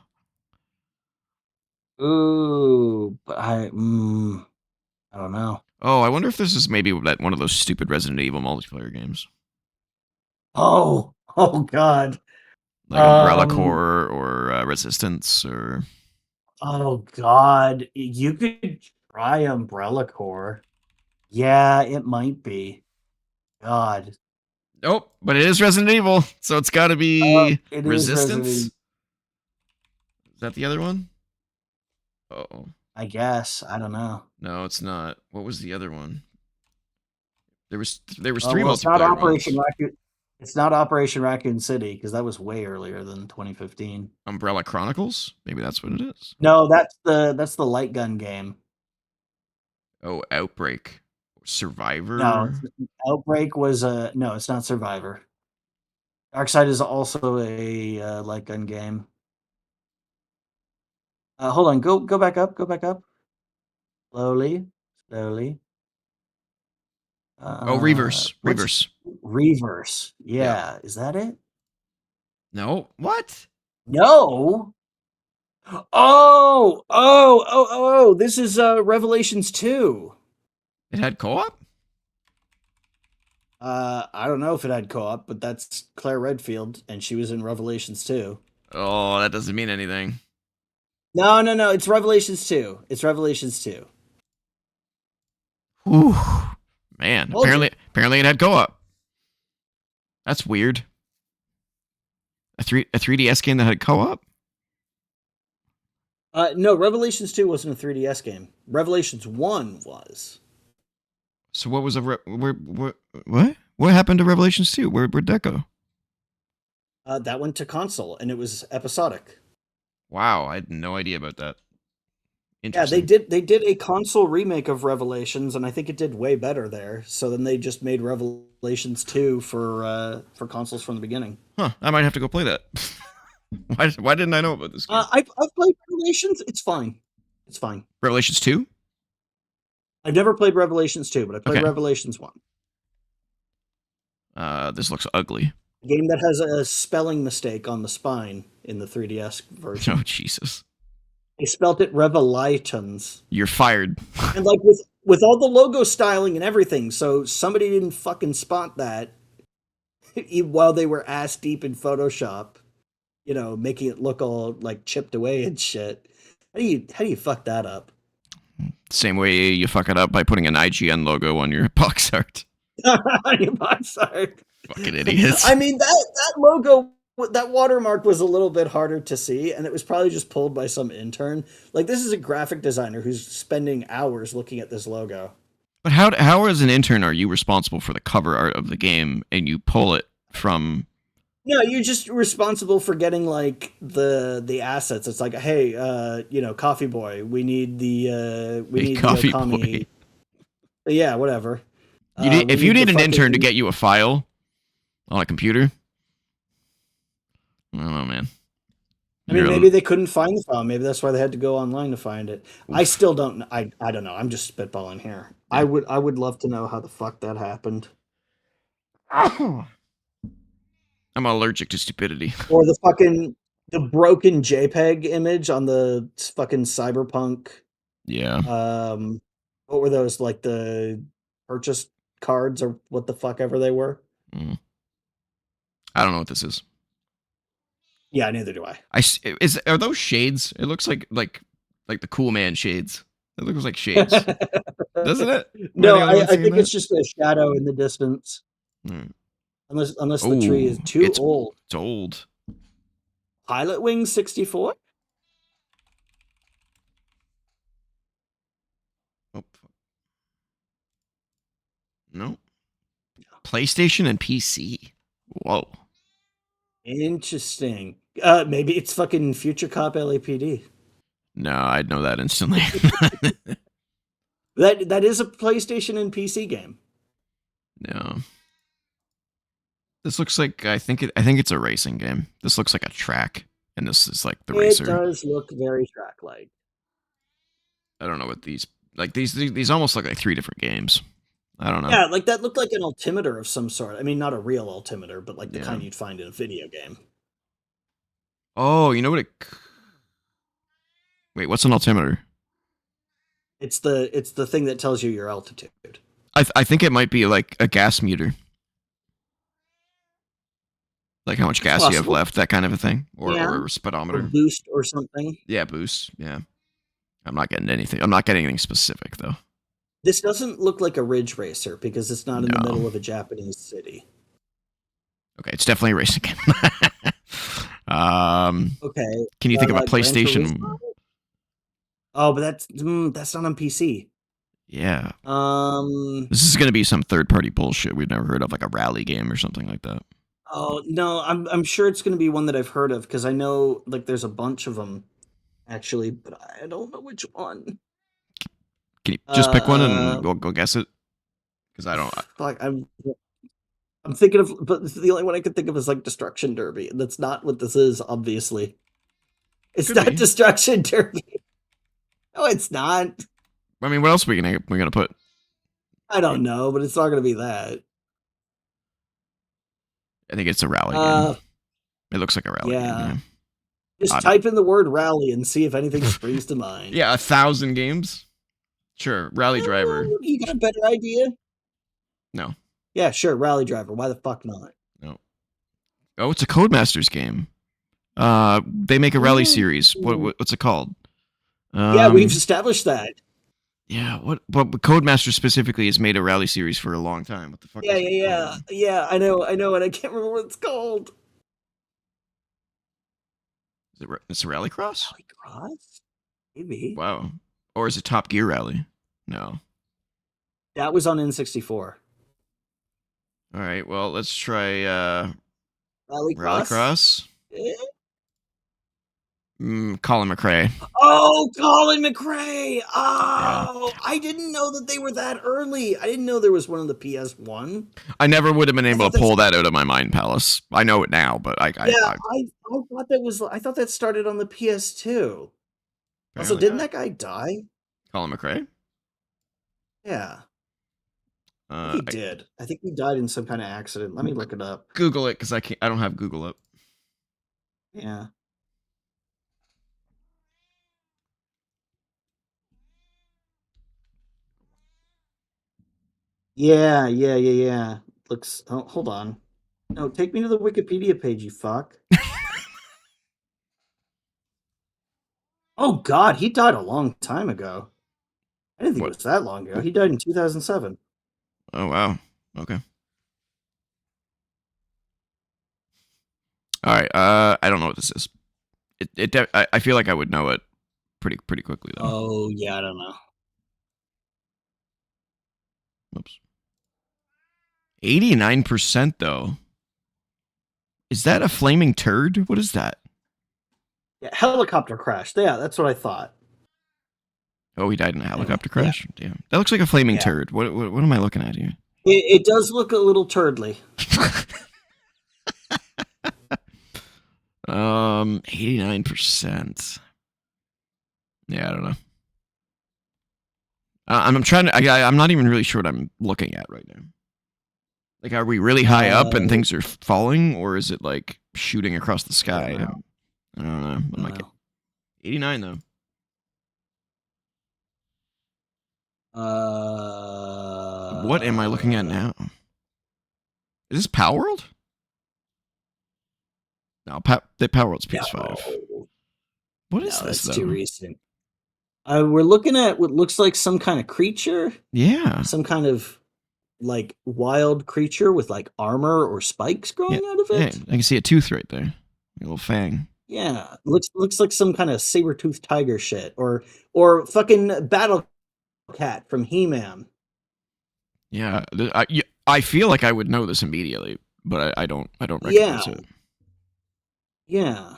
Ooh, but I don't know. Oh, I wonder if this is maybe that one of those stupid Resident Evil multiplayer games, Oh, oh God. like Umbrella Um, Corps or Resistance or. oh God. You could try Umbrella Corps. Yeah, it might be. God. Nope, but it is Resident Evil, so it's got to be It is Resident Resistance. Evil. Is that the other one? Oh I guess. I don't know. no, it's not. What was the other one? There was Oh three well, it's not multiplayer Operation ones. Raccoon. It's not Operation Raccoon City because that was way earlier than 2015. Umbrella Chronicles? Maybe that's what it is. No, that's the light gun game. Oh, Outbreak. No, Survivor. Outbreak was a no. It's not Survivor. Darkside is also a light gun game. Hold on. Go back up. Go back up. Slowly, slowly. Oh, Reverse. What's Reverse. Reverse? Yeah. Yeah, is that it? No. What? No. Oh! This is Revelations 2. It had co-op? I don't know if it had co-op, but that's Claire Redfield, and she was in Revelations 2. Oh, that doesn't mean anything. No. It's Revelations 2. It's Revelations 2. Whew. Man, Told you. apparently it had co-op. That's weird. A 3DS game that had co-op? No, Revelations 2 wasn't a 3DS game. Revelations 1 was. So what was what happened to Revelations 2? Where'd that go? That went to console, and it was episodic. Wow, I had no idea about that. Yeah, they Interesting. did a console remake of Revelations, and I think it did way better there. So then they just made Revelations 2 for consoles from the beginning. Huh, I might have to go play that. Why didn't I know about this game? I've played Revelations. It's fine. It's fine. Revelations 2? I've never played Revelations 2, but I played Okay. Revelations 1. This looks ugly. A game that has a spelling mistake on the spine in the 3DS version. Oh, Jesus. They spelt it Revelations. You're fired. And like with all the logo styling and everything, so somebody didn't fucking spot that while they were ass deep in Photoshop, making it look all like chipped away and shit. How do you fuck that up? Same way you fuck it up by putting an IGN logo on your box art. Your box art. Fucking idiots. I mean that logo, that watermark was a little bit harder to see, and it was probably just pulled by some intern. Like, this is a graphic designer who's spending hours looking at this logo. But how as an intern are you responsible for the cover art of the game and you pull it from No, you're just responsible for getting like the assets. It's like, hey, Coffee Boy, we need a the coffee Okami. boy? Yeah, whatever. If We you need the need an intern to fucking. get you a file on a computer, I don't know, man. I mean, You're maybe they couldn't find the file. Maybe that's why they had to go online to find it. I oof. still don't. I don't know. I'm just spitballing here. I Yeah. would love to know how the fuck that happened, I'm allergic to stupidity. or the broken JPEG image on the fucking Cyberpunk. Yeah. What were those, like the purchase cards or what the fuck ever they were? Mm. I don't know what this is. Yeah, neither do I. Are those shades? It looks like the cool man shades. It looks like shades, doesn't it? Am I No, the only one I seeing think that? it's just a shadow in the distance. Mm. Unless the tree is Oh, too old. it's old. Pilot Wing 64? Oh, no. PlayStation and PC. Whoa. Interesting. Maybe it's fucking Future Cop LAPD. No, I'd know that instantly. That is a PlayStation and PC game. No. This looks like I think it's a racing game. This looks like a track, and this is like the It racer. does look very track-like. I don't know what these almost look like three different games. I don't know. Yeah, like that looked like an altimeter of some sort. I mean, not a real altimeter, but like the Yeah. kind you'd find in a video game. Oh, you know what? Wait, what's an altimeter? It's the thing that tells you your altitude. I think it might be like a gas meter, like how much gas you have Possible. left, that kind of a thing, Yeah. or a Or speedometer. boost or something. Yeah, boost. Yeah, I'm not getting anything. I'm not getting anything specific though. This doesn't look like a Ridge Racer because it's not in the No. middle of a Japanese city. Okay, it's definitely a racing game. Okay. Can you think of a Gran PlayStation? Turismo? Oh, but that's not on PC. Yeah. Um. This is going to be some third-party bullshit we've never heard of, like a rally game or something like that. Oh no, I'm sure it's going to be one that I've heard of because I know like there's a bunch of them actually, but I don't know which one. Can you just pick one and Uh, we'll go guess it? Because I don't. fuck, I'm thinking of, but the only one I could think of is like Destruction Derby. That's not what this is, obviously. It's Could not be. Destruction Derby. No, it's not. I mean, what else are we gonna put? I don't know, but it's not going to be that. I think it's a rally game. Uh, It looks like a rally game. yeah. Yeah. Just type in the word rally and see if anything springs to mind. Yeah, 1,000 games. Sure, Rally Driver. You got a better idea? No, Yeah, sure, Rally Driver. Why the fuck not? no. Oh, it's a Codemasters game. They make a rally series. What's it called? Yeah, we've established that. Yeah, what Codemasters specifically has made a rally series for a long time. What the fuck Yeah, is it yeah, called? yeah. I know, and I can't remember what it's called. It's a Rallycross? Rallycross? Maybe. Wow. Or is it Top Gear Rally? No. That was on N64. All right, well, let's try Rallycross? Rallycross. Eh? Colin McRae. Oh, Colin McRae! Yeah. Oh, I didn't know that they were that early. I didn't know there was one on the PS1. I never would have been able to pull that out of my mind palace. I know it now, but I thought that was. I thought that started on the PS2. Also, didn't that guy die? Colin McRae? Yeah, I think he did. I think he died in some kind of accident. Let me look it up. Google it because I don't have Google up. Yeah. Yeah. Looks. Oh, hold on. No, take me to the Wikipedia page, you fuck. Oh God, he died a long time ago. I didn't think What? it was that long ago. He died in 2007. Oh wow. Okay. All right. I don't know what this is. I feel like I would know it pretty quickly though. Oh yeah, I don't know. Oops. 89% though. Is that a flaming turd? What is that? Yeah, helicopter crash. Yeah, that's what I thought. Oh, he died in a helicopter crash. Yeah. Damn, that looks like a flaming turd. What am I looking at here? It does look a little turdly. 89%. Yeah, I don't know. I'm trying to. I'm not even really sure what I'm looking at right now. Like, are we really high up and things are falling, or is it like shooting across the sky? I don't know. I'm like 89 though. What am I looking at now? Is this Power World? No, Power World's PS5. No. What is this? That's too recent. We're looking at what looks like some kind of creature. Yeah. Some kind of like wild creature with like armor or spikes growing out of it. Yeah, I can see a tooth right there. A little fang. Yeah, looks like some kind of saber-toothed tiger shit, or fucking Battle Cat from He-Man. Yeah, I feel like I would know this immediately, but I don't recognize it. Yeah.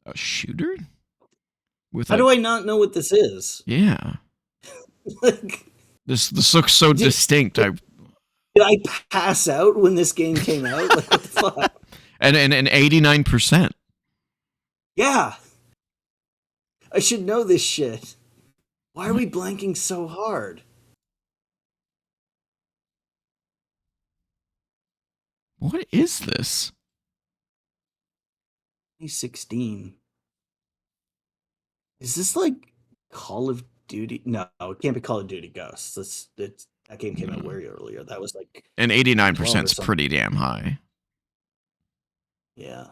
A shooter? How do I not know what this is? Yeah. Like, this looks so distinct. Did I pass out when this game came out? Like, what the fuck? And 89%. Yeah. I should know this shit. Why are we blanking so hard? What is this? 2016. Is this like Call of Duty? No, it can't be Call of Duty Ghosts. That game came out way earlier. That was like, and 89% is pretty damn high. Yeah.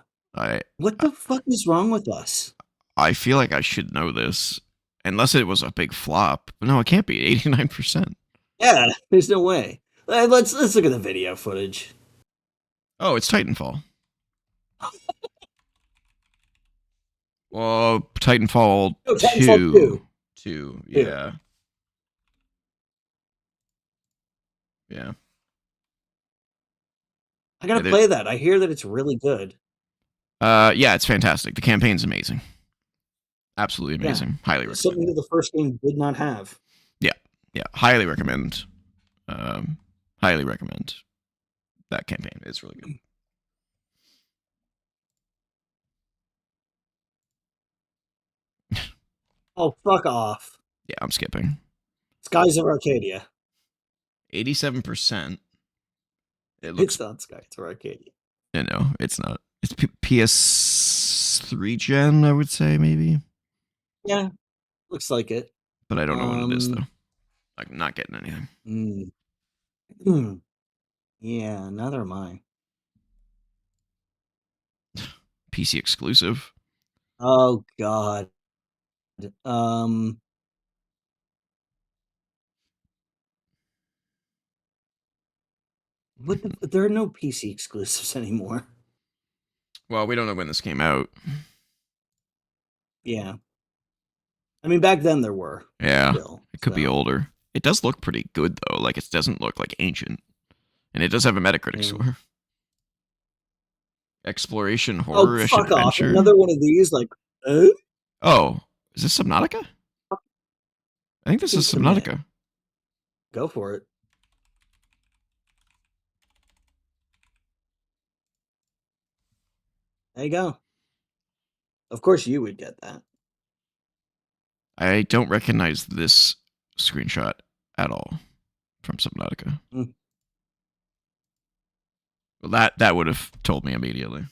What the fuck is wrong with us? I feel like I should know this, unless it was a big flop. But no, it can't be 89%. Yeah, there's no way. Let's look at the video footage. Oh, it's Titanfall. Well, Titanfall No, Titanfall 2. 2. 2, 2. yeah. Yeah. I Yeah, gotta play that. I hear that it's really good. yeah, it's fantastic. The campaign's amazing. Absolutely Yeah. amazing. Highly Something recommend. that the first game did not have. Yeah. Yeah, highly recommend. Um, highly recommend that campaign. It's really good. Oh, fuck off. Yeah, I'm skipping. Skies of Arcadia. 87%. It looks. It's not Skies of Arcadia. No, it's not. It's PS3 gen, I would say, maybe. Yeah, looks like it. But I don't know what it is, Um, though. Like, not getting anything. mm, hmm. Yeah, neither am I. PC exclusive. Oh God. Um, there are no PC exclusives anymore. Well, we don't know when this came out. Yeah. I mean, back then there were Yeah, still. it could be So, older. It does look pretty good, though. Like, it doesn't look like ancient. And it does have a Metacritic yeah. score. Exploration, Oh, horror-ish fuck off! adventure. Another one of these, like, Oh, is this Subnautica? I think this is submit. Subnautica. Go for it. There you go. Of course, you would get that. I don't recognize this screenshot at all from Subnautica. Mm. Well, that would have told me immediately.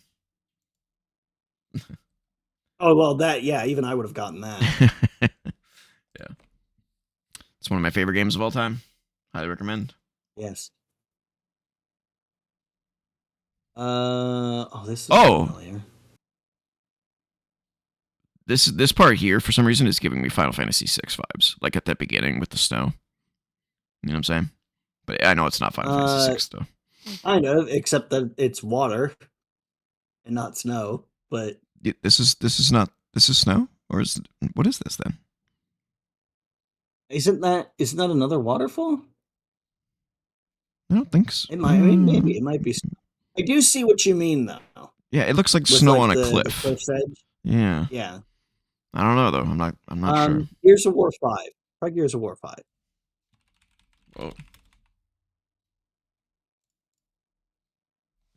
Oh well, that yeah. Even I would have gotten that. Yeah, it's one of my favorite games of all time. Highly recommend. Yes. Oh, this is Oh, familiar. this part here for some reason is giving me Final Fantasy VI vibes, like at the beginning with the snow. You know what I'm saying? But I know it's not Final Fantasy VI though. Kind of, except that it's water and not snow. But This is not this is snow, or is what is this then? isn't that another waterfall? I don't think so. It might. I mean, maybe it might be. I do see what you mean though. Yeah, it looks like With snow like on a the cliff. cliff's edge. Yeah, Yeah. I don't know though. I'm not sure. Gears of War 5. Try Gears of War 5. Whoa.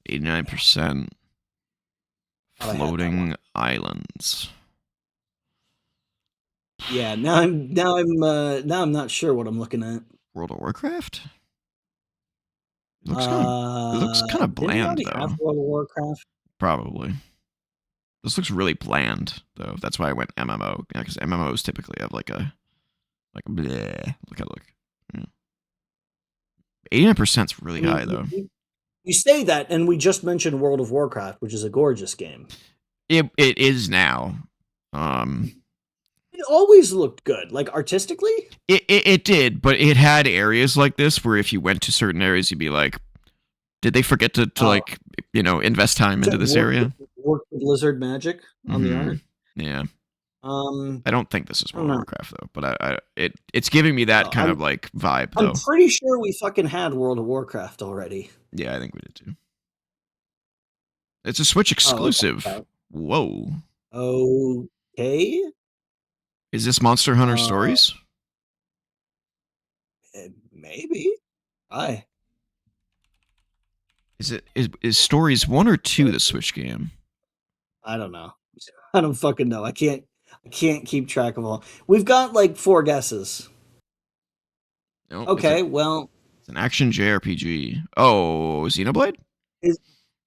Yeah. 89% Thought I had that one. floating islands. Yeah, now I'm not sure what I'm looking at. World of Warcraft? It looks kind of Didn't we bland already have though. World of Warcraft? Probably. This looks really bland though. That's why I went MMO. Yeah, because MMOs typically have like a bleh. Look at look. Yeah. 89% is really I mean, high though. you say that, and we just mentioned World of Warcraft, which is a gorgeous game. It is now. Um, It always looked good, like artistically. it did, but it had areas like this where if you went to certain areas, you'd be like, did they forget to Oh, like invest time into this area? Work with lizard magic on the art. Yeah. Um, I don't think this is I don't World of know. Warcraft though, but it's giving me that kind of like vibe I'm though. pretty sure we fucking had World of Warcraft already. Yeah, I think we did too. It's a Switch exclusive. Okay. Whoa. Okay. Is this Monster Hunter Stories? Maybe. Hi. Is Stories 1 or 2 the Switch game? I don't know. I don't fucking know. I can't keep track of all. We've got like 4 guesses. No, Okay, well, it's an action JRPG. Oh, Xenoblade?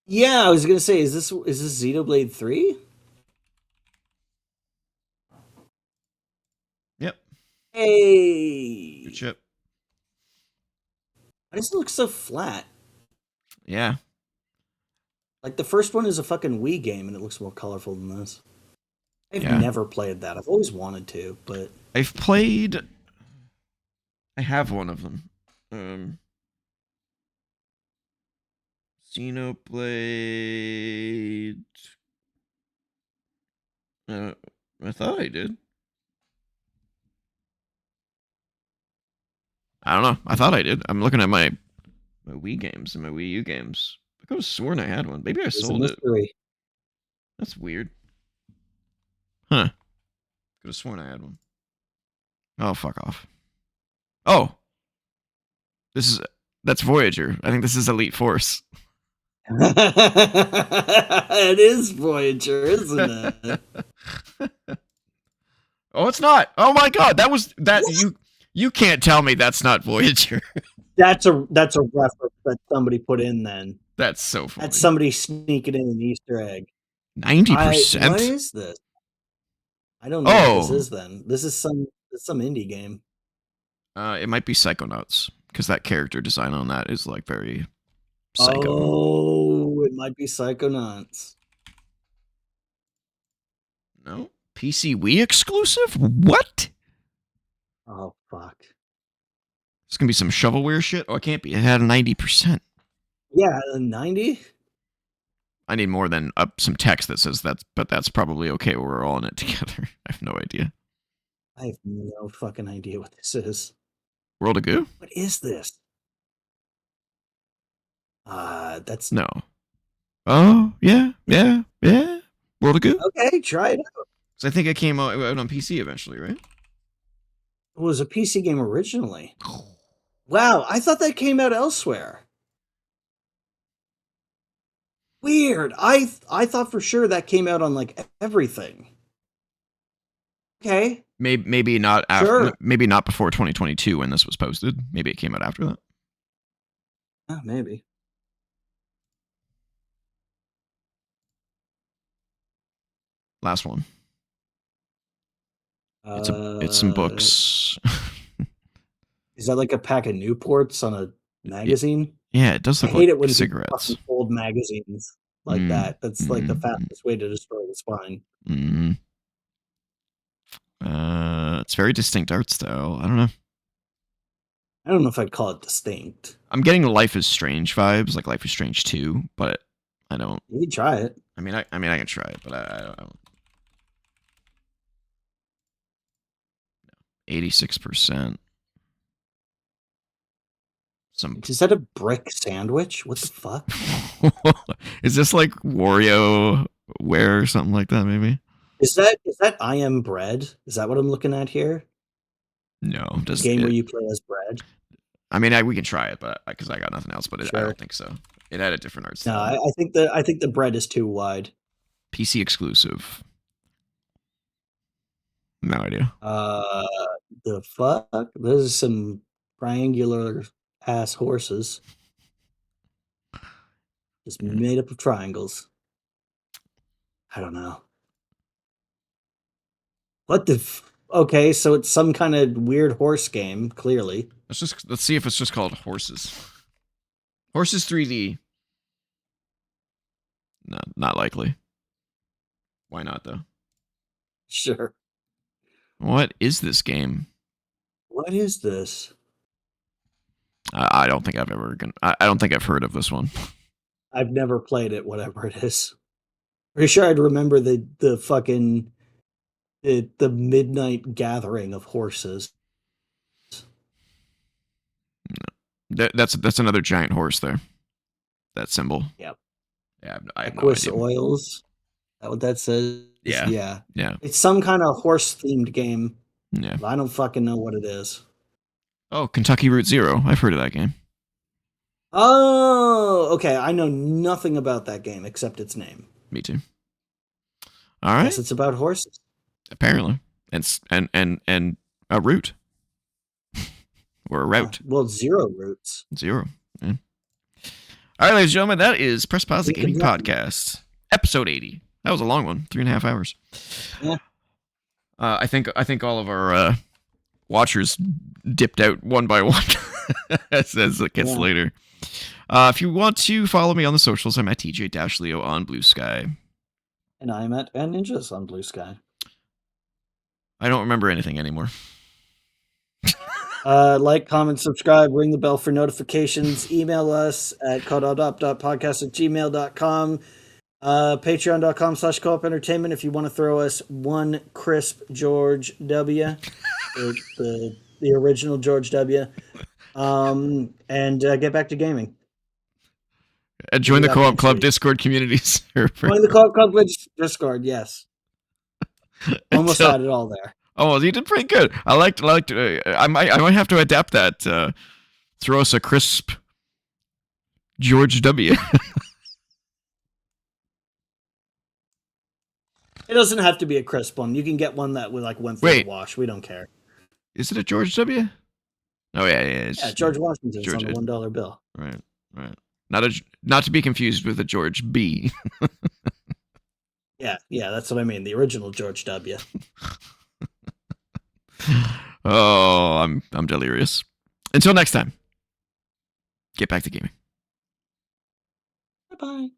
yeah, I was gonna say, is this Xenoblade 3? Yep. Hey, Good ship. why does it look so flat? Yeah. Like the first one is a fucking Wii game, and it looks more colorful than this. I've Yeah. never played that. I've always wanted to, but I've played. I have one of them. Xenoblade. I thought I did. I don't know. I thought I did. I'm looking at my Wii games and my Wii U games. I could have sworn I had one. Maybe I It's a sold it. mystery. That's weird. Huh. Could have sworn I had one. Oh, fuck off. Oh. That's Voyager. I think this is Elite Force. It is Voyager, isn't it? Oh, it's not. Oh my god, that. You can't tell me that's not Voyager. That's a reference that somebody put in then. That's so funny. That's somebody sneaking in an Easter egg. 90%. What is this? I don't know what this is then. This is some indie game. It might be Psychonauts, because that character design on that is like very psycho. Oh, it might be Psychonauts. No? PC Wii exclusive? What? Oh, fuck. It's gonna be some shovelware shit? Oh, it can't be. It had a 90%. Yeah, 90? I need more than some text that says that, but that's probably okay. We're all in it together. I have no idea. I have no fucking idea what this is. World of Goo? What is this? That's... No. Oh, yeah. World of Goo? Okay, try it out. So I think it came out on PC eventually, right? It was a PC game originally. Wow, I thought that came out elsewhere. Weird. I thought for sure that came out on like everything. Okay. Maybe not after. Sure. Maybe not before 2022 when this was posted. Maybe it came out after that. Maybe. Last one. It's some books. Is that like a pack of Newports on a magazine? Yeah, it does look I hate like it when cigarettes. Old magazines like that. That's like the fastest way to destroy the spine. It's very distinct art style. I don't know. I don't know if I'd call it distinct. I'm getting Life is Strange vibes, like Life is Strange 2, but I don't. You can try it. I mean, I can try it, but I don't. 86%. Is that a brick sandwich? What the fuck? Is this like WarioWare or something like that? Maybe. Is that I Am Bread? Is that what I'm looking at here? No, a game where you play as bread. I mean, we can try it, but because I got nothing else. But I don't think so. It had a different art style. No, I think the bread is too wide. PC exclusive. No idea. The fuck? There's some triangular ass horses. Just made up of triangles. I don't know. What the okay, so it's some kind of weird horse game, clearly. Let's see if it's just called Horses. Horses 3D. No, not likely. Why not though? Sure. What is this game? What is this? I don't think I've I don't think I've heard of this one. I've never played it, whatever it is. Pretty sure I'd remember the fucking the midnight gathering of horses. That's another giant horse there. That symbol. Yep. Yeah, I have Equus no idea. Oils. Is that what that says? Yeah. It's some kind of horse themed game. Yeah. I don't fucking know what it is. Oh, Kentucky Route Zero. I've heard of that game. Oh, okay. I know nothing about that game except its name. Me too. All right. Yes, it's about horses. Apparently, and a route or a route. Well, zero routes. Zero. Yeah. All right, ladies and gentlemen, that is Press Pause the Gaming Podcast, episode 80. That was a long one, 3.5 hours. Yeah. I think all of our watchers dipped out one by one as it gets later. If you want to follow me on the socials, I'm at TJ-Leo on BlueSky. And I'm at Ninjas on BlueSky. I don't remember anything anymore. Like, comment, subscribe, ring the bell for notifications. Email us at codopt.podcast@gmail.com. Patreon.com/co-op entertainment if you want to throw us one crisp George W. the original George W. And get back to gaming. And join the Co-op Club Discord community server. Join the Co-op Club Discord, yes. Almost had it all there. Oh, well, you did pretty good. I liked. I might have to adapt that. Throw us a crisp George W. It doesn't have to be a crisp one. You can get one that went through the wash. We don't care. Is it a George W? Oh yeah. Yeah, George Washington's on the $1 bill. Right. Not to be confused with a George B. Yeah, that's what I mean. The original George W. Oh, I'm delirious. Until next time, get back to gaming. Bye-bye.